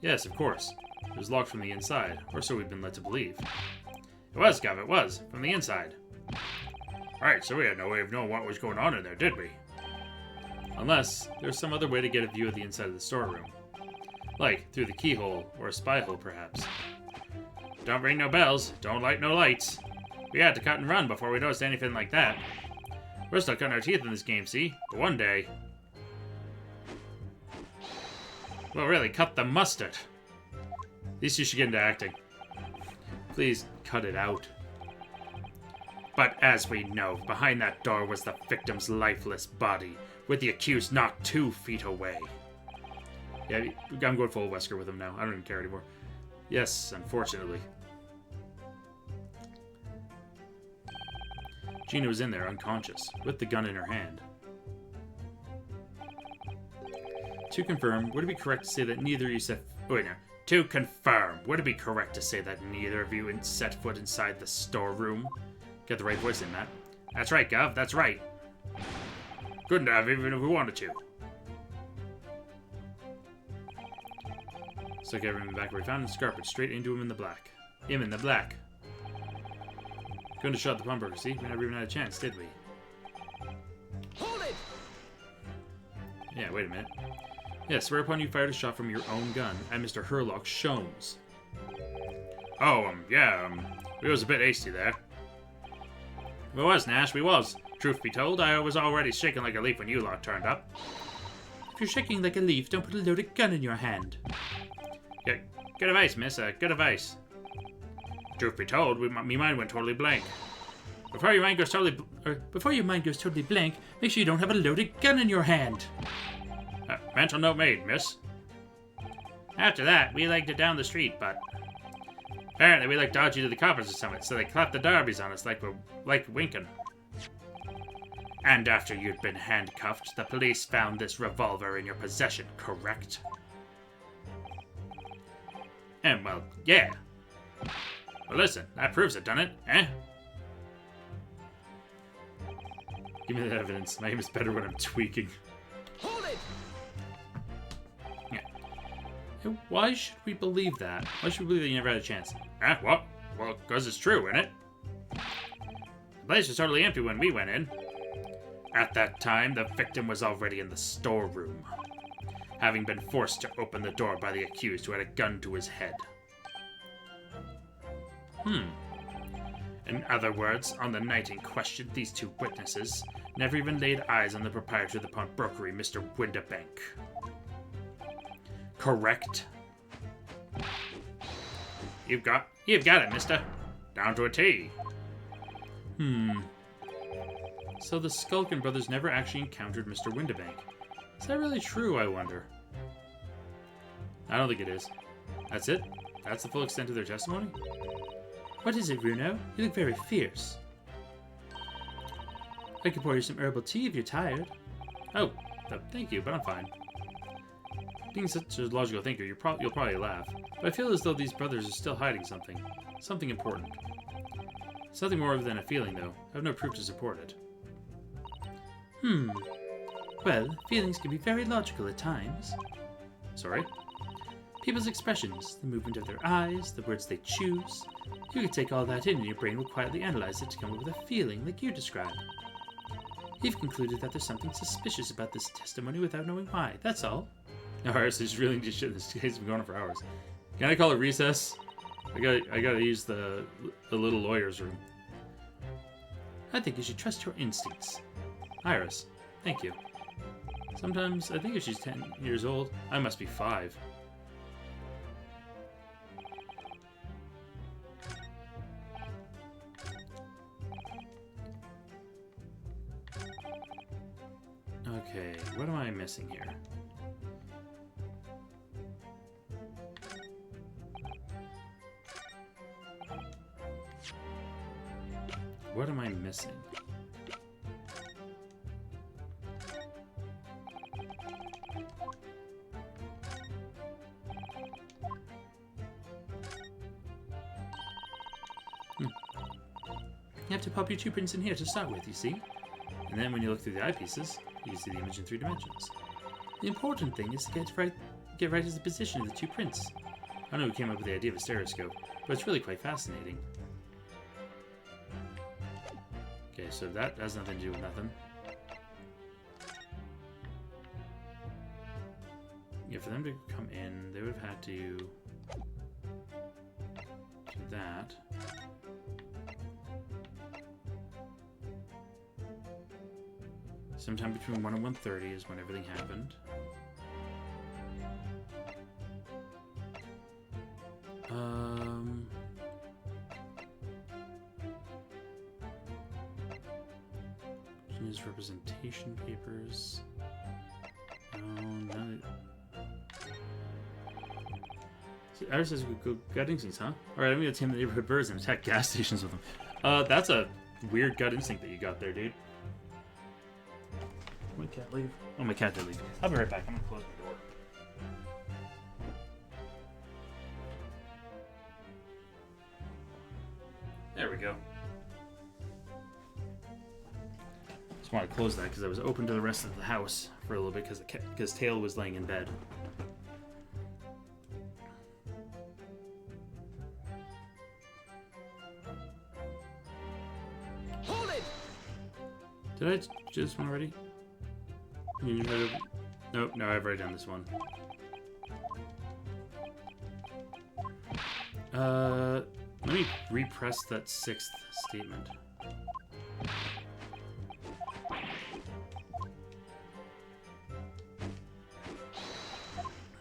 Speaker 2: Yes, of course. It was locked from the inside, or so we've been led to believe.
Speaker 3: It was, Gov, it was. From the inside. Alright, so we had no way of knowing what was going on in there, did we?
Speaker 2: Unless there's some other way to get a view of the inside of the storeroom. Like through the keyhole, or a spy hole, perhaps.
Speaker 3: Don't ring no bells, don't light no lights. We had to cut and run before we noticed anything like that. We're still cutting our teeth in this game, see? But one day... we'll really cut the mustard.
Speaker 2: At least you should get into acting. Please, cut it out.
Speaker 3: But as we know, behind that door was the victim's lifeless body, with the accused not 2 feet away.
Speaker 2: Yeah, I'm going full Wesker with him now. I don't even care anymore. Yes, unfortunately. Gina was in there, unconscious, with the gun in her hand. To confirm, would it be correct to say that neither of you set...
Speaker 3: Wait, no. To confirm, would it be correct to say that neither of you set foot inside the storeroom?
Speaker 2: Get the right voice in, Matt.
Speaker 3: That's right, Gov, that's right. Couldn't have, even if we wanted to.
Speaker 2: Stuck everyone back where he found and scarped straight into him in the black. Him in the black. Couldn't have shot the pawnbroker, see? We never even had a chance, did we?
Speaker 4: Hold it!
Speaker 2: Yeah, wait a minute. Yes, whereupon you fired a shot from your own gun at Mr. Herlock Sholmes.
Speaker 3: Oh, we was a bit hasty there. We was, Nash, we was. Truth be told, I was already shaking like a leaf when you lot turned up.
Speaker 2: If you're shaking like a leaf, don't put a loaded gun in your hand.
Speaker 3: Yeah, good advice, miss, good advice. Truth be told, me mind went totally blank. Before your mind goes totally
Speaker 2: blank, make sure you don't have a loaded gun in your hand.
Speaker 3: Mental note made, miss. After that, we legged it down the street, but apparently we like dodgy to the coppers or something, so they clapped the derbies on us like winking. And after you'd been handcuffed, the police found this revolver in your possession, correct? And well, yeah. Well, listen, that proves it, doesn't it? Eh?
Speaker 2: Give me that evidence. My aim is better when I'm tweaking.
Speaker 4: Hold it!
Speaker 2: Yeah. Why should we believe that? Why should we believe that you never had a chance?
Speaker 3: What? Well, because it's true, isn't it? The place was totally empty when we went in. At that time, the victim was already in the storeroom, having been forced to open the door by the accused who had a gun to his head. In other words, on the night in question, these 2 witnesses never even laid eyes on the proprietor of the pawnbrokery, Mr. Windabank. Correct? You've got it, mister. Down to a T.
Speaker 2: So the Skulkin brothers never actually encountered Mr. Windabank. Is that really true, I wonder? I don't think it is. That's it? That's the full extent of their testimony?
Speaker 1: What is it, Runo? You look very fierce. I could pour you some herbal tea if you're tired.
Speaker 3: Oh, thank you, but I'm fine. Being such a logical thinker, you'll probably laugh, but I feel as though these brothers are still hiding something. Something important. Something more than a feeling, though. I have no proof to support it.
Speaker 1: Well, feelings can be very logical at times.
Speaker 3: Sorry?
Speaker 1: People's expressions, the movement of their eyes, the words they choose. You can take all that in and your brain will quietly analyze it to come up with a feeling like you describe. You've concluded that there's something suspicious about this testimony without knowing why. That's all.
Speaker 3: Alright, so she's really just shit. This case has been going on for hours. Can I call it recess? I gotta use the little lawyer's room.
Speaker 1: I think you should trust your instincts.
Speaker 3: Iris, thank you. Sometimes I think if she's 10 years old, I must be 5. Okay, what am I missing here? What am I missing?
Speaker 1: You have to pop your 2 prints in here to start with, you see?
Speaker 3: And then when you look through the eyepieces, you can see the image in 3 dimensions.
Speaker 1: The important thing is to get right as the position of the 2 prints.
Speaker 3: I don't know who came up with the idea of a stereoscope, but it's really quite fascinating. Okay, so that has nothing to do with nothing. Yeah, for them to come in, they would have had to do that. Sometime between 1 and 1:30 is when everything happened. Use representation papers. No. See, Iris says we go gut instincts, huh? Alright, I'm gonna tame the neighborhood birds and attack gas stations with them. That's a weird gut instinct that you got there, dude. My cat leave? Oh, my cat did leave. I'll be right back. I'm gonna close my door. There we go. Just want to close that because I was open to the rest of the house for a little bit because Tail was laying in bed.
Speaker 4: Hold it!
Speaker 3: Did I do this one already? Nope, no, I've already done this one. Let me repress that 6th statement.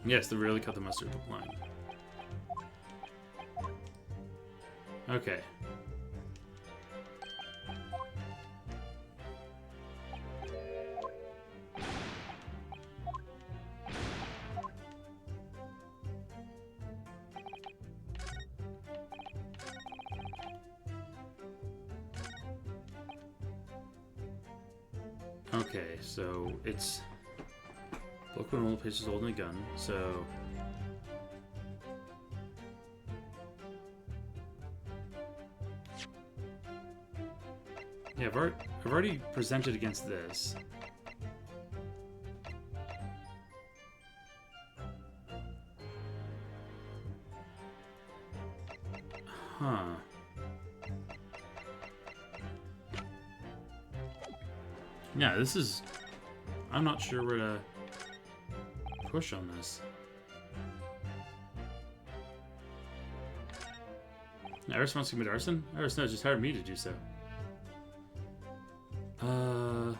Speaker 3: Yes, they really cut the mustard line. Okay. Okay, so it's look when all places holding a gun, so yeah, I've already presented against this. Huh. Yeah, this is... I'm not sure where to push on this. Iris wants to commit arson? Iris knows, just hired me to do so. I'm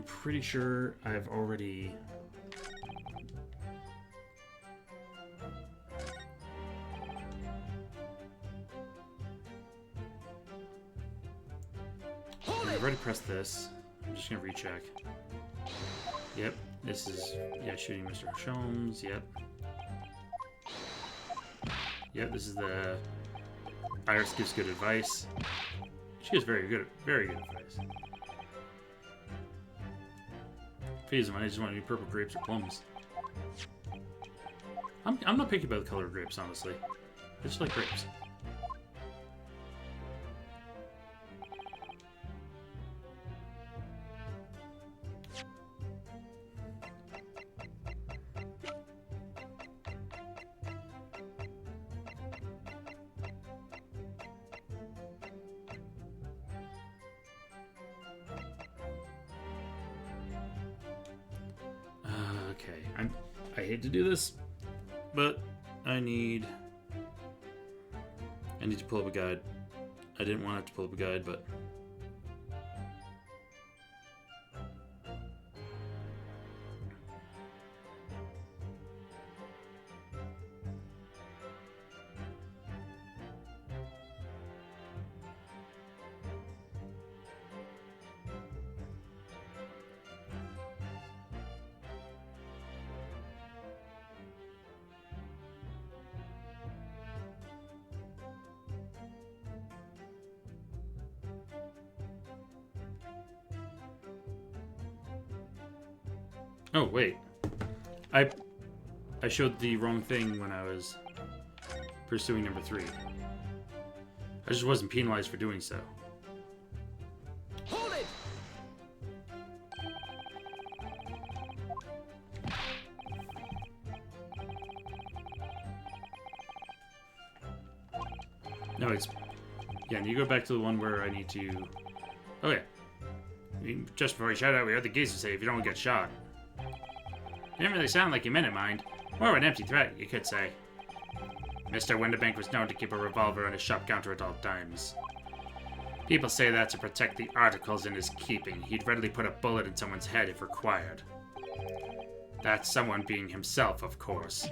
Speaker 3: pretty sure I've already... I've already pressed this. I'm just gonna recheck. Yep,
Speaker 1: This is, yeah, shooting Mr. Sholmes. Yep. Yep, this is the Iris gives good advice. She gives very good advice. Fees money, I just want to do purple grapes or plums. I'm not picky about the color of grapes, honestly. I just like grapes. Okay, I hate to do this, but I need to pull up a guide. I didn't want to have to pull up a guide, but oh wait, I showed the wrong thing when I was pursuing number 3. I just wasn't penalized for doing so.
Speaker 4: Hold it!
Speaker 1: No, it's, yeah, and you go back to the one where I need to, oh yeah, just before he shot out, we heard the geezer say if you don't get shot. Didn't really sound like he meant it, mind. More of an empty threat, you could say. Mr. Winterbank was known to keep a revolver on his shop counter at all times. People say that to protect the articles in his keeping. He'd readily put a bullet in someone's head if required. That someone being himself, of course.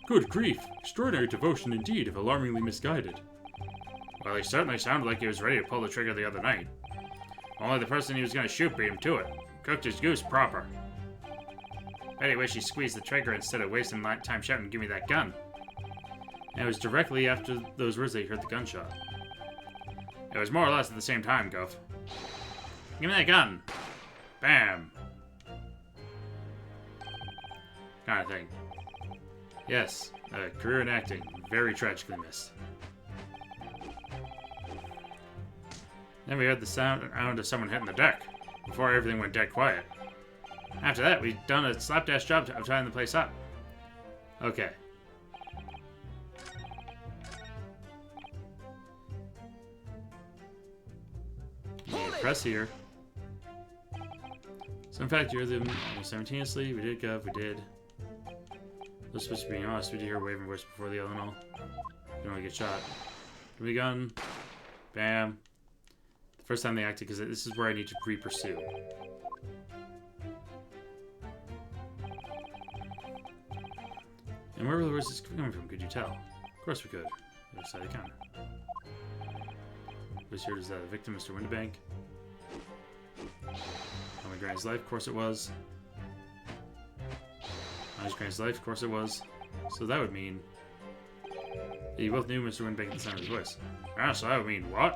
Speaker 2: Good grief. Extraordinary devotion indeed, if alarmingly misguided.
Speaker 3: Well, he certainly sounded like he was ready to pull the trigger the other night. Only the person he was going to shoot beat him to it. Cooked his goose proper. Bet he wished he squeezed the trigger instead of wasting time shouting, "Give me that gun."
Speaker 1: And it was directly after those words that he heard the gunshot.
Speaker 3: It was more or less at the same time, Guff. Give me that gun. Bam. Kind of thing.
Speaker 1: Yes, a career in acting, very tragically missed.
Speaker 3: Then we heard the sound of someone hitting the deck, before everything went dead quiet. After that, we'd done a slapdash job of tying the place up.
Speaker 1: Okay. Press here. So in fact, you're the almost simultaneously. We did Gov, we did. Let's supposed to be honest. We did hear waving voice before the other all. You don't want to get shot. Give me a gun. Bam. The first time they acted, because this is where I need to pre-pursue. And where were the words this coming from? Could you tell? Of course we could. The other side of the counter. Was here, is that a victim, Mr. Winterbank? On my Granny's life, of course it was. On his Granny's life, of course it was. So that would mean that you both knew Mr. Winterbank at the sound of his voice.
Speaker 3: Ah, so that would mean what?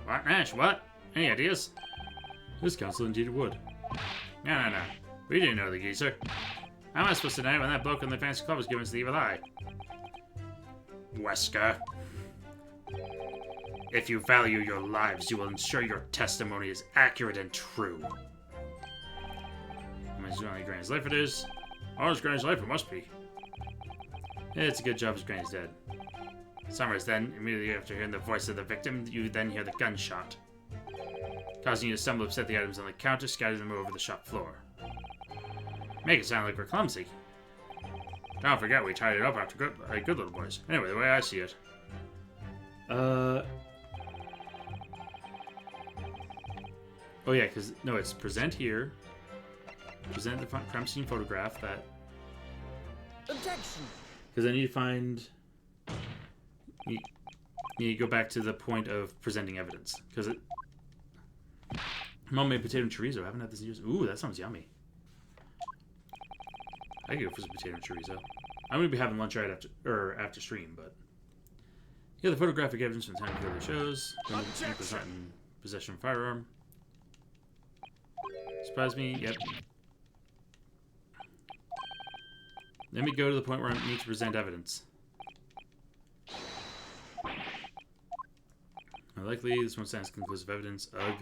Speaker 3: What, Nash? What? Any ideas?
Speaker 1: This counsel indeed it would.
Speaker 3: No. We didn't know the geezer. How am I supposed to know when that bloke in the fancy club was giving us the evil eye? Wesker. If you value your lives, you will ensure your testimony is accurate and true.
Speaker 1: I mean, it's only Granny's life it is.
Speaker 3: Oh, it's Granny's life, it must be.
Speaker 1: Yeah, it's a good job his Granny's dead.
Speaker 3: Summers then, immediately after hearing the voice of the victim, you then hear the gunshot, causing you to stumble, upset the items on the counter, scatter them over the shop floor. Make it sound like we're clumsy. Don't forget, we tied it up after good little boys. Anyway, the way I see it.
Speaker 1: Oh yeah, because, no, it's present here. Present the crime scene photograph that...
Speaker 4: Objection!
Speaker 1: Because I need to find... You need to go back to the point of presenting evidence. Because it... Mom made potato and chorizo. I haven't had this in years. Ooh, that sounds yummy. I could go for some potato chorizo. I'm gonna be having lunch right after stream, but yeah, the photographic evidence from the time the shows when the was not in possession of a firearm. Surprise me. Yep. Let me go to the point where I need to present evidence. Likely, this won't stand as conclusive evidence. Ugh.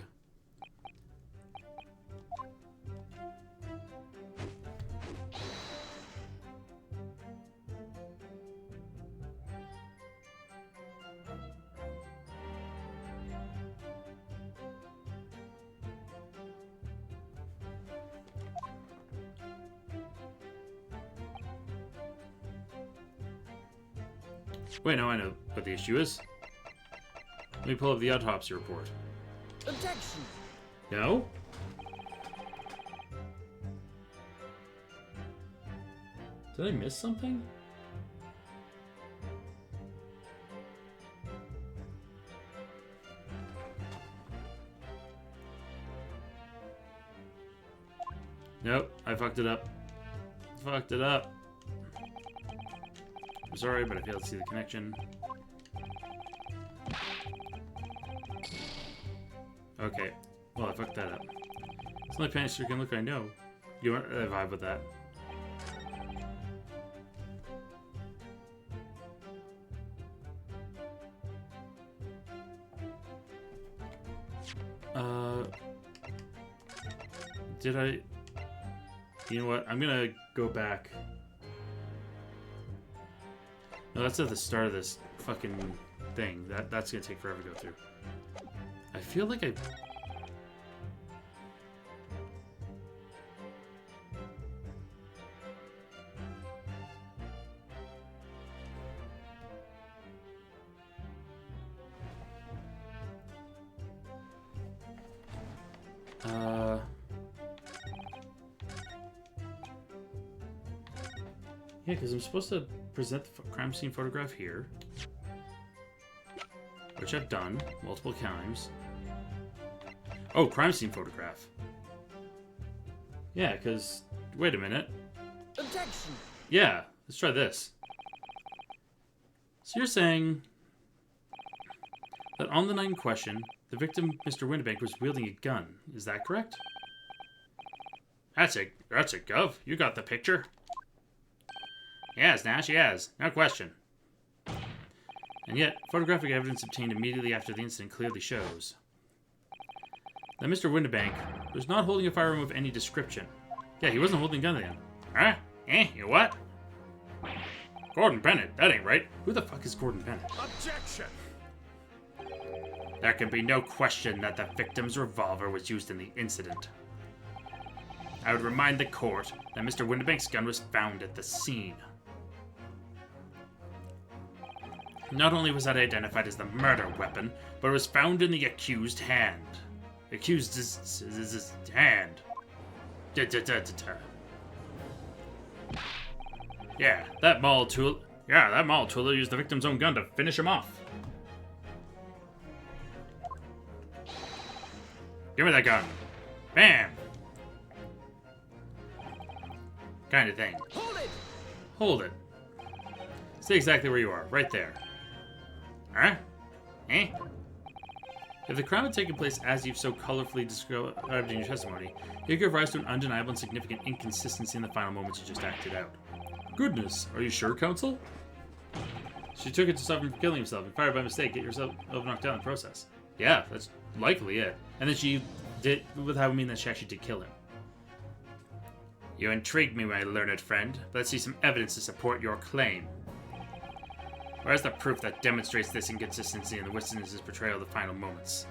Speaker 1: Wait, no, I know what the issue is. Let me pull up the autopsy report.
Speaker 4: Objection.
Speaker 1: No? Did I miss something? Nope, I fucked it up. Fucked it up. I'm sorry, but I failed to see the connection. Okay, well, I fucked that up. It's only panic stricken look I know. You want a vibe with that? Did I... You know what? I'm gonna go back. No, that's at the start of this fucking thing. That's gonna take forever to go through. I feel like I... Yeah, because I'm supposed to present the crime scene photograph here. Which I've done multiple times. Oh, crime scene photograph. Yeah, because... Wait a minute.
Speaker 4: Objection.
Speaker 1: Yeah, let's try this. So you're saying that on the night in question, the victim, Mr. Winterbank, was wielding a gun. Is that correct?
Speaker 3: That's it, Gov. You got the picture. Yes, Nash, yes. No question.
Speaker 1: And yet, photographic evidence obtained immediately after the incident clearly shows that Mr. Winterbank was not holding a firearm of any description. Yeah, he wasn't holding a gun then.
Speaker 3: Huh? You what? Gordon Bennett, that ain't right.
Speaker 1: Who the fuck is Gordon Bennett?
Speaker 4: Objection.
Speaker 3: There can be no question that the victim's revolver was used in the incident. I would remind the court that Mr. Winterbank's gun was found at the scene. Not only was that identified as the murder weapon, but it was found in the accused hand. Accused's hand. Yeah, that mall tool used the victim's own gun to finish him off. Give me that gun. Bam! Kind of thing.
Speaker 4: Hold it.
Speaker 1: Hold it. Stay exactly where you are, right there.
Speaker 3: Huh? Eh?
Speaker 1: If the crime had taken place as you've so colorfully described in your testimony, it gave rise to an undeniable and significant inconsistency in the final moments you just acted out. Goodness, are you sure, counsel? She took it to stop him from killing himself and fired by mistake, get yourself knocked down in the process. Yeah, that's likely it. And then she did, with how I mean that she actually did kill him.
Speaker 3: You intrigue me, my learned friend. Let's see some evidence to support your claim. Where's the proof that demonstrates this inconsistency in the witness's portrayal of the final moments?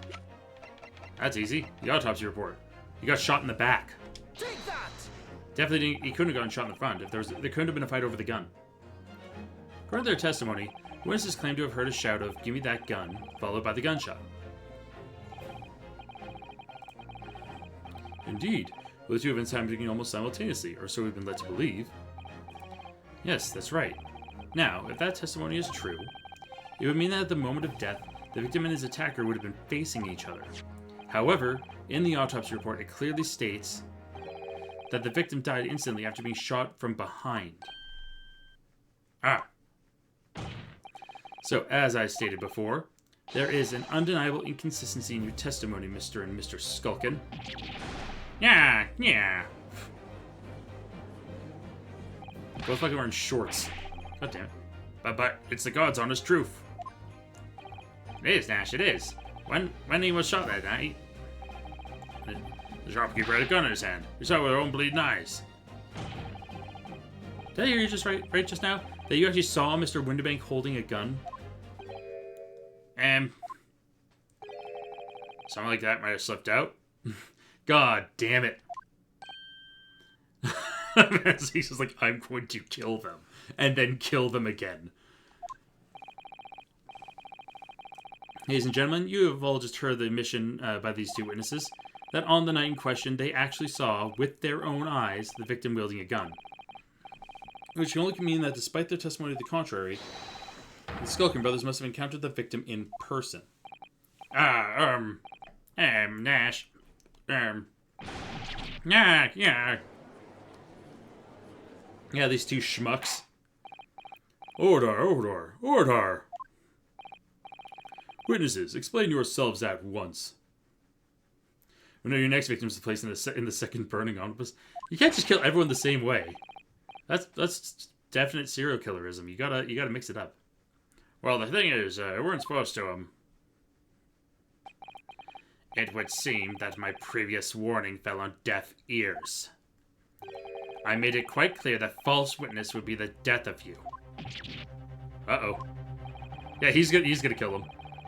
Speaker 1: That's easy. The autopsy report. He got shot in the back.
Speaker 4: Take that.
Speaker 1: Definitely didn't, he couldn't have gotten shot in the front. If there couldn't have been a fight over the gun. According to their testimony, witnesses claim to have heard a shout of, "Give me that gun," followed by the gunshot. Indeed, the two events happening almost simultaneously, or so we've been led to believe. Yes, that's right. Now, if that testimony is true, it would mean that at the moment of death, the victim and his attacker would have been facing each other. However, in the autopsy report, it clearly states that the victim died instantly after being shot from behind.
Speaker 3: Ah.
Speaker 1: So, as I stated before, there is an undeniable inconsistency in your testimony, Mr. and Mr. Skulkin.
Speaker 3: Yeah.
Speaker 1: Both fucking wearing shorts. God damn it.
Speaker 3: But it's the God's honest truth. It is, Nash, it is. When he was shot that night, the shopkeeper had a gun in his hand. We saw it with our own bleeding eyes.
Speaker 1: Did I hear you just right just now? That you actually saw Mr. Windibank holding a gun?
Speaker 3: Something like that might have slipped out.
Speaker 1: God damn it. He's just like, I'm going to kill them. And then kill them again. Ladies and gentlemen, you have all just heard the admission by these two witnesses that on the night in question, they actually saw, with their own eyes, the victim wielding a gun. Which can only mean that despite their testimony to the contrary, the Skulkin brothers must have encountered the victim in person.
Speaker 3: Nash. Yeah.
Speaker 1: Yeah, these two schmucks.
Speaker 2: Order. Witnesses, explain yourselves at once.
Speaker 1: We know your next victim's placed in the second burning omnibus. You can't just kill everyone the same way. That's definite serial killerism. You gotta mix it up.
Speaker 3: Well, the thing is, we weren't supposed to, It would seem that my previous warning fell on deaf ears. I made it quite clear that false witness would be the death of you.
Speaker 1: Uh-oh. Yeah, he's gonna kill him.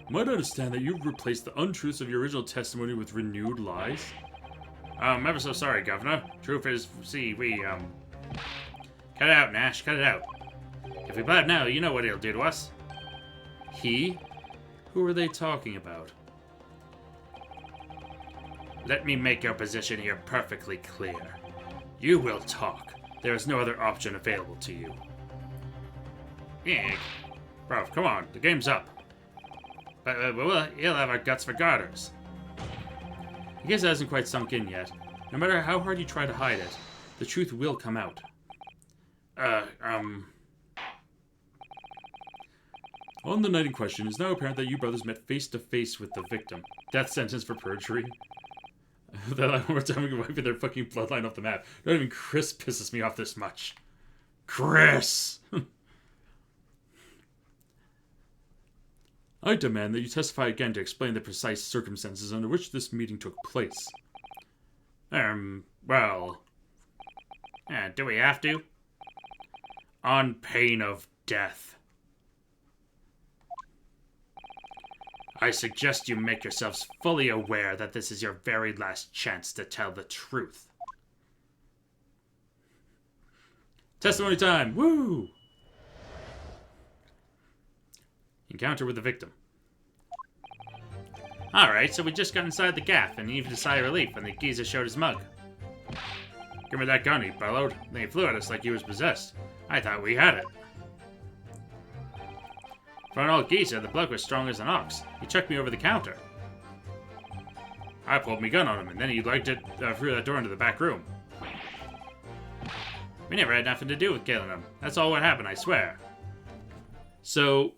Speaker 2: Might I understand that you've replaced the untruths of your original testimony with renewed lies?
Speaker 3: I'm ever so sorry, Governor. Truth is, see, we, Cut it out, Nash, cut it out. If we blab now, you know what it'll do to us.
Speaker 1: He? Who are they talking about?
Speaker 3: Let me make your position here perfectly clear. You will talk. There is no other option available to you. Bro, come on, the game's up. But he'll have our guts for garters.
Speaker 1: I guess it hasn't quite sunk in yet. No matter how hard you try to hide it, the truth will come out.
Speaker 2: On the night in question, it is now apparent that you brothers met face to face with the victim.
Speaker 1: Death sentence for perjury. That one more time we can wipe their fucking bloodline off the map. Not even Chris pisses me off this much. Chris!
Speaker 2: I demand that you testify again to explain the precise circumstances under which this meeting took place.
Speaker 3: Well... do we have to? On pain of death. I suggest you make yourselves fully aware that this is your very last chance to tell the truth.
Speaker 1: Testimony time! Woo! Encounter with the victim.
Speaker 3: Alright, so we just got inside the gaff and heaved a sigh of relief when the geezer showed his mug. Give me that gun, he bellowed. Then he flew at us like he was possessed. I thought we had it. For an old geezer, the bloke was strong as an ox. He chucked me over the counter. I pulled me gun on him, and then he lugged it through that door into the back room. We never had nothing to do with killing him. That's all what happened, I swear.
Speaker 1: So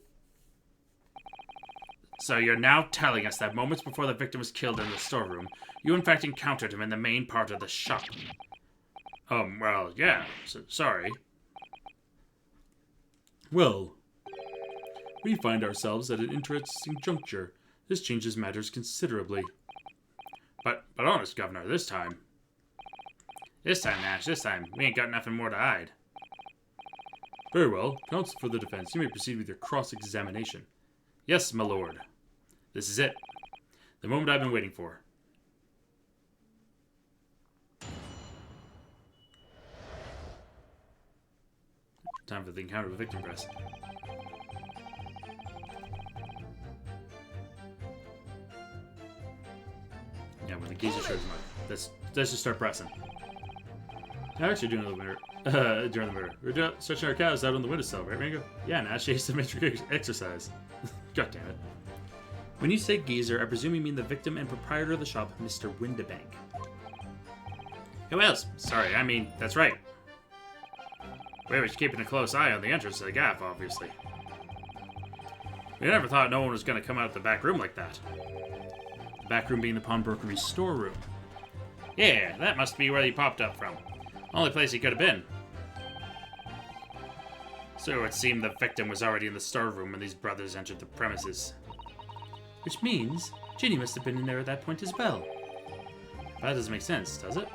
Speaker 3: you're now telling us that moments before the victim was killed in the storeroom, you in fact encountered him in the main part of the shop. Well, yeah, sorry.
Speaker 2: Well, we find ourselves at an interesting juncture. This changes matters considerably.
Speaker 3: But honest, Governor, this time, Nash, we ain't got nothing more to hide.
Speaker 2: Very well. Counsel for the defense, you may proceed with your cross-examination.
Speaker 1: yes, my lord. This is it. The moment I've been waiting for. Time for the encounter with victim press. Yeah, when the geezer shows him up. Let's just start pressing. I'm actually doing the winter. During the winter. We're stretching our cows out on the windowsill, right, Mango? Yeah, Nash, asymmetric exercise. God damn it. When you say geezer, I presume you mean the victim and proprietor of the shop, Mr. Windibank.
Speaker 3: Who else? Sorry, I mean, that's right. We were keeping a close eye on the entrance to the gaff, obviously. We never thought no one was going to come out the back room like that.
Speaker 1: The back room being the pawnbrokery's storeroom.
Speaker 3: Yeah, that must be where he popped up from. Only place he could have been. So it seemed the victim was already in the storeroom when these brothers entered the premises.
Speaker 1: Which means Ginny must have been in there at that point as well.
Speaker 3: That doesn't make sense, does it?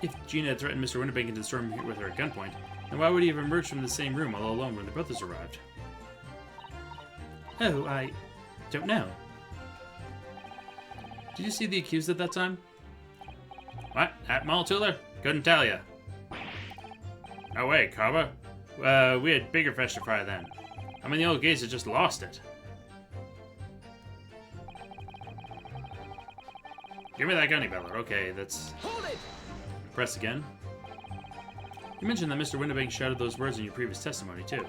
Speaker 1: If Gina had threatened Mr. Winterbank into the storm with her at gunpoint, then why would he have emerged from the same room all alone when the brothers arrived? Oh, I don't know. Did you see the accused at that time?
Speaker 3: What? At Maltooler? Couldn't tell ya. No way, Carver. We had bigger fish to fry then. I mean, the old geezer just lost it. Give me that gunny beller. Okay, that's...
Speaker 4: Hold it!
Speaker 1: Press again. You mentioned that Mr. Winterbank shouted those words in your previous testimony, too.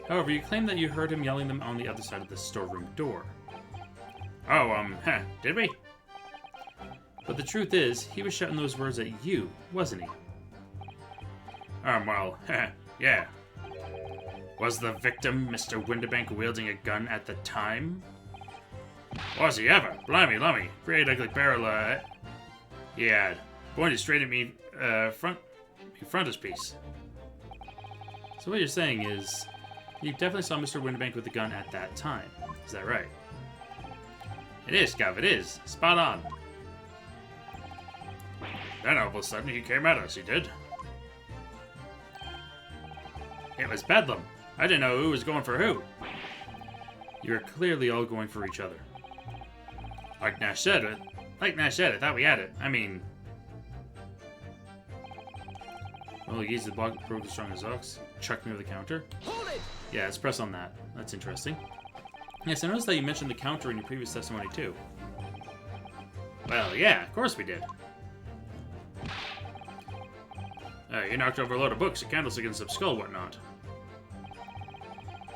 Speaker 1: However, you claim that you heard him yelling them on the other side of the storeroom door.
Speaker 3: Oh, did we?
Speaker 1: But the truth is, he was shouting those words at you, wasn't he?
Speaker 3: Well, yeah. Was the victim Mr. Winterbank wielding a gun at the time? Was he ever? Blimey, lummy. Great ugly barrel, he had. Pointed straight at me, frontispiece.
Speaker 1: So what you're saying is, you definitely saw Mr. Winterbank with the gun at that time. Is that right?
Speaker 3: It is, Gav, it is. Spot on. Then all of a sudden he came at us, he did. It was bedlam. I didn't know who was going for who.
Speaker 1: You're clearly all going for each other.
Speaker 3: Like Nash said, I thought we had it. I mean...
Speaker 1: Well, he used the block, broke as strong as ox, chucked me over the counter.
Speaker 4: Hold it!
Speaker 1: Yeah, let's press on that. That's interesting. Yes, I noticed that you mentioned the counter in your previous testimony, too.
Speaker 3: Well, yeah, of course we did. You knocked over a load of books, a candlestick, and some skull, whatnot.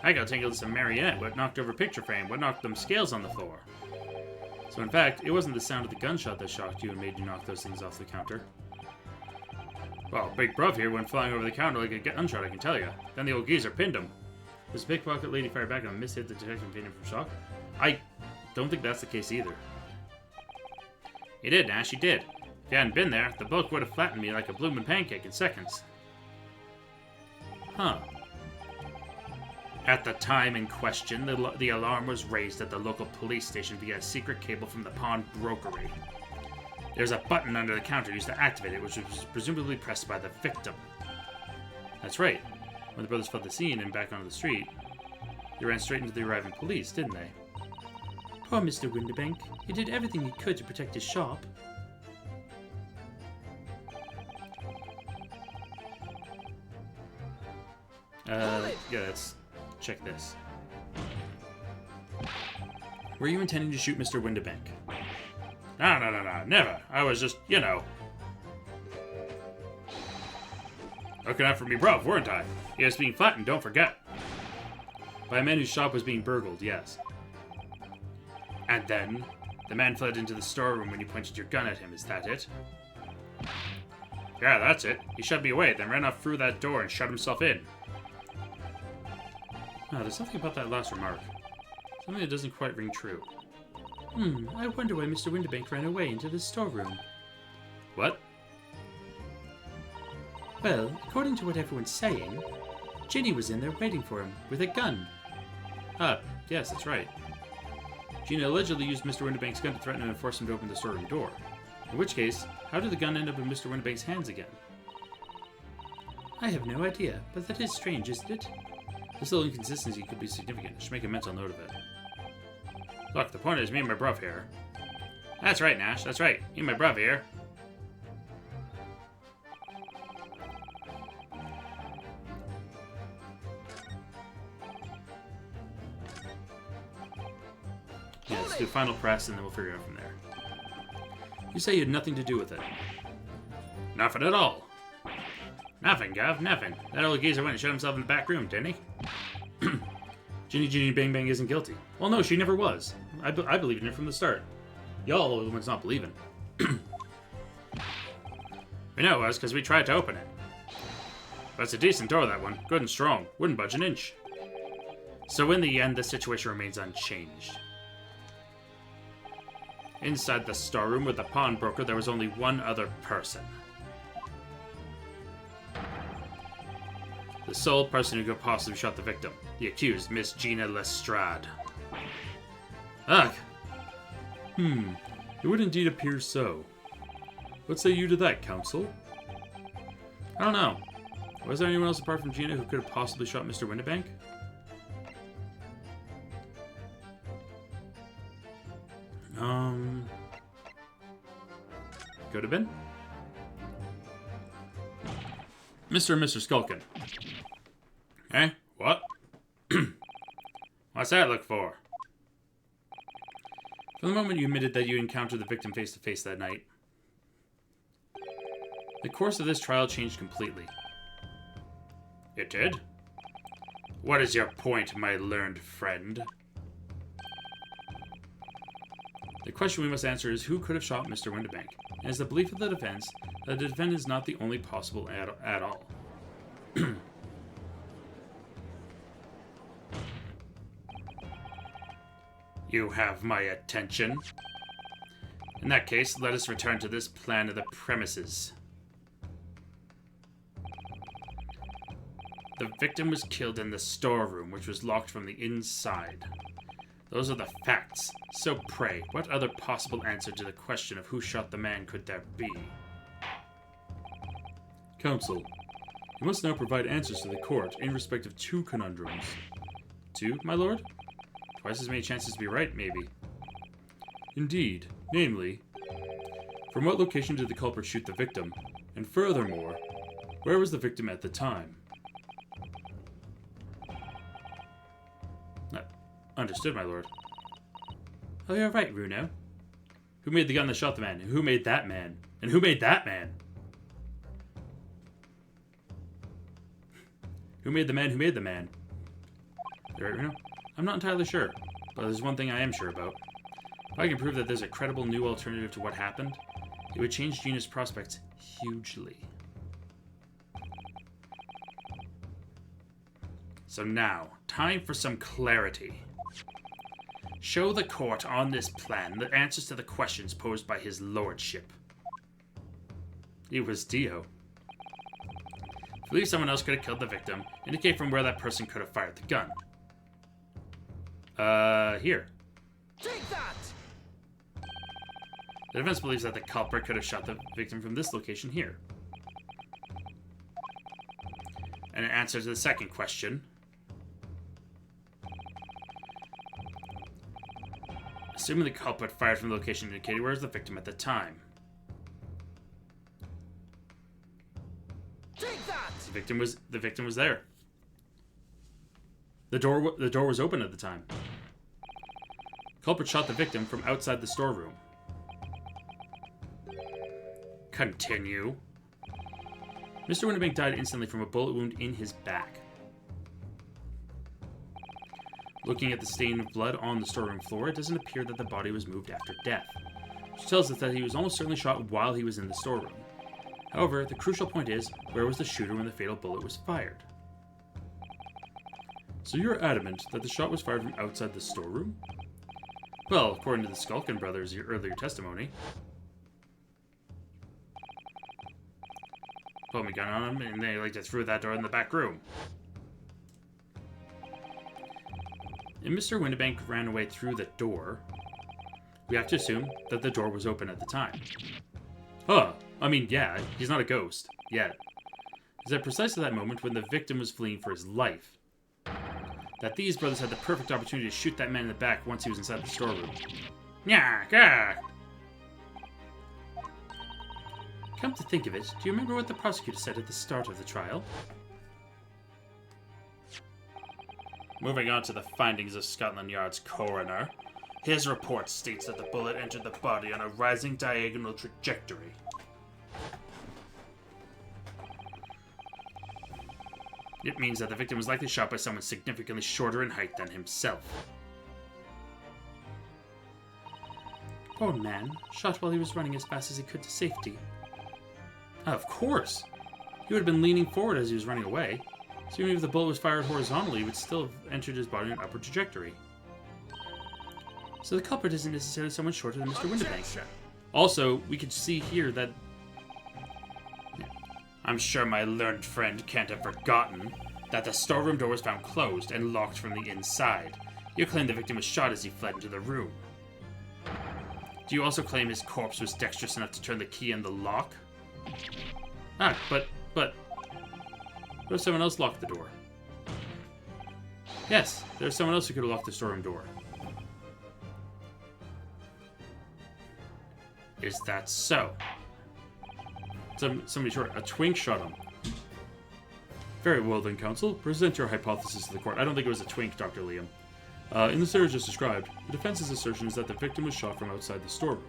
Speaker 3: I got tangled in some marionette, what knocked over a picture frame, what knocked them scales on the floor.
Speaker 1: So in fact, it wasn't the sound of the gunshot that shocked you and made you knock those things off the counter.
Speaker 3: Well, Big Bruv here went flying over the counter like a gunshot, I can tell you. Then the old geezer pinned him.
Speaker 1: Was the pickpocket lady fired back and a miss hit the detective and pinned him from shock? I don't think that's the case either.
Speaker 3: He did, Nash, he did. If you hadn't been there, the book would have flattened me like a bloomin' pancake in seconds.
Speaker 1: Huh.
Speaker 3: At the time in question, the alarm was raised at the local police station via a secret cable from the pawnbrokery. There's a button under the counter used to activate it, which was presumably pressed by the victim.
Speaker 1: That's right. When the brothers fled the scene and back onto the street, they ran straight into the arriving police, didn't they? Poor Mr. Winterbank. He did everything he could to protect his shop. Yeah, let's check this. Were you intending to shoot Mr. Winterbank?
Speaker 3: No, never. I was just, you know... looking out for me, bruv, weren't I? He was being flattened, don't forget.
Speaker 1: By a man whose shop was being burgled, yes.
Speaker 3: And then, the man fled into the storeroom when you pointed your gun at him, is that it? Yeah, that's it. He shoved me away, then ran off through that door and shut himself in.
Speaker 1: Oh, there's something about that last remark. Something that doesn't quite ring true. I wonder why Mr. Winterbank ran away into the storeroom.
Speaker 3: What?
Speaker 1: Well, according to what everyone's saying, Ginny was in there waiting for him, with a gun. Ah, yes, that's right. Gina allegedly used Mr. Winterbank's gun to threaten him and force him to open the storeroom door. In which case, how did the gun end up in Mr. Winterbank's hands again? I have no idea, but that is strange, isn't it? This little inconsistency could be significant. I should make a mental note of it.
Speaker 3: Look, the point is me and my bruv here. That's right, Nash, that's right. Me and my bruv here.
Speaker 1: Yeah, let's do final press and then we'll figure it out from there. You say you had nothing to do with it.
Speaker 3: Nothing at all. Nothing, Gav, nothing. That old geezer went and shut himself in the back room, didn't he?
Speaker 1: Ginny Bang Bang isn't guilty. Well, no, she never was. I believed in it from the start. Y'all are the ones not believing.
Speaker 3: We know it was because we tried to open it. But it's a decent door, that one. Good and strong. Wouldn't budge an inch. So in the end, the situation remains unchanged. Inside the storeroom with the pawnbroker, there was only one other person. The sole person who could possibly shot the victim. The accused, Miss Gina Lestrade. Ugh!
Speaker 2: It would indeed appear so. What say you to that, Counsel?
Speaker 1: I don't know. Was there anyone else apart from Gina who could have possibly shot Mr. Windibank? Could have been. Mr. and Mr. Skulkin.
Speaker 3: Eh? What? What's that look for?
Speaker 1: From the moment you admitted that you encountered the victim face to face that night, the course of this trial changed completely.
Speaker 3: It did? What is your point, my learned friend?
Speaker 1: The question we must answer is who could have shot Mr. Windibank, and is the belief of the defense that the defendant is not the only possible at all.
Speaker 3: You have my attention. In that case, let us return to this plan of the premises. The victim was killed in the storeroom, which was locked from the inside. Those are the facts. So pray, what other possible answer to the question of who shot the man could there be?
Speaker 2: Counsel, you must now provide answers to the court in respect of 2 conundrums.
Speaker 1: 2, my lord? Twice as many chances to be right, maybe.
Speaker 2: Indeed, namely, from what location did the culprit shoot the victim? And furthermore, where was the victim at the time?
Speaker 1: Understood, my lord. Oh, you're right, Runo. Who made the gun that shot the man? Who made that man? And who made that man? Who made the man who made the man? You're right, Runo? I'm not entirely sure, but there's one thing I am sure about. If I can prove that there's a credible new alternative to what happened, it would change Gina's prospects hugely.
Speaker 3: So now, time for some clarity. Show the court on this plan the answers to the questions posed by his lordship.
Speaker 1: It was Dio.
Speaker 3: Believe someone else could have killed the victim. Indicate from where that person could have fired the gun.
Speaker 1: Here.
Speaker 4: Take that!
Speaker 1: The defense believes that the culprit could have shot the victim from this location here.
Speaker 3: And in answer to the second question, assuming the culprit fired from the location indicated, where was the victim at the time?
Speaker 4: Take that!
Speaker 1: The victim was there. The door was open at the time. Culprit shot the victim from outside the storeroom.
Speaker 3: Continue.
Speaker 1: Mr. Windibank died instantly from a bullet wound in his back. Looking at the stain of blood on the storeroom floor, it doesn't appear that the body was moved after death, which tells us that he was almost certainly shot while he was in the storeroom. However, the crucial point is, where was the shooter when the fatal bullet was fired?
Speaker 2: So you're adamant that the shot was fired from outside the storeroom?
Speaker 1: Well, according to the Skulkin brothers' earlier testimony.
Speaker 3: Pulled my gun on him, and they like to through that door in the back room.
Speaker 1: If Mr. Windibank ran away through the door, we have to assume that the door was open at the time. Yeah, he's not a ghost. Yet. It's at precisely that moment when the victim was fleeing for his life that these brothers had the perfect opportunity to shoot that man in the back once he was inside the storeroom.
Speaker 3: Yeah.
Speaker 1: Come to think of it, do you remember what the prosecutor said at the start of the trial?
Speaker 3: Moving on to the findings of Scotland Yard's coroner. His report states that the bullet entered the body on a rising diagonal trajectory. It means that the victim was likely shot by someone significantly shorter in height than himself.
Speaker 1: Poor man, shot while he was running as fast as he could to safety. Of course. He would have been leaning forward as he was running away. So even if the bullet was fired horizontally, it would still have entered his body in an upward trajectory. So the culprit isn't necessarily someone shorter than Mr. Winterbank.
Speaker 4: Objection.
Speaker 1: Also, we could see here that...
Speaker 3: I'm sure my learned friend can't have forgotten that the storeroom door was found closed and locked from the inside. You claim the victim was shot as he fled into the room. Do you also claim his corpse was dexterous enough to turn the key in the lock?
Speaker 1: Ah, but... What if someone else locked the door? Yes, there's someone else who could have locked the storeroom door.
Speaker 3: Is that so?
Speaker 1: Somebody short. A twink shot him. Very well then, counsel. Present your hypothesis to the court. I don't think it was a twink, Dr. Liam. In the scenario just described, the defense's assertion is that the victim was shot from outside the storeroom.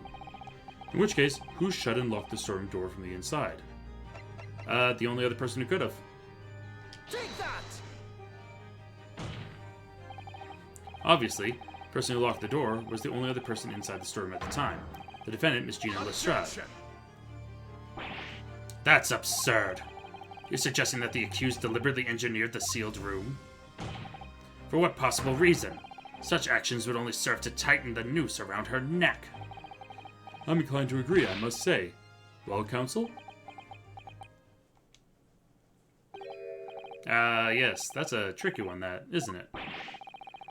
Speaker 1: In which case, who shut and locked the storeroom door from the inside? The only other person who could have.
Speaker 4: Take that!
Speaker 1: Obviously, the person who locked the door was the only other person inside the storeroom at the time. The defendant, Miss Gina Lestrade.
Speaker 4: Objection.
Speaker 3: That's absurd. You're suggesting that the accused deliberately engineered the sealed room? For what possible reason? Such actions would only serve to tighten the noose around her neck.
Speaker 1: I'm inclined to agree, I must say. Well, counsel? Yes, that's a tricky one, that, isn't it?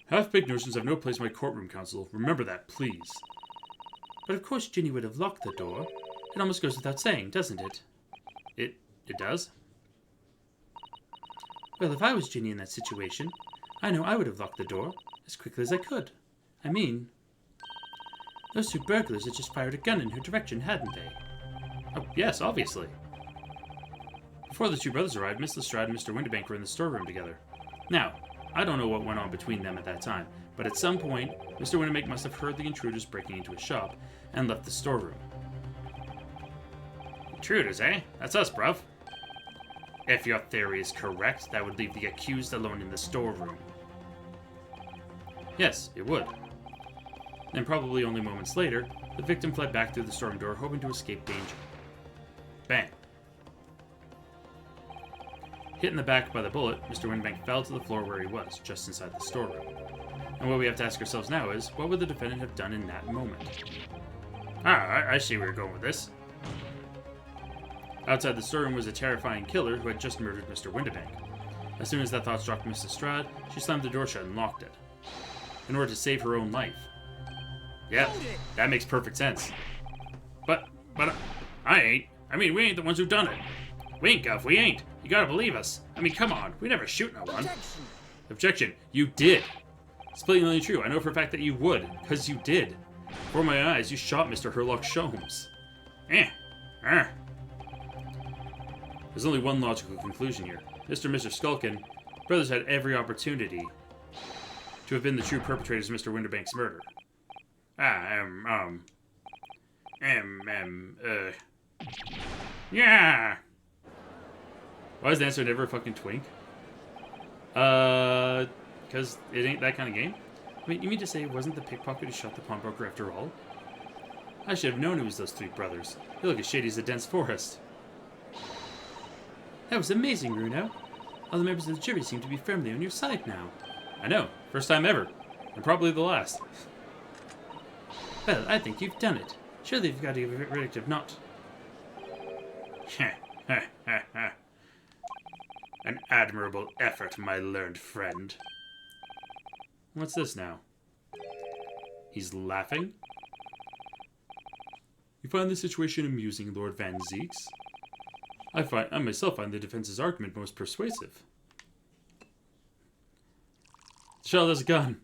Speaker 1: Half-baked notions have no place in my courtroom, counsel. Remember that, please. But of course Ginny would have locked the door. It almost goes without saying, doesn't it? It does? Well, if I was Ginny in that situation, I know I would have locked the door as quickly as I could. I mean, those two burglars had just fired a gun in her direction, hadn't they? Oh, yes, obviously. Before the two brothers arrived, Miss Lestrade and Mr. Winterbank were in the storeroom together. Now, I don't know what went on between them at that time, but at some point, Mr. Winterbank must have heard the intruders breaking into his shop and left the storeroom.
Speaker 3: Intruders, eh? That's us, bruv. If your theory is correct, that would leave the accused alone in the storeroom.
Speaker 1: Yes, it would. Then probably only moments later, the victim fled back through the storeroom door, hoping to escape danger. Bang. Hit in the back by the bullet, Mr. Winbank fell to the floor where he was, just inside the storeroom. And what we have to ask ourselves now is, what would the defendant have done in that moment?
Speaker 3: I see where you're going with this.
Speaker 1: Outside the storeroom was a terrifying killer who had just murdered Mr. Winterbank. As soon as that thought struck Miss Lestrade, she slammed the door shut and locked it, in order to save her own life.
Speaker 3: Yeah, that makes perfect sense. But I ain't. I mean, we ain't the ones who done it. We ain't, Guff, we ain't. You gotta believe us. I mean, come on, we never shoot no one.
Speaker 4: Objection.
Speaker 1: Objection, you did. It's blatantly true. I know for a fact that you would, because you did. Before my eyes, you shot Mr. Herlock Sholmes. There's only one logical conclusion here. Mr. and Mr. Skulkin, brothers had every opportunity to have been the true perpetrators of Mr. Winterbank's murder.
Speaker 3: Yeah.
Speaker 1: Why is the answer never a fucking twink? Because it ain't that kind of game? I mean, you mean to say it wasn't the pickpocket who shot the pawnbroker after all? I should have known it was those three brothers. They look as shady as a dense forest. That was amazing, Runo. All the members of the jury seem to be firmly on your side now. I know. First time ever. And probably the last. Well, I think you've done it. Surely you've got to give a verdict of not.
Speaker 3: An admirable effort, my learned friend.
Speaker 1: What's this now? He's laughing? You find the situation amusing, Lord Van Zeeks? I myself find the defense's argument most persuasive. Shell has a gun.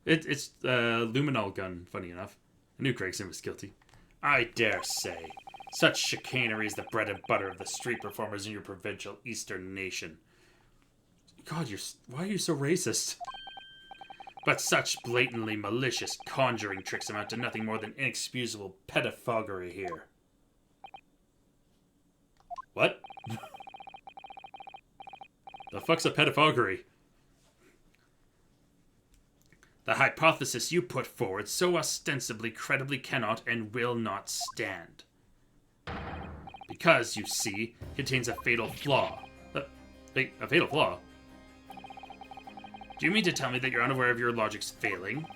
Speaker 1: It's a luminol gun, funny enough. I knew Gregson was guilty.
Speaker 3: I dare say. Such chicanery is the bread and butter of the street performers in your provincial eastern nation.
Speaker 1: God, why are you so racist?
Speaker 3: But such blatantly malicious conjuring tricks amount to nothing more than inexcusable pettifoggery here.
Speaker 1: What? The fuck's a pettifoggery?
Speaker 3: The hypothesis you put forward so ostensibly credibly cannot and will not stand. because, you see, contains a fatal flaw. A fatal flaw? Do you mean to tell me that you're unaware of your logic's failing?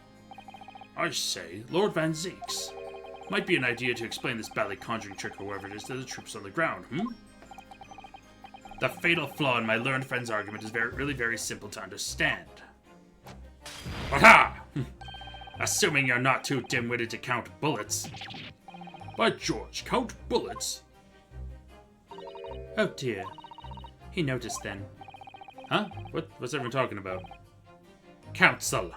Speaker 2: I say, Lord Van Zeeks. Might be an idea to explain this bally conjuring trick or whatever it is to the troops on the ground,
Speaker 3: The fatal flaw in my learned friend's argument is really very simple to understand. Aha! Assuming you're not too dim-witted to count bullets.
Speaker 2: By George, count bullets?
Speaker 1: Oh dear. He noticed then.
Speaker 3: Huh? What's everyone talking about? Counsel.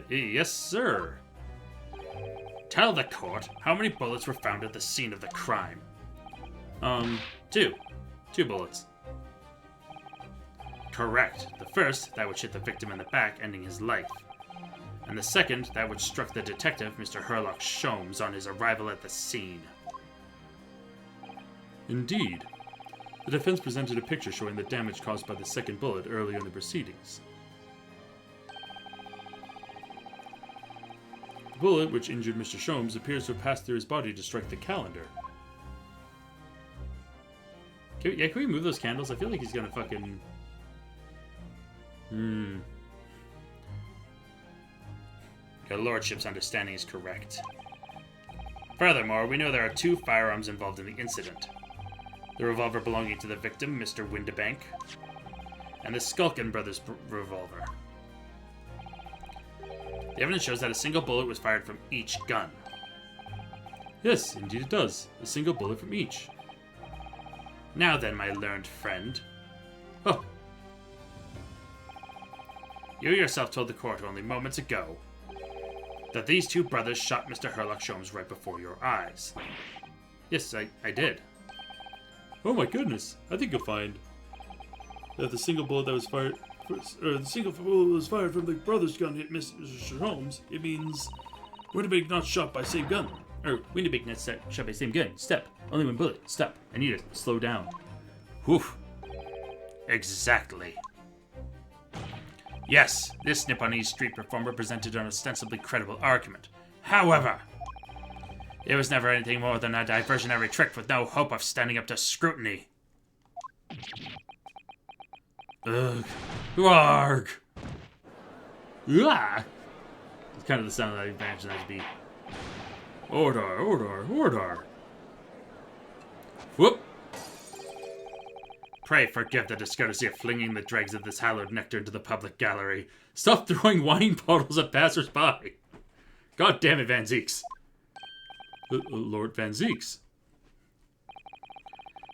Speaker 3: Yes, sir. Tell the court how many bullets were found at the scene of the crime.
Speaker 1: 2. 2 bullets.
Speaker 3: Correct. The first, that which hit the victim in the back, ending his life. And the second, that which struck the detective, Mr. Herlock Sholmes, on his arrival at the scene.
Speaker 2: Indeed. The defense presented a picture showing the damage caused by the second bullet earlier in the proceedings. The bullet which injured Mr. Sholmes appears to have passed through his body to strike the calendar.
Speaker 1: Can we move those candles? I feel like he's gonna fucking...
Speaker 3: Your lordship's understanding is correct. Furthermore, we know there are 2 firearms involved in the incident. The revolver belonging to the victim, Mr. Windibank, and the Skulkin brothers' revolver. The evidence shows that a single bullet was fired from each gun.
Speaker 2: Yes, indeed it does. A single bullet from each.
Speaker 3: Now then, my learned friend.
Speaker 2: Oh.
Speaker 3: You yourself told the court only moments ago that these 2 brothers shot Mr. Herlock Sholmes right before your eyes.
Speaker 1: Yes, I did.
Speaker 2: Oh my goodness! I think you'll find that the single bullet that was fired, the single bullet was fired from the brother's gun hit Mr. Holmes. It means Windibank not shot by same gun.
Speaker 1: Or Windibank not shot by same gun. Step. Only 1 bullet. Stop. I need to slow down.
Speaker 3: Whew. Exactly. Yes, this Nipponese street performer presented an ostensibly credible argument. However, it was never anything more than a diversionary trick with no hope of standing up to scrutiny.
Speaker 1: Ugh. Warg. Ah. It's kind of the sound that I imagine that to be.
Speaker 2: Order, order, order.
Speaker 1: Whoop.
Speaker 3: Pray forgive the discourtesy of flinging the dregs of this hallowed nectar into the public gallery.
Speaker 1: Stop throwing wine bottles at passers-by.
Speaker 3: God damn it, Van Zeeks.
Speaker 2: Lord Van Zeeks.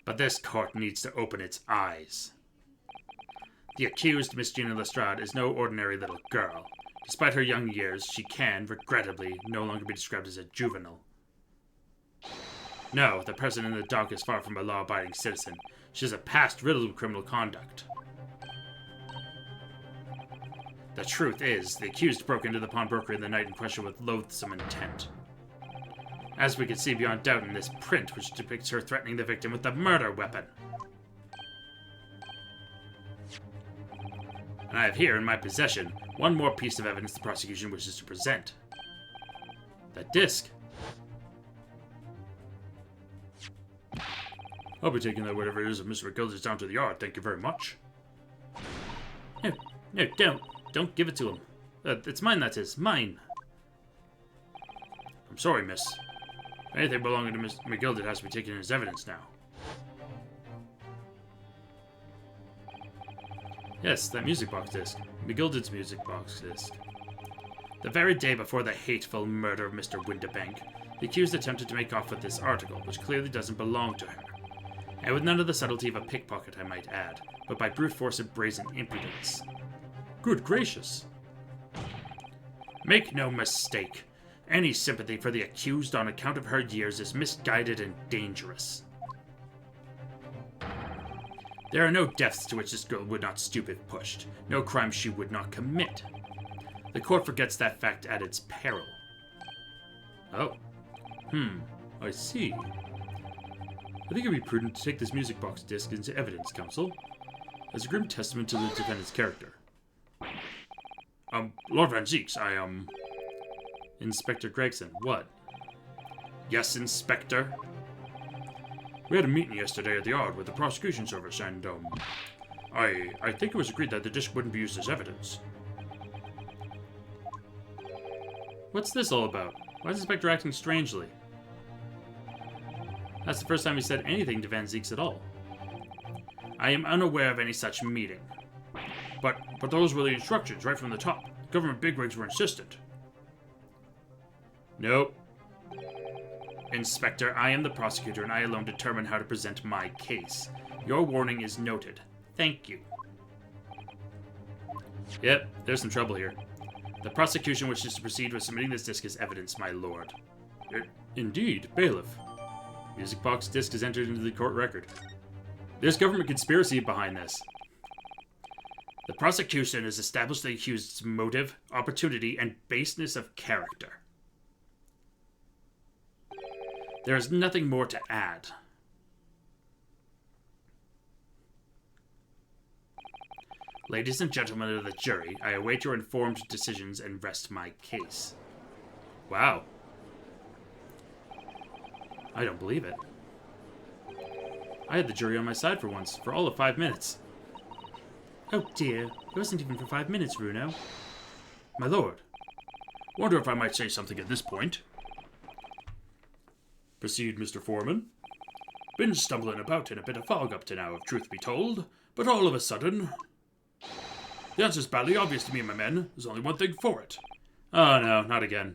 Speaker 3: But this court needs to open its eyes. The accused, Miss Gina Lestrade, is no ordinary little girl. Despite her young years, she can, regrettably, no longer be described as a juvenile. No, the person in the dock is far from a law-abiding citizen. She has a past riddled with criminal conduct. The truth is, the accused broke into the pawnbrokery the night in question with loathsome intent. As we can see beyond doubt in this print, which depicts her threatening the victim with the murder weapon. And I have here in my possession one more piece of evidence the prosecution wishes to present. The disc.
Speaker 2: I'll be taking that whatever it is of Mr. McGilder's down to the yard, thank you very much.
Speaker 1: No, don't. Don't give it to him. It's mine, that is. Mine.
Speaker 3: I'm sorry, miss. Anything belonging to Mr. McGilder has to be taken as evidence now.
Speaker 1: Yes, that music box disc. McGilded's music box disc.
Speaker 3: The very day before the hateful murder of Mr. Windibank, the accused attempted to make off with this article, which clearly doesn't belong to her. And with none of the subtlety of a pickpocket, I might add, but by brute force of brazen impudence.
Speaker 2: Good gracious.
Speaker 3: Make no mistake. Any sympathy for the accused on account of her years is misguided and dangerous. There are no depths to which this girl would not stoop if pushed, no crime she would not commit. The court forgets that fact at its peril.
Speaker 1: Oh.
Speaker 2: I see. I think it would be prudent to take this music box disc into evidence, counsel, as a grim testament to the defendant's character.
Speaker 3: Lord Van Zeeks,
Speaker 1: Inspector Gregson, what?
Speaker 3: Yes, Inspector.
Speaker 2: We had a meeting yesterday at the Yard with the prosecution service, and, I think it was agreed that the disc wouldn't be used as evidence.
Speaker 1: What's this all about? Why is Inspector acting strangely? That's the first time he said anything to Van Zeeks at all.
Speaker 3: I am unaware of any such meeting.
Speaker 2: But those were the instructions right from the top. Government bigwigs were insistent.
Speaker 3: Nope. Inspector, I am the prosecutor and I alone determine how to present my case. Your warning is noted. Thank you.
Speaker 1: Yep, there's some trouble here.
Speaker 3: The prosecution wishes to proceed with submitting this disc as evidence, my lord.
Speaker 2: Indeed, bailiff.
Speaker 1: Music box disc is entered into the court record. There's government conspiracy behind this.
Speaker 3: The prosecution has established the accused's motive, opportunity, and baseness of character. There is nothing more to add. Ladies and gentlemen of the jury, I await your informed decisions and rest my case.
Speaker 1: Wow. I don't believe it. I had the jury on my side for once, for all of 5 minutes.
Speaker 3: Oh dear, it wasn't even for 5 minutes, Runo.
Speaker 2: My lord, wonder if I might say something at this point. Proceed, Mr. Foreman. Been stumbling about in a bit of fog up to now, if truth be told, but all of a sudden... The answer's badly obvious to me, my men. There's only one thing for it.
Speaker 1: Oh no, not again.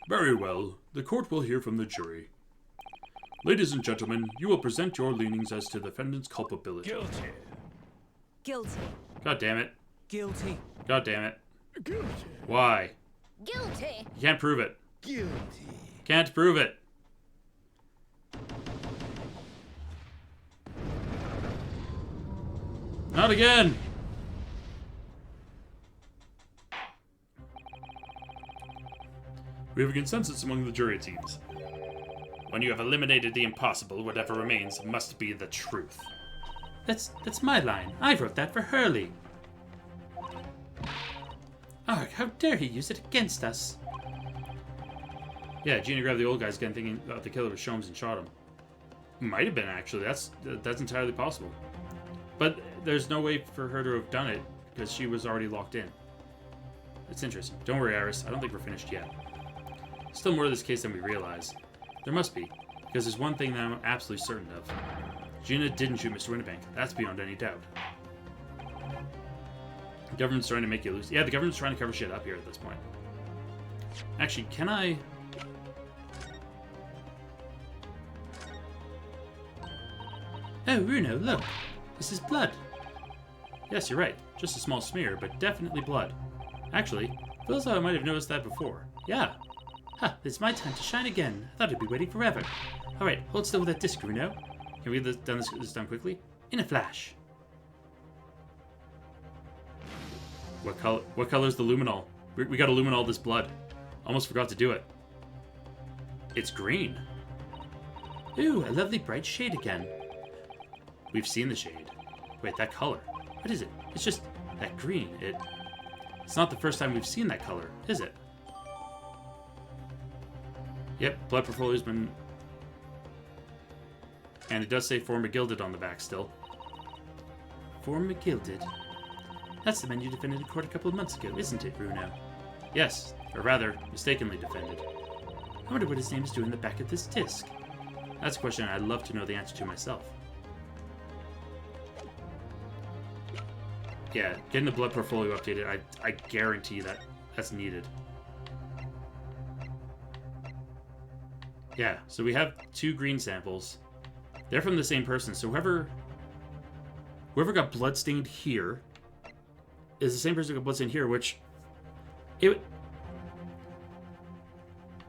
Speaker 2: Very well. The court will hear from the jury. Ladies and gentlemen, you will present your leanings as to the defendant's culpability.
Speaker 4: Guilty.
Speaker 5: Guilty.
Speaker 1: God damn it.
Speaker 4: Guilty.
Speaker 1: God damn it.
Speaker 4: Guilty.
Speaker 1: Why?
Speaker 5: Guilty.
Speaker 1: You can't prove it.
Speaker 4: Guilty.
Speaker 1: Can't prove it. Not again!
Speaker 2: We have a consensus among the jury teams.
Speaker 3: When you have eliminated the impossible, whatever remains must be the truth.
Speaker 1: That's my line. I wrote that for Hurley. Arg, how dare he use it against us? Yeah, Gina grabbed the old guy's gun thinking the killer was Sholmes and shot him. Might have been, actually. That's entirely possible. But there's no way for her to have done it because she was already locked in. It's interesting. Don't worry, Iris. I don't think we're finished yet. Still more to this case than we realize. There must be, because there's one thing that I'm absolutely certain of. Gina didn't shoot Mr. Winterbank. That's beyond any doubt. The government's trying to make you lose. Yeah, the government's trying to cover shit up here at this point. Actually, can I... Oh, Runo, look. This is blood. Yes, you're right. Just a small smear, but definitely blood. Actually, feels like I might have noticed that before. Yeah. Ha, it's my time to shine again. I thought I'd be waiting forever. Alright, hold still with that disc, Runo. Can we get this done quickly? In a flash. What color is the luminol? We gotta luminol this blood. Almost forgot to do it. It's green. Ooh, a lovely bright shade again. We've seen the shade. Wait, that color. What is it? It's just that green. It's not the first time we've seen that color, is it? Yep, blood portfolio's been... And it does say Forma Gilded on the back still. Forma Gilded? That's the man you defended in court a couple of months ago, isn't it, Runo? Yes, or rather, mistakenly defended. I wonder what his name is doing in the back of this disc. That's a question I'd love to know the answer to myself. Yeah, getting the blood portfolio updated, I guarantee that's needed. Yeah, so we have 2 green samples. They're from the same person, so whoever got bloodstained here is the same person who got bloodstained here, which...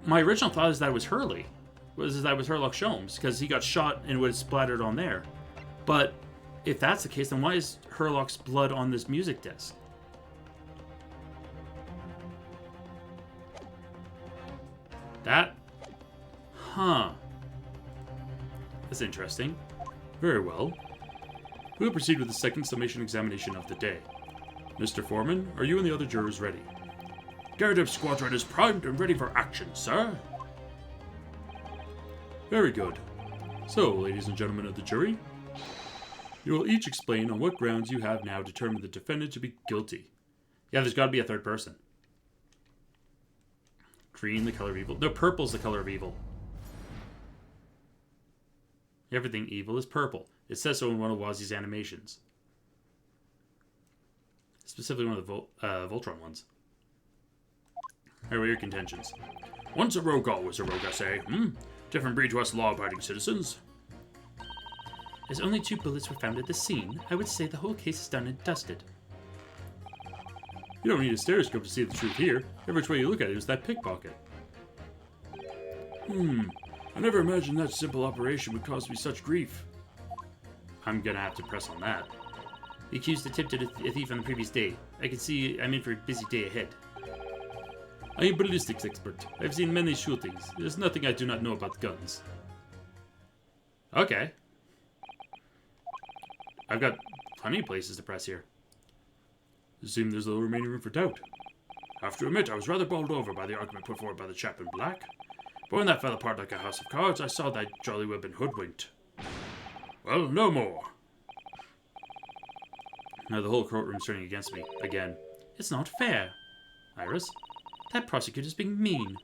Speaker 1: My original thought is that it was Hurley. Was that it was Herlock Sholmes, because he got shot and was splattered on there. But if that's the case, then why is Herlock's blood on this music disc? That... Huh. That's interesting.
Speaker 2: Very well. We'll proceed with the second summation examination of the day. Mr. Foreman, are you and the other jurors ready?
Speaker 3: Daredevil Squadron is primed and ready for action, sir.
Speaker 2: Very good. So, ladies and gentlemen of the jury, you will each explain on what grounds you have now determined the defendant to be guilty.
Speaker 1: Yeah, there's got to be a third person. Green, the color of evil. No, purple's the color of evil. Everything evil is purple. It says so in one of Wazzy's animations. Specifically one of the Voltron ones. Here are your contentions.
Speaker 2: Once a rogue, always a rogue, I say. Different breed to us law-abiding citizens.
Speaker 1: As only 2 bullets were found at the scene, I would say the whole case is done and dusted.
Speaker 2: You don't need a stereoscope to see the truth here. Every way you look at it is that pickpocket. I never imagined that simple operation would cause me such grief.
Speaker 1: I'm gonna have to press on that. The accused attempted a thief on the previous day. I can see I'm in for a busy day ahead.
Speaker 2: I am a ballistics expert. I've seen many shootings. There's nothing I do not know about guns.
Speaker 1: Okay. I've got plenty of places to press here.
Speaker 2: It seems there's little remaining room for doubt. I have to admit, I was rather bowled over by the argument put forward by the chap in black. But when that fell apart like a house of cards, I saw that jolly well been hoodwinked. Well, no more.
Speaker 1: Now the whole courtroom's turning against me again. It's not fair, Iris. That prosecutor's being mean.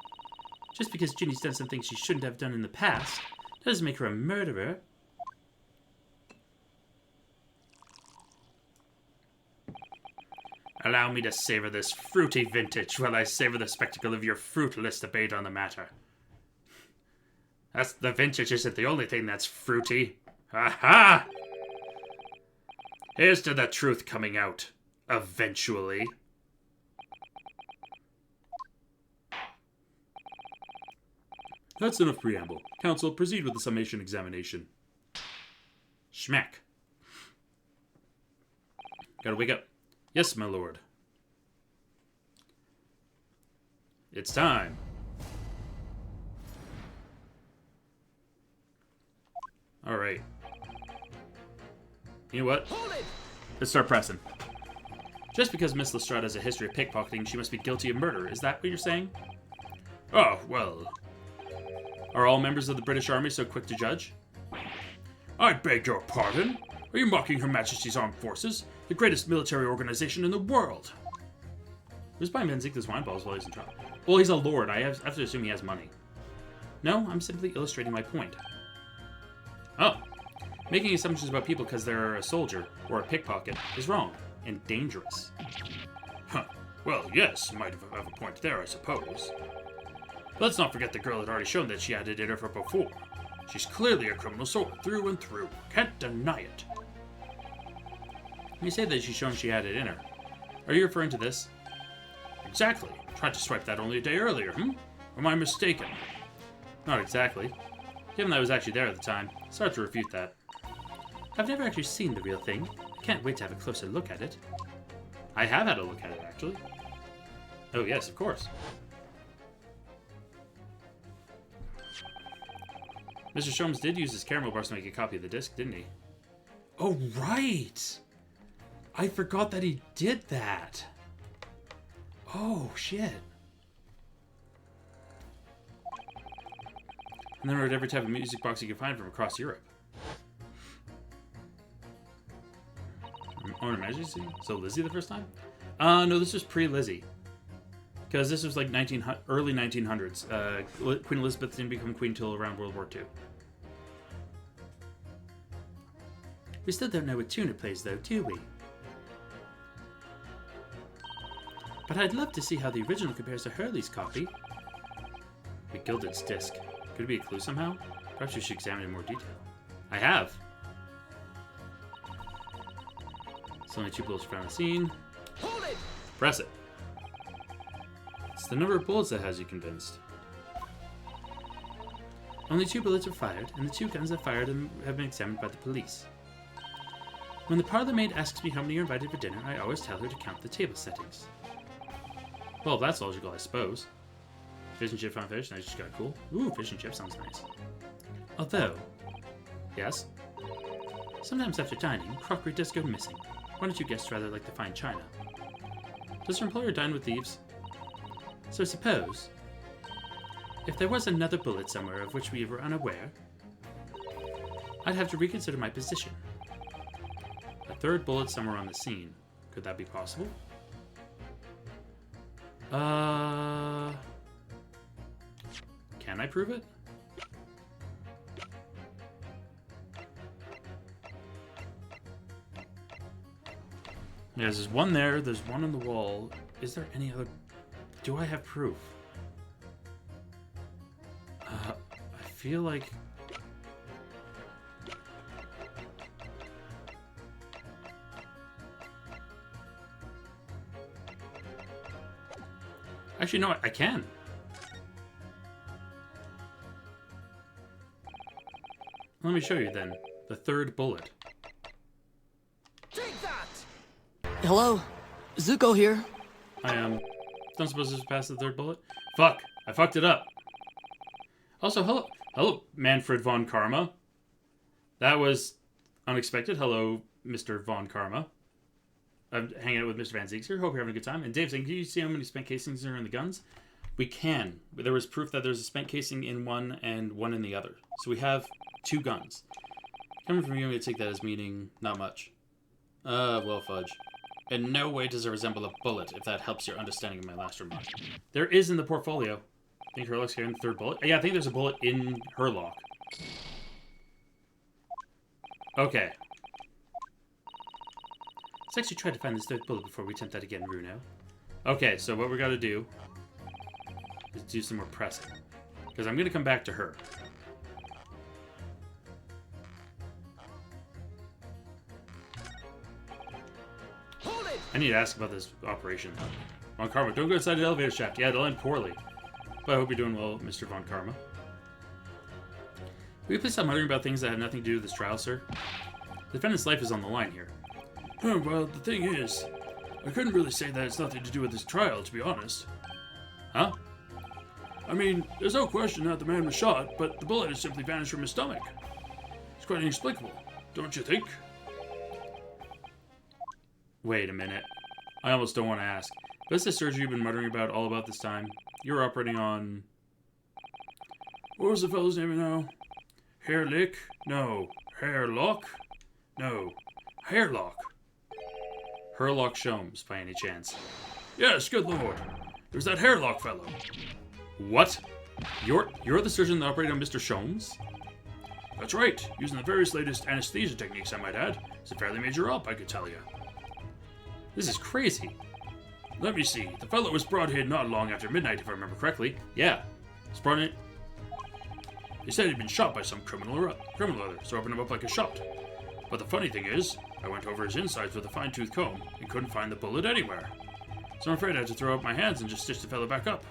Speaker 1: Just because Ginny's done some things she shouldn't have done in the past, doesn't make her a murderer.
Speaker 3: Allow me to savor this fruity vintage while I savor the spectacle of your fruitless debate on the matter. The vintage isn't the only thing that's fruity. Aha! Here's to the truth coming out. Eventually.
Speaker 2: That's enough preamble. Counsel, proceed with the summation examination.
Speaker 1: Schmack. Gotta wake up. Yes, my lord. It's time. Alright. You know what? Let's start pressing. Just because Miss Lestrade has a history of pickpocketing, she must be guilty of murder. Is that what you're saying?
Speaker 2: Oh, well.
Speaker 1: Are all members of the British Army so quick to judge?
Speaker 2: I beg your pardon? Are you mocking Her Majesty's Armed Forces, the greatest military organization in the world?
Speaker 1: Who's buying Benzica's wine bottles while he's in trouble? Well, he's a lord. I have to assume he has money. No, I'm simply illustrating my point. Oh. Making assumptions about people because they're a soldier or a pickpocket is wrong and dangerous.
Speaker 2: Huh. Well, yes, might have a point there, I suppose. But let's not forget the girl had already shown that she had it in her from before. She's clearly a criminal soul through and through. Can't deny it.
Speaker 1: You say that she's shown she had it in her. Are you referring to this?
Speaker 2: Exactly. Tried to swipe that only a day earlier, Or am I mistaken?
Speaker 1: Not exactly. Given that I was actually there at the time, it's hard to refute that. I've never actually seen the real thing. I can't wait to have a closer look at it. I have had a look at it, actually. Oh, yes, of course. Mr. Sholmes did use his caramel bars to make a copy of the disc, didn't he? Oh, right! I forgot that he did that. Oh, shit. And then wrote every type of music box you could find from across Europe. On Her Majesty? So Lizzie the first time? No, this was pre-Lizzie. Because this was like early 1900s. Queen Elizabeth didn't become queen until around World War II. We still don't know what tune it plays, though, do we? But I'd love to see how the original compares to Hurley's copy. The gilded disc. Could it be a clue somehow? Perhaps we should examine it in more detail. I have. It's only 2 bullets found on the scene.
Speaker 4: Hold it!
Speaker 1: Press it. It's the number of bullets that has you convinced. Only 2 bullets were fired, and the 2 guns that fired them have been examined by the police. When the parlor maid asks me how many are invited for dinner, I always tell her to count the table settings. Well, that's logical, I suppose. Fish and chip on fish, that just got cool. Ooh, fish and chip sounds nice. Although... Yes? Sometimes after dining, crockery does go missing. Why don't you guests rather like to find china? Does her employer dine with thieves? So suppose... If there was another bullet somewhere of which we were unaware, I'd have to reconsider my position. A third bullet somewhere on the scene. Could that be possible? Can I prove it? Yeah, there's one there, there's one on the wall. Is there any other... Do I have proof? I feel like... Actually, no, I can. Let me show you then. The third bullet.
Speaker 4: Take that!
Speaker 7: Hello? Zuko here.
Speaker 1: I am... Don't suppose this is past the third bullet? Fuck! I fucked it up. Also, hello... Hello, Manfred von Karma. That was unexpected. Hello, Mr. von Karma. I'm hanging out with Mr. Van Zieks here. Hope you're having a good time. And Dave's saying, can you see how many spent casings are in the guns? We can. There was proof that there's a spent casing in one and one in the other. So we have 2 guns. Coming from you, I'm going to take that as meaning not much. Well, fudge. In no way does it resemble a bullet, if that helps your understanding of my last remark. There is in the portfolio. I think Herlock's carrying the third bullet. Yeah, I think there's a bullet in Herlock. Okay. Let's actually try to find this third bullet before we attempt that again, Runo. Okay, so what we got to do is do some more pressing. Because I'm going to come back to her.
Speaker 4: Hold it!
Speaker 1: I need to ask about this operation. Von Karma, don't go inside the elevator shaft. Yeah, it'll end poorly. But I hope you're doing well, Mr. Von Karma. Will you please stop muttering about things that have nothing to do with this trial, sir? The defendant's life is on the line here.
Speaker 2: Oh, well, the thing is, I couldn't really say that it's nothing to do with this trial, to be honest.
Speaker 1: Huh?
Speaker 2: I mean, there's no question that the man was shot, but the bullet has simply vanished from his stomach. It's quite inexplicable, don't you think?
Speaker 1: Wait a minute. I almost don't want to ask. But is the surgery you've been muttering about all about this time? You were operating on...
Speaker 2: What was the fellow's name now? Hairlick? No. Hairlock? No. Hairlock.
Speaker 1: Herlock Sholmes, by any chance.
Speaker 2: Yes, good lord. There's that Hairlock fellow.
Speaker 1: What? You're the surgeon that operated on Mr. Sholmes?
Speaker 2: That's right, using the various latest anesthesia techniques, I might add. It's a fairly major op, I could tell you.
Speaker 1: This is crazy.
Speaker 2: Let me see. The fellow was brought in not long after midnight, if I remember correctly.
Speaker 1: Yeah. It's brought in...
Speaker 2: They said he'd been shot by some criminal or other, so opened him up like a shot. But the funny thing is, I went over his insides with a fine-tooth comb and couldn't find the bullet anywhere. So I'm afraid I had to throw up my hands and just stitch the fellow back up.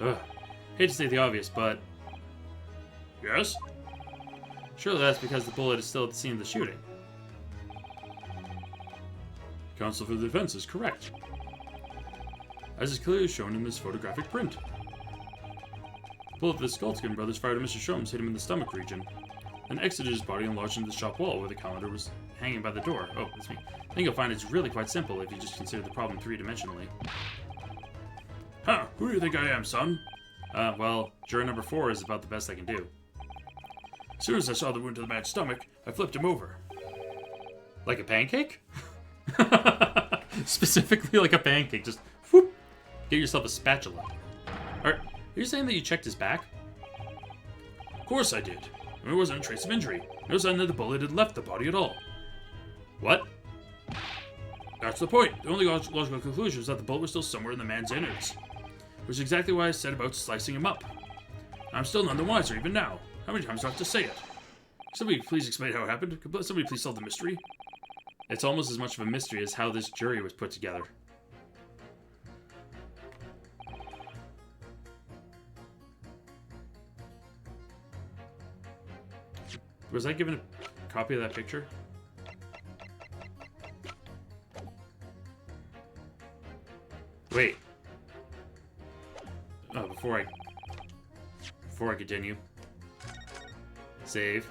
Speaker 1: Ugh. Hate to say the obvious, but...
Speaker 2: Yes?
Speaker 1: Surely that's because the bullet is still at the scene of the shooting.
Speaker 2: Counsel for the defense is correct, as is clearly shown in this photographic print. The bullet the Skulskin brothers fired at Mr. Sholmes hit him in the stomach region, then exited his body and lodged into the shop wall where the calendar was hanging by the door. Oh, that's me. I think you'll find it's really quite simple if you just consider the problem 3-dimensionally. Huh, who do you think I am, son?
Speaker 1: Well, juror number 4 is about the best I can do.
Speaker 2: As soon as I saw the wound to the man's stomach, I flipped him over.
Speaker 1: Like a pancake? Specifically like a pancake. Just whoop. Get yourself a spatula. Are you saying that you checked his back?
Speaker 2: Of course I did. There wasn't a trace of injury. No sign that the bullet had left the body at all.
Speaker 1: What?
Speaker 2: That's the point. The only logical conclusion is that the bullet was still somewhere in the man's innards. Which is exactly why I said about slicing him up. I'm still none the wiser even now. How many times do I have to say it? Somebody please explain how it happened. Could somebody please solve the mystery?
Speaker 1: It's almost as much of a mystery as how this jury was put together. Was I given a copy of that picture? Wait. Oh, before I continue. Save.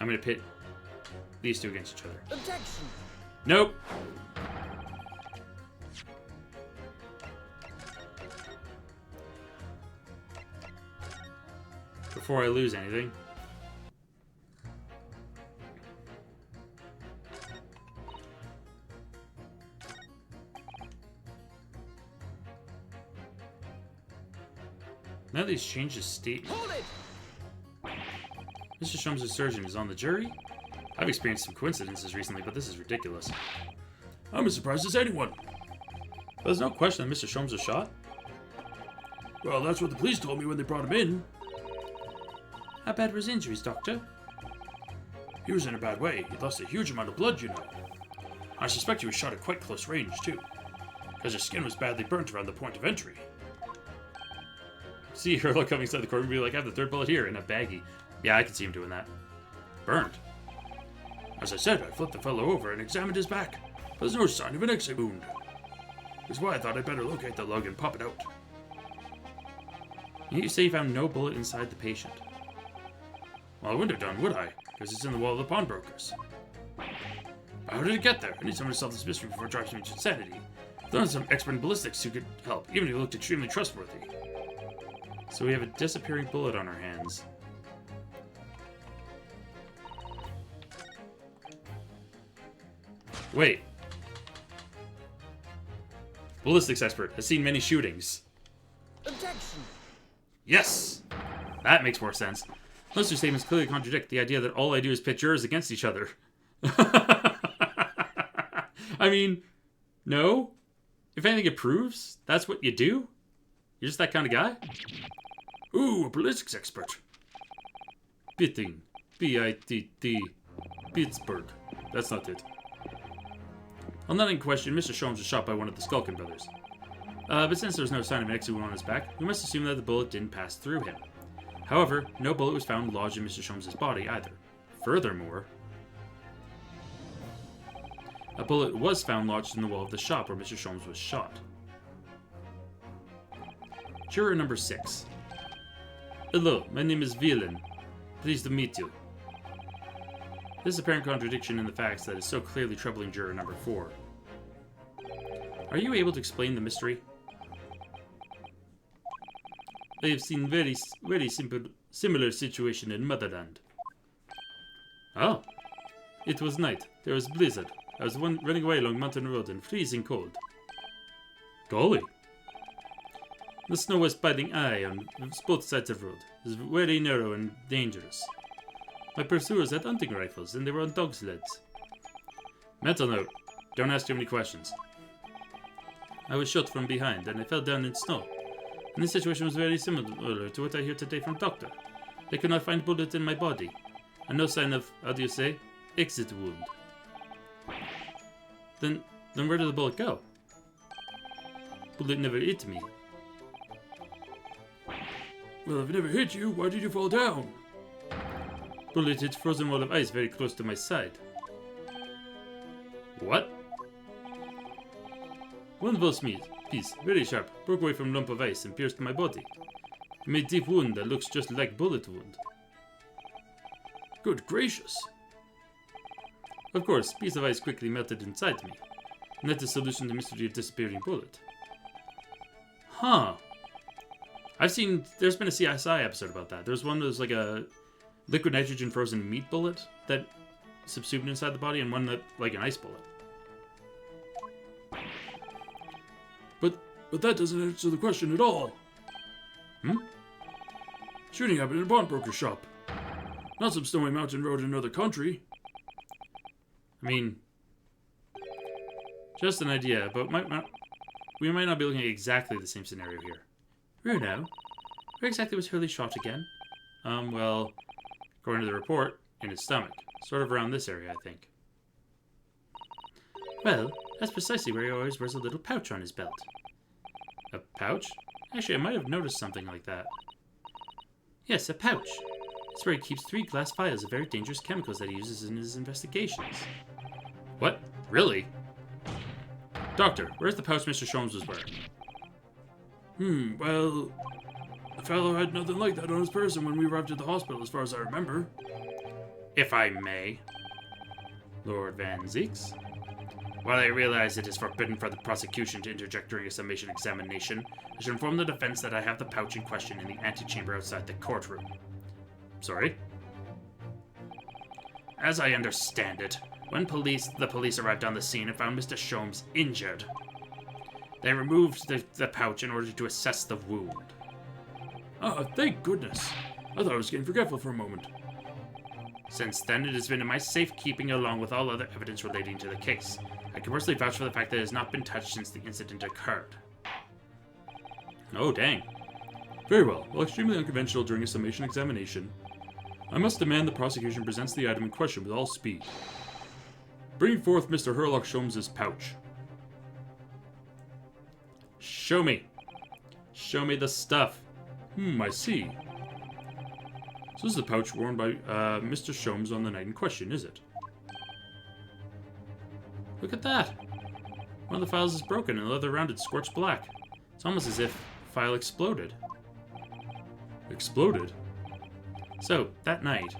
Speaker 1: I'm gonna these two against each other.
Speaker 4: Objection.
Speaker 1: Nope. Before I lose anything. Now that he's changed his statement.
Speaker 4: Hold it.
Speaker 1: Mr. Sholmes' surgeon is on the jury? I've experienced some coincidences recently, but this is ridiculous.
Speaker 2: I'm as surprised as anyone.
Speaker 1: But there's no question that Mr. Sholmes was shot.
Speaker 2: Well, that's what the police told me when they brought him in.
Speaker 1: How bad were his injuries, Doctor?
Speaker 2: He was in a bad way. He lost a huge amount of blood, you know. I suspect he was shot at quite close range, too. Because his skin was badly burnt around the point of entry.
Speaker 1: See Hurlo coming inside the courtroom and be like, I have the third bullet here in a baggie. Yeah, I can see him doing that.
Speaker 2: Burned. As I said, I flipped the fellow over and examined his back. There's no sign of an exit wound. That's why I thought I'd better locate the lug and pop it out.
Speaker 1: You say you found no bullet inside the patient.
Speaker 2: Well, I wouldn't have done, would I? Because it's in the wall of the pawnbrokers. How did it get there? I need someone to solve this mystery before it drives me to insanity. There are some expert in ballistics who could help, even if he looked extremely trustworthy.
Speaker 1: So we have a disappearing bullet on our hands. Wait. Ballistics expert has seen many shootings.
Speaker 4: Objection.
Speaker 1: Yes! That makes more sense. Those two statements clearly contradict the idea that all I do is pit jurors against each other. I mean, no? If anything, it proves that's what you do? You're just that kind of guy?
Speaker 2: Ooh, a ballistics expert.
Speaker 1: Pitting. P-I-T-T. Pittsburgh. That's not it. On that in question, Mr. Sholmes was shot by one of the Skulkin brothers. But since there was no sign of an exit wound on his back, we must assume that the bullet didn't pass through him. However, no bullet was found lodged in Mr. Sholmes' body either. Furthermore, a bullet was found lodged in the wall of the shop where Mr. Sholmes was shot. Juror number 6. Hello, my name is Villain. Pleased to meet you. This apparent contradiction in the facts that is so clearly troubling juror number 4. Are you able to explain the mystery? I have seen very similar situation in Motherland. Oh. It was night. There was blizzard. I was running away along mountain road and freezing cold.
Speaker 2: Golly.
Speaker 1: The snow was biting eye on both sides of the road. It was very narrow and dangerous. My pursuers had hunting rifles and they were on dog sleds. Mental note. Don't ask too many questions. I was shot from behind and I fell down in snow. And this situation was very similar to what I hear today from Doctor. They could not find bullet in my body. And no sign of, how do you say, exit wound. Then where did the bullet go? Bullet never hit me.
Speaker 2: Well, if it never hit you, why did you fall down?
Speaker 1: Bullet hit frozen wall of ice very close to my side. What? One pulse piece, very sharp, broke away from a lump of ice and pierced my body. It made a deep wound that looks just like bullet wound.
Speaker 2: Good gracious.
Speaker 1: Of course, piece of ice quickly melted inside me. And that's the solution to the mystery of disappearing bullet. Huh. There's been a CSI episode about that. There's one that was like a liquid nitrogen frozen meat bullet that subsumed inside the body, and one that, like an ice bullet.
Speaker 2: But that doesn't answer the question at all. Shooting happened in a pawnbroker shop. Not some snowy mountain road in another country.
Speaker 1: I mean, just an idea, but we might not be looking at exactly the same scenario here. Bruno, where exactly was Hurley shot again? Well, according to the report, in his stomach. Sort of around this area, I think. Well, that's precisely where he always wears a little pouch on his belt. A pouch? Actually, I might have noticed something like that. Yes, a pouch. It's where he keeps 3 glass vials of very dangerous chemicals that he uses in his investigations. What? Really? Doctor, where's the pouch Mr. Sholmes was wearing?
Speaker 2: Well, the fellow had nothing like that on his person when we arrived at the hospital, as far as I remember.
Speaker 1: If I may.
Speaker 3: Lord Van Zeeks. While I realize it is forbidden for the prosecution to interject during a summation examination, I should inform the defense that I have the pouch in question in the antechamber outside the courtroom. Sorry? As I understand it, when the police arrived on the scene and found Mr. Sholmes injured, they removed the pouch in order to assess the wound.
Speaker 2: Ah, thank goodness. I thought I was getting forgetful for a moment.
Speaker 3: Since then, it has been in my safekeeping along with all other evidence relating to the case. I can personally vouch for the fact that it has not been touched since the incident occurred.
Speaker 1: Oh, dang.
Speaker 2: Very well. While extremely unconventional during a summation examination, I must demand the prosecution presents the item in question with all speed. Bring forth Mr. Herlock Sholmes' pouch.
Speaker 1: Show me. Show me the stuff.
Speaker 2: I see. So this is the pouch worn by Mr. Sholmes on the night in question, is it?
Speaker 1: Look at that. One of the files is broken and the leather around it scorched black. It's almost as if the file exploded.
Speaker 2: Exploded?
Speaker 1: So, that night,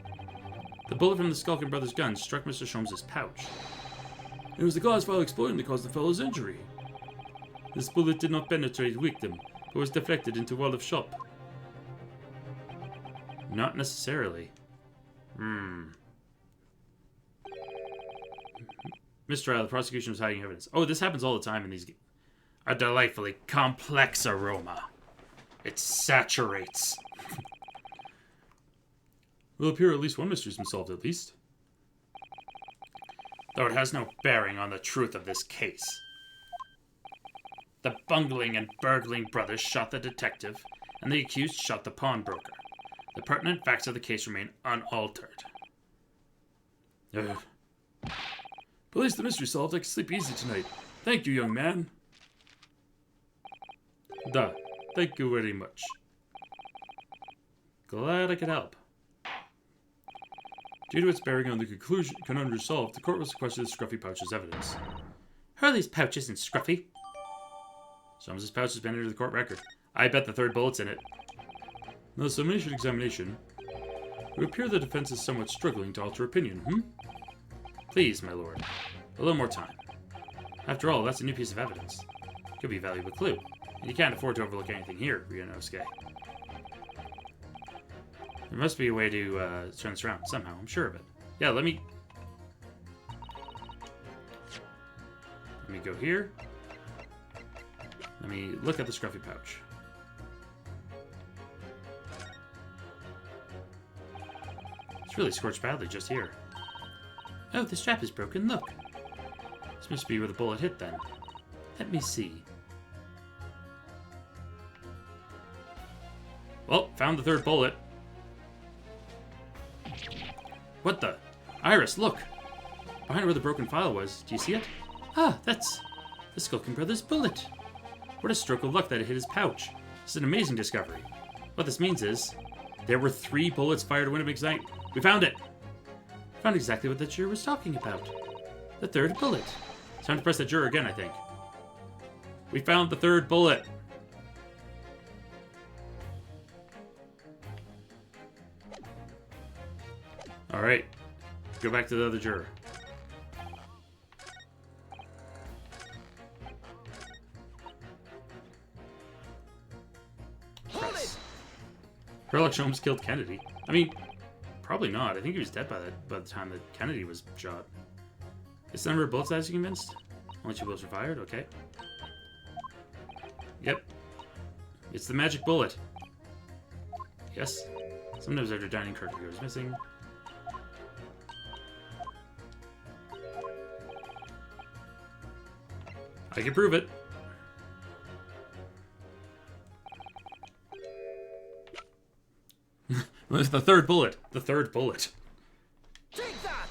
Speaker 1: the bullet from the Skulkin Brothers' gun struck Mr. Sholmes' pouch.
Speaker 2: It was the glass file exploding that caused the fellow's injury.
Speaker 1: This bullet did not penetrate victim, but was deflected into wall of shop. Not necessarily. Mistrial, the prosecution was hiding evidence. Oh, this happens all the time in these games. A delightfully complex aroma. It saturates.
Speaker 2: Will appear at least one mystery's been solved at least.
Speaker 3: Though it has no bearing on the truth of this case. The bungling and burgling brothers shot the detective, and the accused shot the pawnbroker. The pertinent facts of the case remain unaltered.
Speaker 2: At least the mystery solved. I can sleep easy tonight. Thank you, young man.
Speaker 1: Thank you very much. Glad I could help.
Speaker 2: Due to its bearing on the conundrum solved, the court will sequester the scruffy pouch as evidence.
Speaker 1: Hurley's pouch isn't scruffy.
Speaker 3: Sholmes' pouch has been entered the court record. I bet the third bullet's in it.
Speaker 2: Now, the summation examination, it would appear the defense is somewhat struggling to alter opinion,
Speaker 1: Please, my lord. A little more time. After all, that's a new piece of evidence. Could be a valuable clue. And you can't afford to overlook anything here, Ryunosuke. There must be a way to turn this around somehow. I'm sure of it. Yeah, let me go here. Let me look at the scruffy pouch. It's really scorched badly just here. Oh, the strap is broken. Look. This must be where the bullet hit then. Let me see. Well, found the third bullet. What the? Iris, look! Behind where the broken file was. Do you see it? Ah, that's the Skulkin Brothers' bullet. What a stroke of luck that it hit his pouch. This is an amazing discovery. What this means is, there were 3 bullets fired at Winnipeg's night. We found it! Found exactly what the juror was talking about. The third bullet. It's time to press the juror again, I think. We found the third bullet. Alright. Go back to the other juror. Press. Herlock Sholmes killed Kennedy. I mean, probably not. I think he was dead by the time that Kennedy was shot. Is the number of bullets as you convinced? Only 2 bullets were fired? Okay. Yep. It's the magic bullet. Yes. Sometimes after dining card goes missing. I can prove it. The third bullet. The third bullet.
Speaker 4: Take that!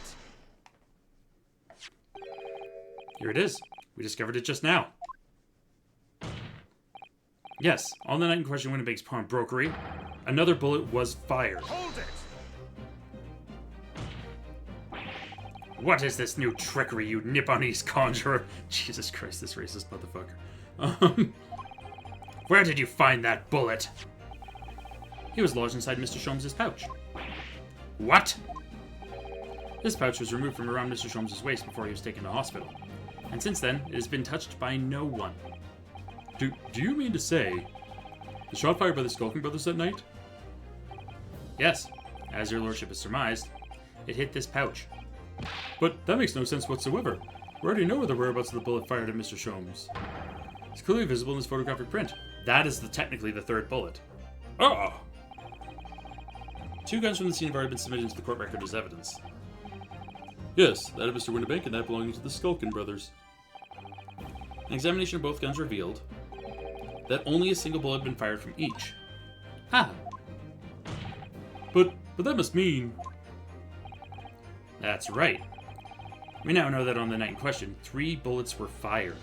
Speaker 1: Here it is. We discovered it just now. Yes, on the night in question Winnipeg's pawnbrokery, another bullet was fired.
Speaker 4: Hold it!
Speaker 3: What is this new trickery, you Nipponese conjurer?
Speaker 1: Jesus Christ, this racist motherfucker.
Speaker 3: Where did you find that bullet?
Speaker 1: He was lodged inside Mr. Sholmes' pouch.
Speaker 3: What?
Speaker 1: This pouch was removed from around Mr. Sholmes' waist before he was taken to hospital, and since then it has been touched by no one.
Speaker 2: Do you mean to say the shot fired by the Skulking Brothers that night?
Speaker 1: Yes, as your lordship has surmised, it hit this pouch.
Speaker 2: But that makes no sense whatsoever. We already know the whereabouts of the bullet fired at Mr. Sholmes. It's clearly visible in his photographic print.
Speaker 1: That is technically the third bullet.
Speaker 2: Ah!
Speaker 1: 2 guns from the scene have already been submitted to the court record as evidence.
Speaker 2: Yes, that of Mr. Winnebank and that belonging to the Skulkin Brothers.
Speaker 1: An examination of both guns revealed that only a single bullet had been fired from each. Ha!
Speaker 2: But that must mean...
Speaker 1: That's right. We now know that on the night in question, 3 bullets were fired.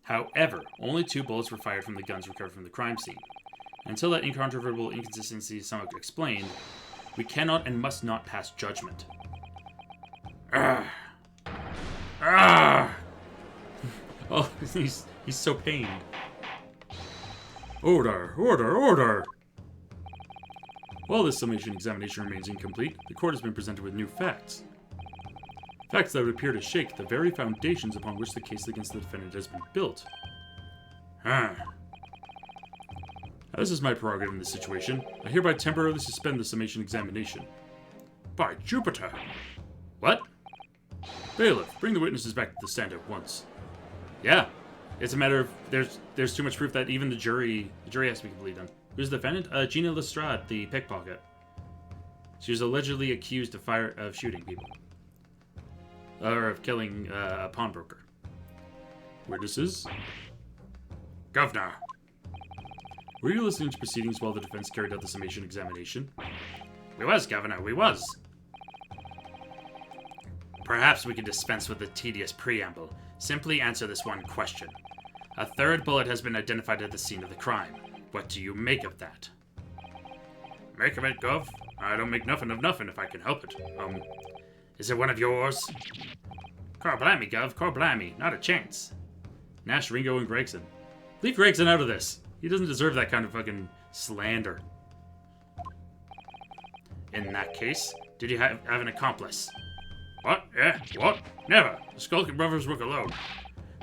Speaker 1: However, only 2 bullets were fired from the guns recovered from the crime scene. Until that incontrovertible inconsistency is somewhat explained, we cannot and must not pass judgment.
Speaker 2: Ah! Ah!
Speaker 1: Oh, he's so pained.
Speaker 2: Order! Order! Order! While this summation examination remains incomplete, the court has been presented with new facts. Facts that would appear to shake the very foundations upon which the case against the defendant has been built. As is my prerogative in this situation, I hereby temporarily suspend the summation examination. By Jupiter!
Speaker 1: What?
Speaker 2: Bailiff, bring the witnesses back to the stand at once.
Speaker 1: Yeah. It's a matter of there's too much proof that even the jury has to be completely done. Who's the defendant? Gina Lestrade, the pickpocket. She was allegedly accused of shooting people. Or of killing a pawnbroker.
Speaker 2: Witnesses?
Speaker 3: Governor.
Speaker 2: Were you listening to proceedings while the defense carried out the summation examination?
Speaker 3: We was, Governor, we was. Perhaps we can dispense with the tedious preamble. Simply answer this one question. A 3rd bullet has been identified at the scene of the crime. What do you make of that? Make of it, Gov? I don't make nothing of nothing if I can help it. Is it one of yours? Corblammy, Gov, Corblammy. Not a chance.
Speaker 1: Nash, Ringo, and Gregson. Leave Gregson out of this. He doesn't deserve that kind of fucking slander.
Speaker 3: In that case, did you have an accomplice? What? Yeah? What? Never. The Skulking Brothers work alone.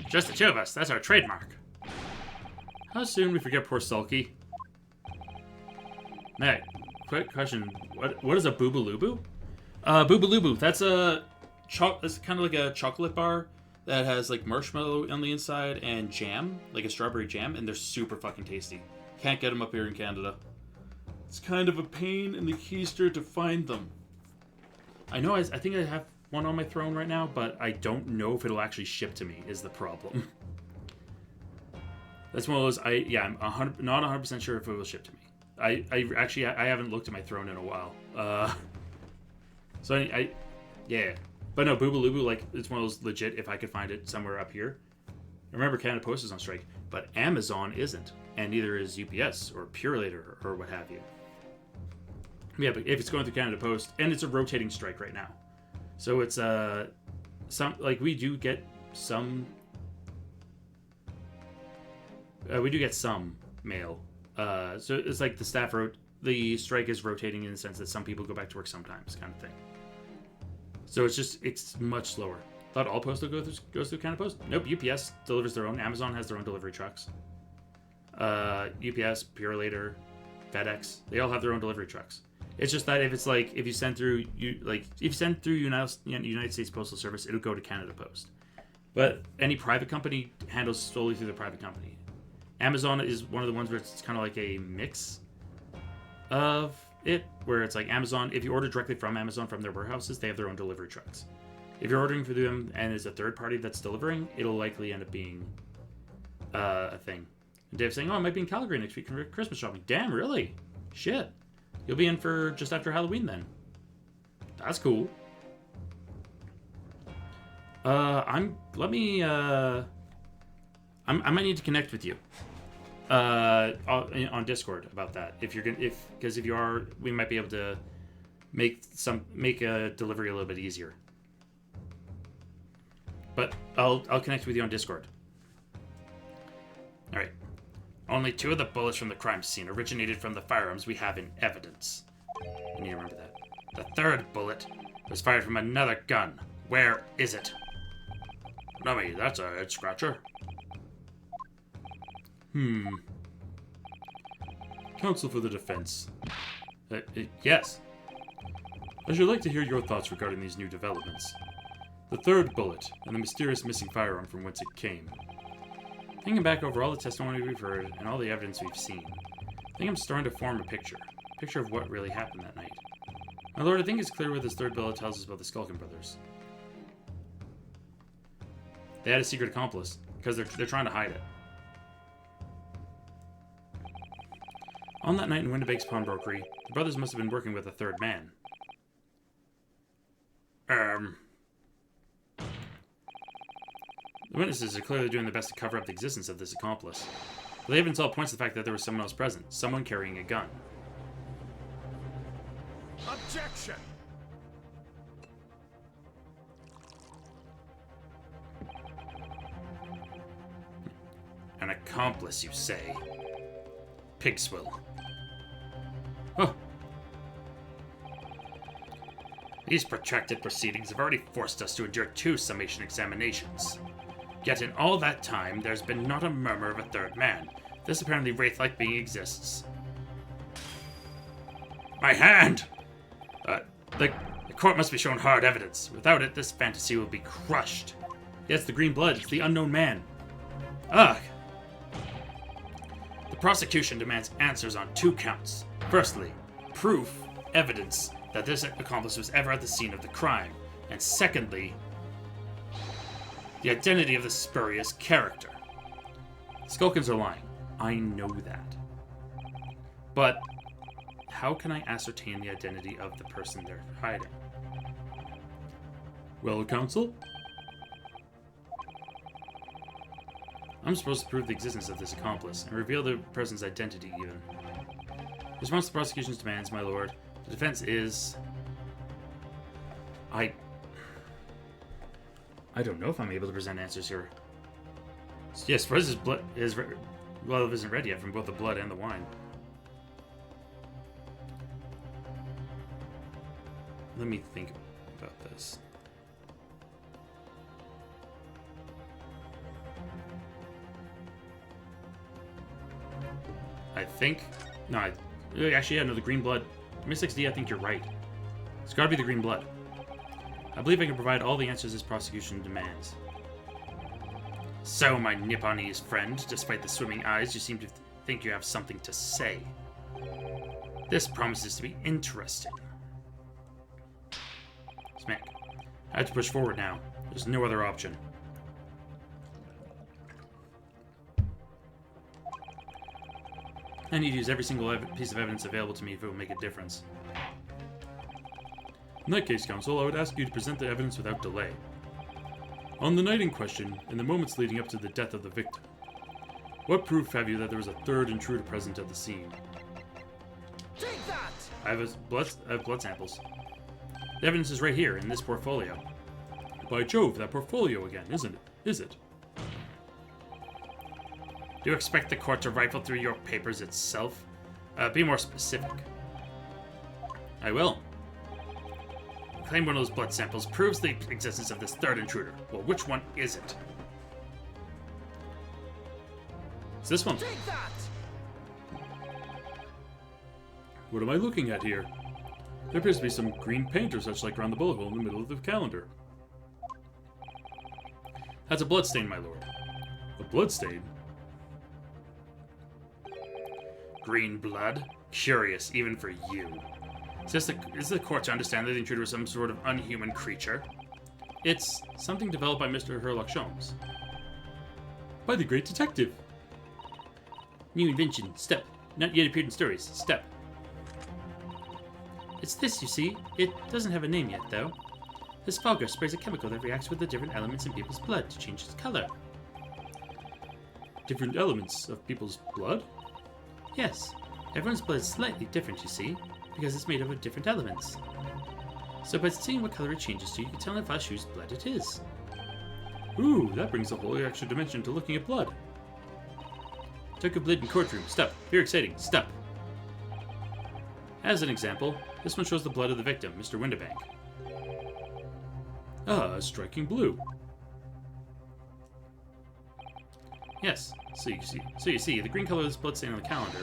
Speaker 3: Just the 2 of us. That's our trademark.
Speaker 1: How soon we forget poor Sulky? Matt, quick question. What is a Boobaloobo? Boobaloobo. That's it's kind of like a chocolate bar that has like marshmallow on the inside and jam, like a strawberry jam, and they're super fucking tasty. Can't get them up here in Canada. It's kind of a pain in the keister to find them. I know I think I have one on my throne right now, but I don't know if it'll actually ship to me is the problem. That's one of those, I'm not 100% sure if it will ship to me. I haven't looked at my throne in a while. Yeah. But no, Boobaloobo, like, it's one of those legit, if I could find it somewhere up here. Remember, Canada Post is on strike, but Amazon isn't, and neither is UPS or Purelator or what have you. Yeah, but if it's going through Canada Post, and it's a rotating strike right now. So it's, we do get some mail. So it's like the strike is rotating in the sense that some people go back to work sometimes, kind of thing. So it's much slower. Thought all postal goes through Canada Post. Nope, UPS delivers their own. Amazon has their own delivery trucks. UPS, Purelator, FedEx, they all have their own delivery trucks. It's just that if you send through United States Postal Service, it'll go to Canada Post. But any private company handles solely through the private company. Amazon is one of the ones where it's kind of like a mix of it, where it's like Amazon, if you order directly from Amazon from their warehouses, they have their own delivery trucks. If you're ordering for them and it's a third party that's delivering, it'll likely end up being a thing. And Dave's saying, oh, I might be in Calgary next week for Christmas shopping. Damn, really? Shit. You'll be in for just after Halloween then. That's cool. I might need to connect with you on Discord about that. Because if you are, we might be able to make a delivery a little bit easier. But I'll connect with you on Discord.
Speaker 3: All right. Only 2 of the bullets from the crime scene originated from the firearms we have in evidence.
Speaker 1: I need to remember that.
Speaker 3: The third bullet was fired from another gun. Where is it?
Speaker 2: Rummy, that's a head scratcher. Counsel for the defense.
Speaker 1: Yes.
Speaker 2: I should like to hear your thoughts regarding these new developments. The third bullet, and the mysterious missing firearm from whence it came.
Speaker 1: Thinking back over all the testimony we've heard and all the evidence we've seen, I think I'm starting to form a picture of what really happened that night. My lord, I think it's clear what this third bullet tells us about the Skulkin brothers. They had a secret accomplice, because they're trying to hide it. On that night in Windibake's pawnbrokery, the brothers must have been working with a third man. The witnesses are clearly doing their best to cover up the existence of this accomplice. But the evidence all points to the fact that there was someone else present, someone carrying a gun.
Speaker 4: Objection!
Speaker 3: An accomplice, you say? Pigswill.
Speaker 1: Oh,
Speaker 3: These protracted proceedings have already forced us to endure 2 summation examinations. Yet in all that time, there's been not a murmur of a third man. This apparently wraith-like being exists. My hand! The court must be shown hard evidence. Without it, this fantasy will be crushed.
Speaker 1: yes, the green blood. It's the unknown man.
Speaker 3: Ugh! The prosecution demands answers on 2 counts. Firstly, proof, evidence, that this accomplice was ever at the scene of the crime. And secondly, the identity of the spurious character.
Speaker 1: Skulkins are lying. I know that. But how can I ascertain the identity of the person they're hiding?
Speaker 2: Well, counsel?
Speaker 1: I'm supposed to prove the existence of this accomplice and reveal the person's identity, even. In response to the prosecution's demands, my lord, the defense is... I don't know if I'm able to present answers here. Yes, Friz's blood is love isn't red yet from both the blood and the wine. Let me think about this. I think... No, actually, yeah, no, the green blood. Miss XD, I think you're right. It's gotta be the green blood. I believe I can provide all the answers this prosecution demands.
Speaker 3: So, my Nipponese friend, despite the swimming eyes, you seem to think you have something to say. This promises to be interesting.
Speaker 1: Smack. I have to push forward now. There's no other option. I need to use every single piece of evidence available to me if it will make a difference.
Speaker 2: In that case, counsel, I would ask you to present the evidence without delay. On the night in question, in the moments leading up to the death of the victim, what proof have you that there was a third intruder present at the scene?
Speaker 4: Take that!
Speaker 1: I have blood samples. The evidence is right here in this portfolio.
Speaker 2: By Jove, that portfolio again, isn't it? Is it?
Speaker 3: Do you expect the court to rifle through your papers itself? Be more specific.
Speaker 1: I will.
Speaker 3: Claim one of those blood samples proves the existence of this third intruder. Well, which one is it?
Speaker 1: It's this one.
Speaker 4: Take that!
Speaker 2: What am I looking at here? There appears to be some green paint or such like around the bullet hole in the middle of the calendar.
Speaker 1: That's a blood stain, my lord.
Speaker 2: A blood stain?
Speaker 3: Green blood? Curious, even for you. Is the court to understand that the intruder was some sort of unhuman creature?
Speaker 1: It's something developed by Mr. Herlock Sholmes.
Speaker 2: By the great detective.
Speaker 1: New invention. Step. Not yet appeared in stories. Step. It's this, you see. It doesn't have a name yet, though. This fogger sprays a chemical that reacts with the different elements in people's blood to change its color.
Speaker 2: Different elements of people's blood?
Speaker 1: Yes. Everyone's blood is slightly different, you see, because it's made up of different elements. So by seeing what color it changes to, you can tell if I whose blood it is.
Speaker 2: Ooh, that brings a whole extra dimension to looking at blood.
Speaker 1: Took a blood in courtroom. Step. Very exciting. Step. As an example, This one shows the blood of the victim, Mr. Windibank.
Speaker 2: Ah, striking blue.
Speaker 1: Yes, so you see, the green color of this blood stain on the calendar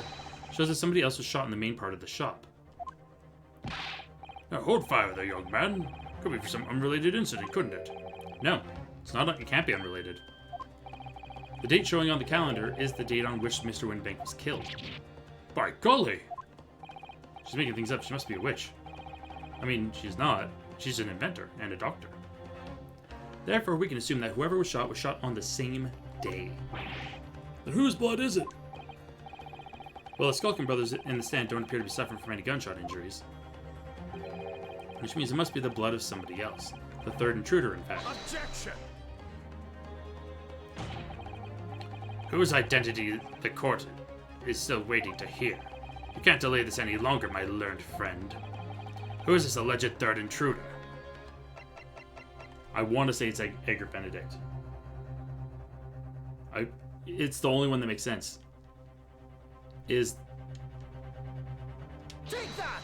Speaker 1: shows that somebody else was shot in the main part of the shop.
Speaker 2: Now hold fire there, young man. Could be for some unrelated incident, couldn't it?
Speaker 1: No, it's not. It can't be unrelated. The date showing on the calendar is the date on which Mr. Windibank was killed.
Speaker 2: By golly!
Speaker 1: She's making things up. She must be a witch. I mean, she's not. She's an inventor and a doctor. Therefore, we can assume that whoever was shot on the same day.
Speaker 2: Then whose blood is it?
Speaker 1: Well, the Skulkin brothers in the stand don't appear to be suffering from any gunshot injuries. Which means it must be the blood of somebody else. The third intruder, in fact.
Speaker 4: Objection!
Speaker 3: Whose identity the court is still waiting to hear. You can't delay this any longer, my learned friend. Who is this alleged third intruder?
Speaker 1: I want to say it's Edgar Benedict. It's the only one that makes sense.
Speaker 4: Take that!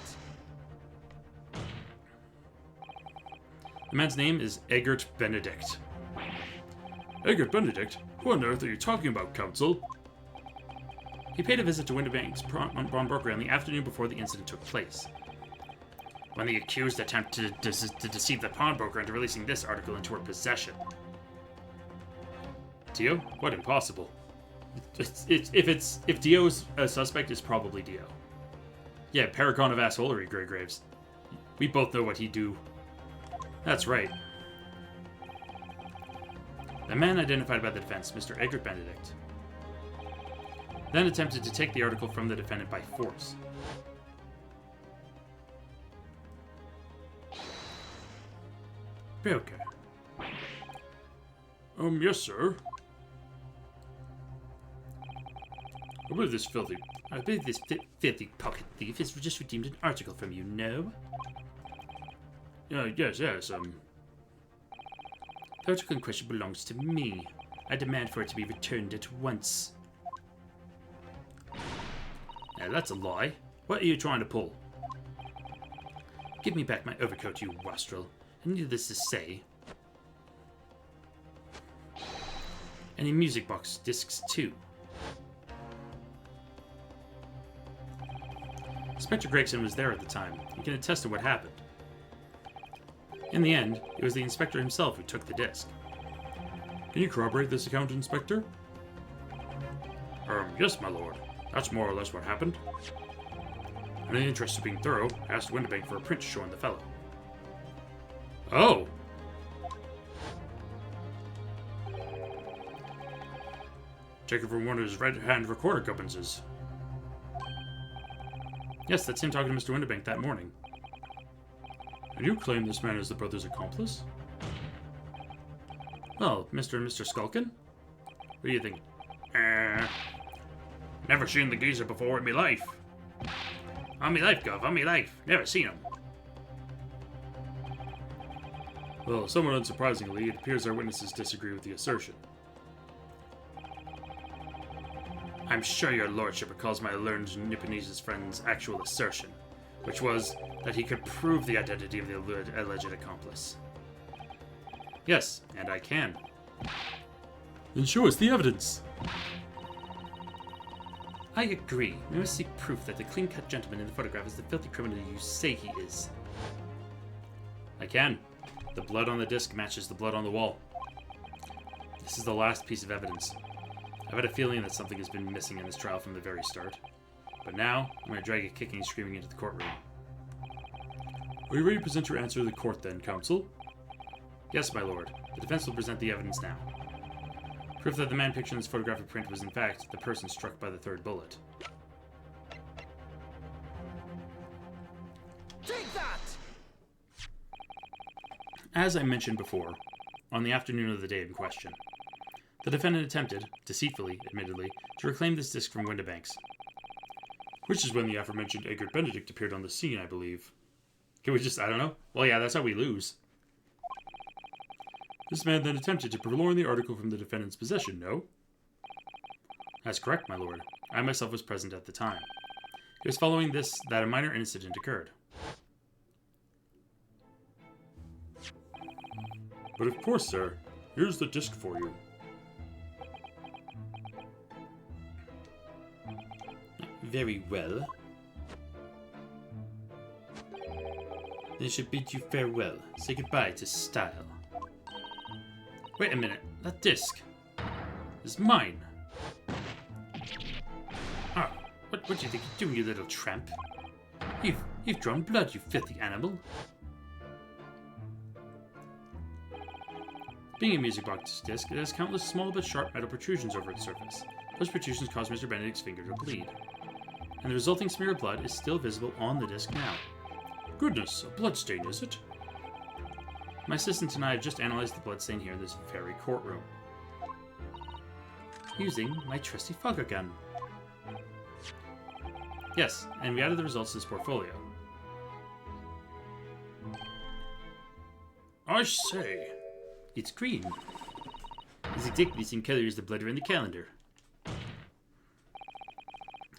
Speaker 1: The man's name is Eggert Benedict.
Speaker 2: Eggert Benedict? Who on earth are you talking about, Counsel?
Speaker 1: He paid a visit to Windibank's pawnbroker on the afternoon before the incident took place.
Speaker 3: When the accused attempted to deceive the pawnbroker into releasing this article into her possession.
Speaker 1: Dio? What impossible. If Dio's a suspect, it's probably Dio. Yeah, paragon of assholery, Grey Graves. We both know what he'd do. That's right. The man identified by the defense, Mr. Eggert Benedict, then attempted to take the article from the defendant by force.
Speaker 2: Belka. Yes, sir.
Speaker 1: I believe this filthy pocket thief has just redeemed an article from you, no?
Speaker 2: Yes.
Speaker 1: The article in question belongs to me. I demand for it to be returned at once. Now that's a lie. What are you trying to pull? Give me back my overcoat, you wastrel. And needless to say, any music box discs too. Inspector Gregson was there at the time and can attest to what happened. In the end, it was the inspector himself who took the disc.
Speaker 2: Can you corroborate this account, Inspector?
Speaker 3: Yes, my lord. That's more or less what happened.
Speaker 1: In the interest of being thorough, I asked Windibank for a print showing the fellow.
Speaker 3: Oh!
Speaker 2: Take it from one of his right-hand recorder gubbinses.
Speaker 1: Yes, that's him talking to Mr. Windibank that morning.
Speaker 2: And you claim this man is the brother's accomplice?
Speaker 1: Well, Mr. and Mr. Skulkin? What do you think?
Speaker 3: Never seen the geezer before in me life. On me life, Gov, on me life. Never seen him.
Speaker 2: Well, somewhat unsurprisingly, it appears our witnesses disagree with the assertion.
Speaker 3: I'm sure your lordship recalls my learned Nipponese friend's actual assertion, which was that he could prove the identity of the alleged accomplice.
Speaker 1: Yes, and I can.
Speaker 2: Then show us the evidence.
Speaker 1: I agree. We must seek proof that the clean-cut gentleman in the photograph is the filthy criminal you say he is. I can. The blood on the disc matches the blood on the wall. This is the last piece of evidence. I've had a feeling that something has been missing in this trial from the very start. But now, I'm going to drag it kicking and screaming into the courtroom.
Speaker 2: Are you ready to present your answer to the court then, counsel?
Speaker 1: Yes, my lord. The defense will present the evidence now. Proof that the man pictured in this photographic print was in fact the person struck by the third bullet.
Speaker 4: Take that!
Speaker 1: As I mentioned before, on the afternoon of the day in question, the defendant attempted, deceitfully, admittedly, to reclaim this disc from Windibank's.
Speaker 2: Which is when the aforementioned Eggert Benedict appeared on the scene, I believe.
Speaker 1: Can we just, I don't know? Well, yeah, that's how we lose.
Speaker 2: This man then attempted to purloin the article from the defendant's possession, no?
Speaker 1: That's correct, my lord. I myself was present at the time. It was following this that a minor incident occurred.
Speaker 2: But of course, sir. Here's the disc for you.
Speaker 1: Very well. Then I should bid you farewell. Say goodbye to style. Wait a minute. That disc is mine. Ah, what do you think you're doing, you little tramp? You've drawn blood, you filthy animal. Being a music box disc, it has countless small but sharp metal protrusions over its surface. Those protrusions cause Mr. Benedict's finger to bleed. And the resulting smear of blood is still visible on the disc now.
Speaker 2: Goodness, a bloodstain, is it?
Speaker 1: My assistant and I have just analyzed the bloodstain here in this very courtroom. Using my trusty fogger gun. Yes, and we added the results to this portfolio.
Speaker 2: I say.
Speaker 1: It's green. It's exactly the same color as the blood around the calendar.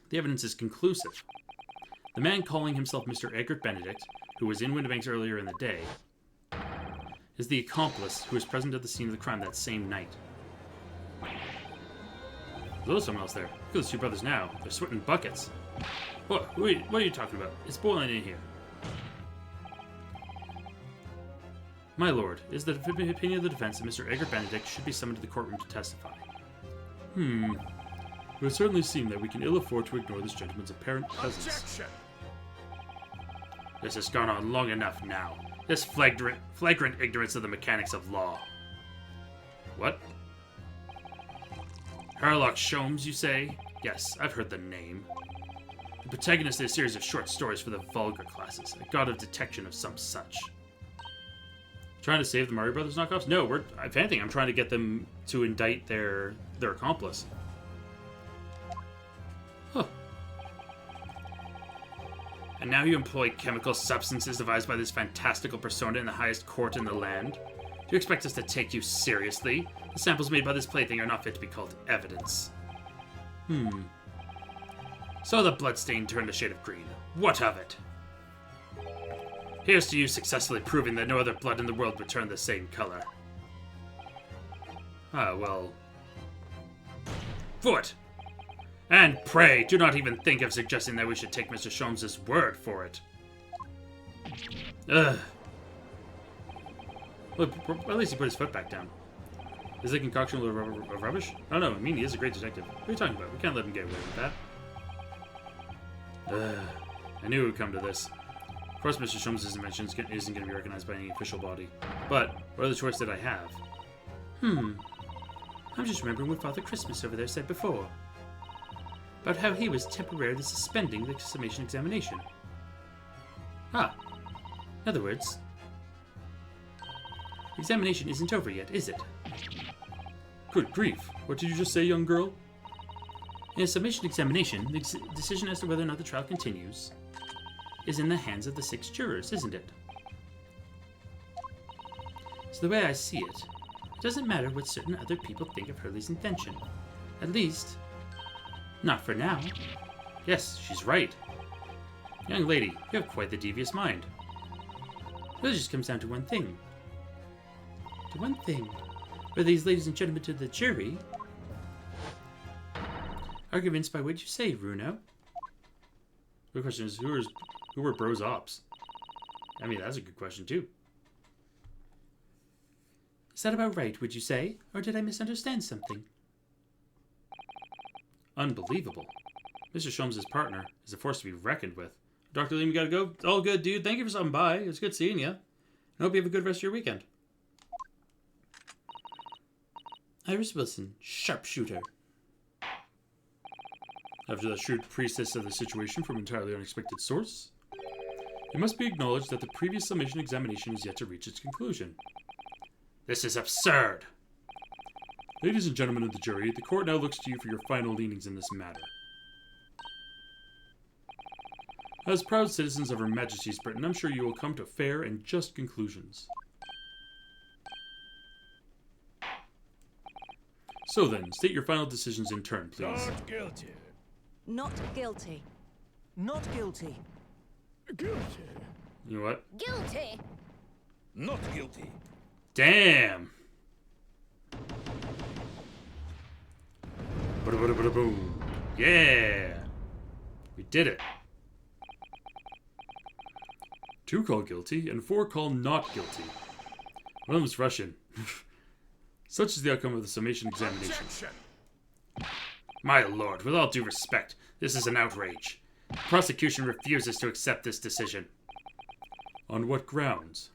Speaker 1: The evidence is conclusive. The man calling himself Mr. Egbert Benedict, who was in Windibanks earlier in the day, is the accomplice who was present at the scene of the crime that same night. There's someone else there. Look at those two brothers now. They're sweating buckets. What are you talking about? It's boiling in here. My lord, it is the opinion of the defense that Mr. Egbert Benedict should be summoned to the courtroom to testify.
Speaker 2: It would certainly seem that we can ill afford to ignore this gentleman's apparent presence.
Speaker 3: Objection!
Speaker 1: This has gone on long enough now. This flagrant ignorance of the mechanics of law. What? Sherlock Sholmes, you say? Yes, I've heard the name. The protagonist of a series of short stories for the vulgar classes, a god of detection of some such. Trying to save the Mario Brothers knockoffs? No, if anything, I'm trying to get them to indict their accomplice. Huh. And now you employ chemical substances devised by this fantastical persona in the highest court in the land? Do you expect us to take you seriously? The samples made by this plaything are not fit to be called evidence. So the bloodstain turned a shade of green. What of it? Here's to you successfully proving that no other blood in the world would turn the same color. Ah, well... Foot! And pray, do not even think of suggesting that we should take Mr. Sholmes' word for it. Ugh. Look, at least he put his foot back down. Is the concoction of rubbish? Oh no, I mean, he is a great detective. What are you talking about? We can't let him get away with that. Ugh. I knew it would come to this. Of course, Mr. Sholmes' invention isn't going to be recognized by any official body. But, what other choice did I have? I'm just remembering what Father Christmas over there said before. About how he was temporarily suspending the summation examination. Ah. In other words, the examination isn't over yet, is it?
Speaker 2: Good grief. What did you just say, young girl?
Speaker 1: In a summation examination, the decision as to whether or not the trial continues is in the hands of the 6 jurors, isn't it? So the way I see it, it doesn't matter what certain other people think of Hurley's invention. At least, not for now. Yes, she's right. Young lady, you have quite the devious mind. It really just comes down to one thing. To one thing. Whether these ladies and gentlemen to the jury are convinced by what you say, Runo. The question is, who were Bros Ops? I mean, that's a good question, too. Is that about right, would you say? Or did I misunderstand something? Unbelievable. Mr. Sholmes' partner is a force to be reckoned with. Dr. Liam, you gotta go. All good, dude. Thank you for stopping by. It was good seeing you. I hope you have a good rest of your weekend. Iris Wilson, sharpshooter.
Speaker 2: After that shrewd priestess of the situation from an entirely unexpected source, it must be acknowledged that the previous summation examination is yet to reach its conclusion.
Speaker 1: This is absurd.
Speaker 2: Ladies and gentlemen of the jury, the court now looks to you for your final leanings in this matter. As proud citizens of Her Majesty's Britain, I'm sure you will come to fair and just conclusions. So then, state your final decisions in turn, please.
Speaker 3: Not guilty.
Speaker 5: Not guilty.
Speaker 4: Not guilty.
Speaker 3: Guilty.
Speaker 2: You know what?
Speaker 5: Guilty.
Speaker 3: Not guilty.
Speaker 2: Damn! Boom. Yeah! We did it. 2 call guilty, and 4 call not guilty. One of them is Russian. Such is the outcome of the summation examination.
Speaker 3: Objection! My lord, with all due respect, this is an outrage. The prosecution refuses to accept this decision.
Speaker 2: On what grounds?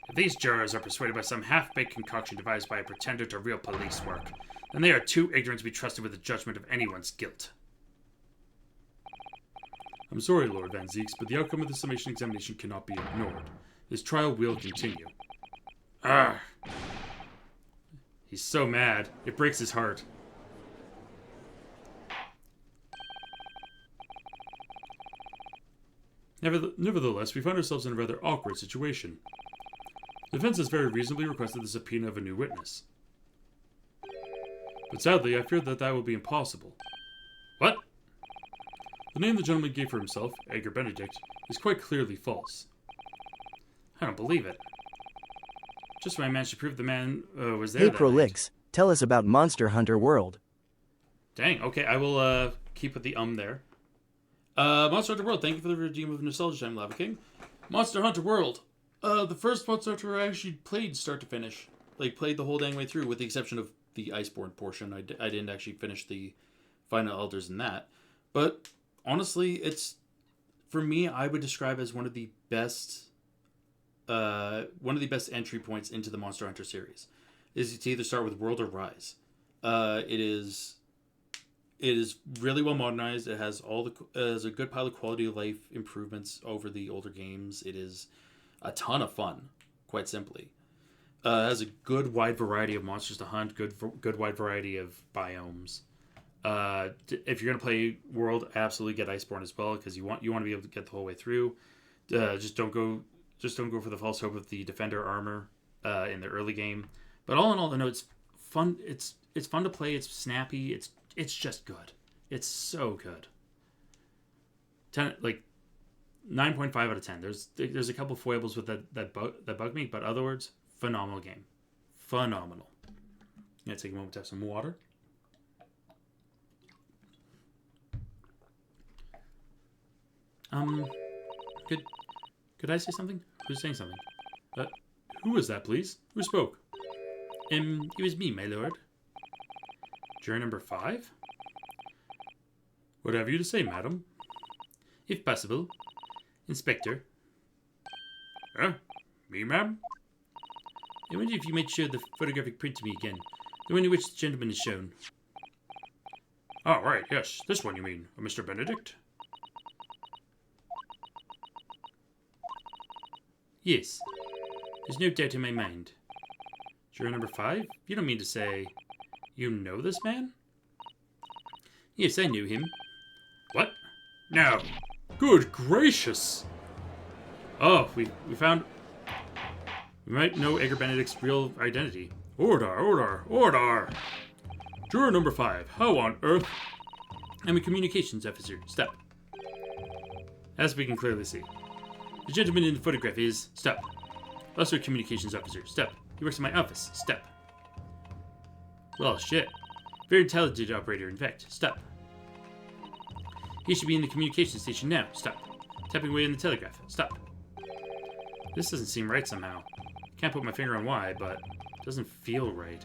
Speaker 3: If these jurors are persuaded by some half-baked concoction devised by a pretender to real police work, then they are too ignorant to be trusted with the judgment of anyone's guilt.
Speaker 2: I'm sorry, Lord Van Zieks, but the outcome of the summation examination cannot be ignored. This trial will continue.
Speaker 3: Arrgh.
Speaker 2: He's so mad. It breaks his heart. Nevertheless, we find ourselves in a rather awkward situation. The defense has very reasonably requested the subpoena of a new witness. But sadly, I fear that that will be impossible.
Speaker 3: What?
Speaker 2: The name the gentleman gave for himself, Edgar Benedict, is quite clearly false.
Speaker 3: I don't believe it. Just when I managed to prove the man was there
Speaker 8: Hey
Speaker 3: that
Speaker 8: Prolix, tell us about Monster Hunter World.
Speaker 1: Dang, okay, I will keep with the there. Monster Hunter World, thank you for the redeem of Nostalgia Time, Lava King. Monster Hunter World. The first Monster Hunter I actually played start to finish. Like, played the whole dang way through, with the exception of the Iceborne portion. I didn't actually finish the final elders in that. But, honestly, it's... For me, I would describe as one of the best entry points into the Monster Hunter series. Is to either start with World or Rise. It is really well modernized. It has has a good pile of quality of life improvements over the older games. It is a ton of fun, quite simply. It has a good wide variety of monsters to hunt. Good wide variety of biomes. If you're gonna play World, absolutely get Iceborne as well, because you want to be able to get the whole way through. Just don't go for the false hope of the Defender armor in the early game. But all in all, I know it's fun. It's fun to play. It's snappy. It's just good. It's so good. 9.5 out of 10. There's a couple foibles with that bug me, but other words, phenomenal game. Phenomenal. I'm gonna take a moment to have some water. Could I say something? Who's saying something?
Speaker 2: Who was that, please? Who spoke?
Speaker 1: It was me, my lord.
Speaker 2: Juror number 5? What have you to say, madam?
Speaker 1: If possible. Inspector.
Speaker 2: Huh? Me, ma'am?
Speaker 1: I wonder if you might show the photographic print to me again. The one in which the gentleman is shown.
Speaker 2: Oh, right, yes. This one, you mean. Mr. Benedict?
Speaker 1: Yes. There's no doubt in my mind. Juror number 5? You don't mean to say you know this man? Yes, I knew him.
Speaker 2: What? No. Good gracious!
Speaker 1: Oh, we found... We might know Edgar Benedict's real identity.
Speaker 2: Order! Juror number 5, how on earth?
Speaker 1: I'm a communications officer. Stop. As we can clearly see. The gentleman in the photograph is... Stop. Also a communications officer. Stop. He works in my office. Stop. Well, shit. Very intelligent operator, in fact. Stop. He should be in the communication station now. Stop. Tapping away on the telegraph. Stop. This doesn't seem right somehow. Can't put my finger on why, but it doesn't feel right.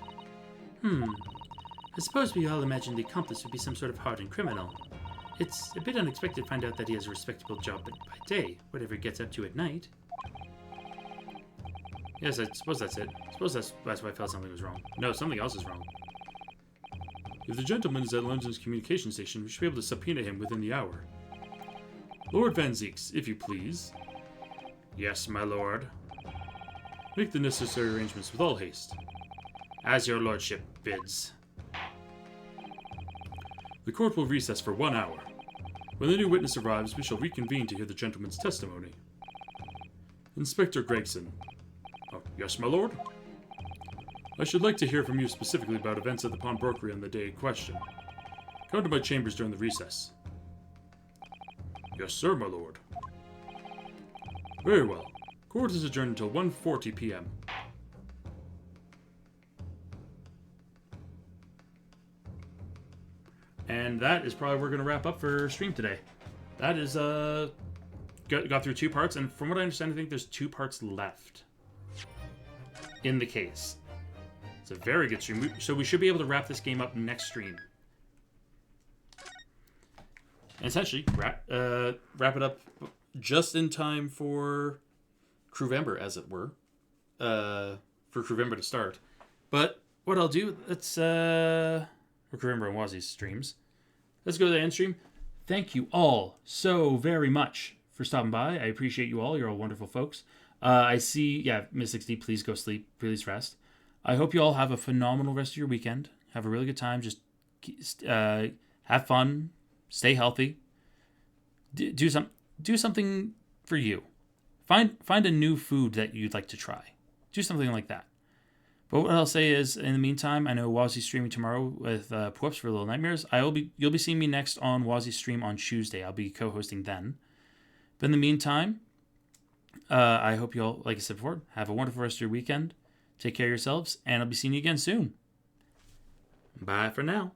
Speaker 1: I suppose we all imagined the accomplice would be some sort of hardened criminal. It's a bit unexpected to find out that he has a respectable job by day, whatever he gets up to at night. Yes, I suppose that's it. I suppose that's why I felt something was wrong. No, something else is wrong.
Speaker 2: If the gentleman is at London's communication station, we should be able to subpoena him within the hour. Lord Van Zieks, if you please.
Speaker 3: Yes, my lord.
Speaker 2: Make the necessary arrangements with all haste.
Speaker 3: As your lordship bids.
Speaker 2: The court will recess for 1 hour. When the new witness arrives, we shall reconvene to hear the gentleman's testimony. Inspector Gregson.
Speaker 3: Oh, yes, my lord?
Speaker 2: I should like to hear from you specifically about events at the pawnbrokery on the day in question. Come to my chambers during the recess.
Speaker 3: Yes, sir, my lord.
Speaker 2: Very well. Court is adjourned until 1:40 p.m.
Speaker 1: And that is probably where we're going to wrap up for stream today. That is, got through 2 parts, and from what I understand, I think there's 2 parts left in the case. It's a very good stream. So we should be able to wrap this game up next stream. And essentially, wrap it up just in time for Crewvember, as it were. For Crewvember to start. But what I'll do, let's... for Crewvember and Wazzy's streams. Let's go to the end stream. Thank you all so very much for stopping by. I appreciate you all. You're all wonderful folks. I see... Yeah, Miss 60, please go sleep. Please rest. I hope you all have a phenomenal rest of your weekend. Have a really good time. Just have fun. Stay healthy. Do something for you. Find a new food that you'd like to try. Do something like that. But what I'll say is, in the meantime, I know Wazzy's streaming tomorrow with Poops for Little Nightmares. You'll be seeing me next on Wazzy's stream on Tuesday. I'll be co-hosting then. But in the meantime, I hope you all, like I said before, have a wonderful rest of your weekend. Take care of yourselves, and I'll be seeing you again soon. Bye for now.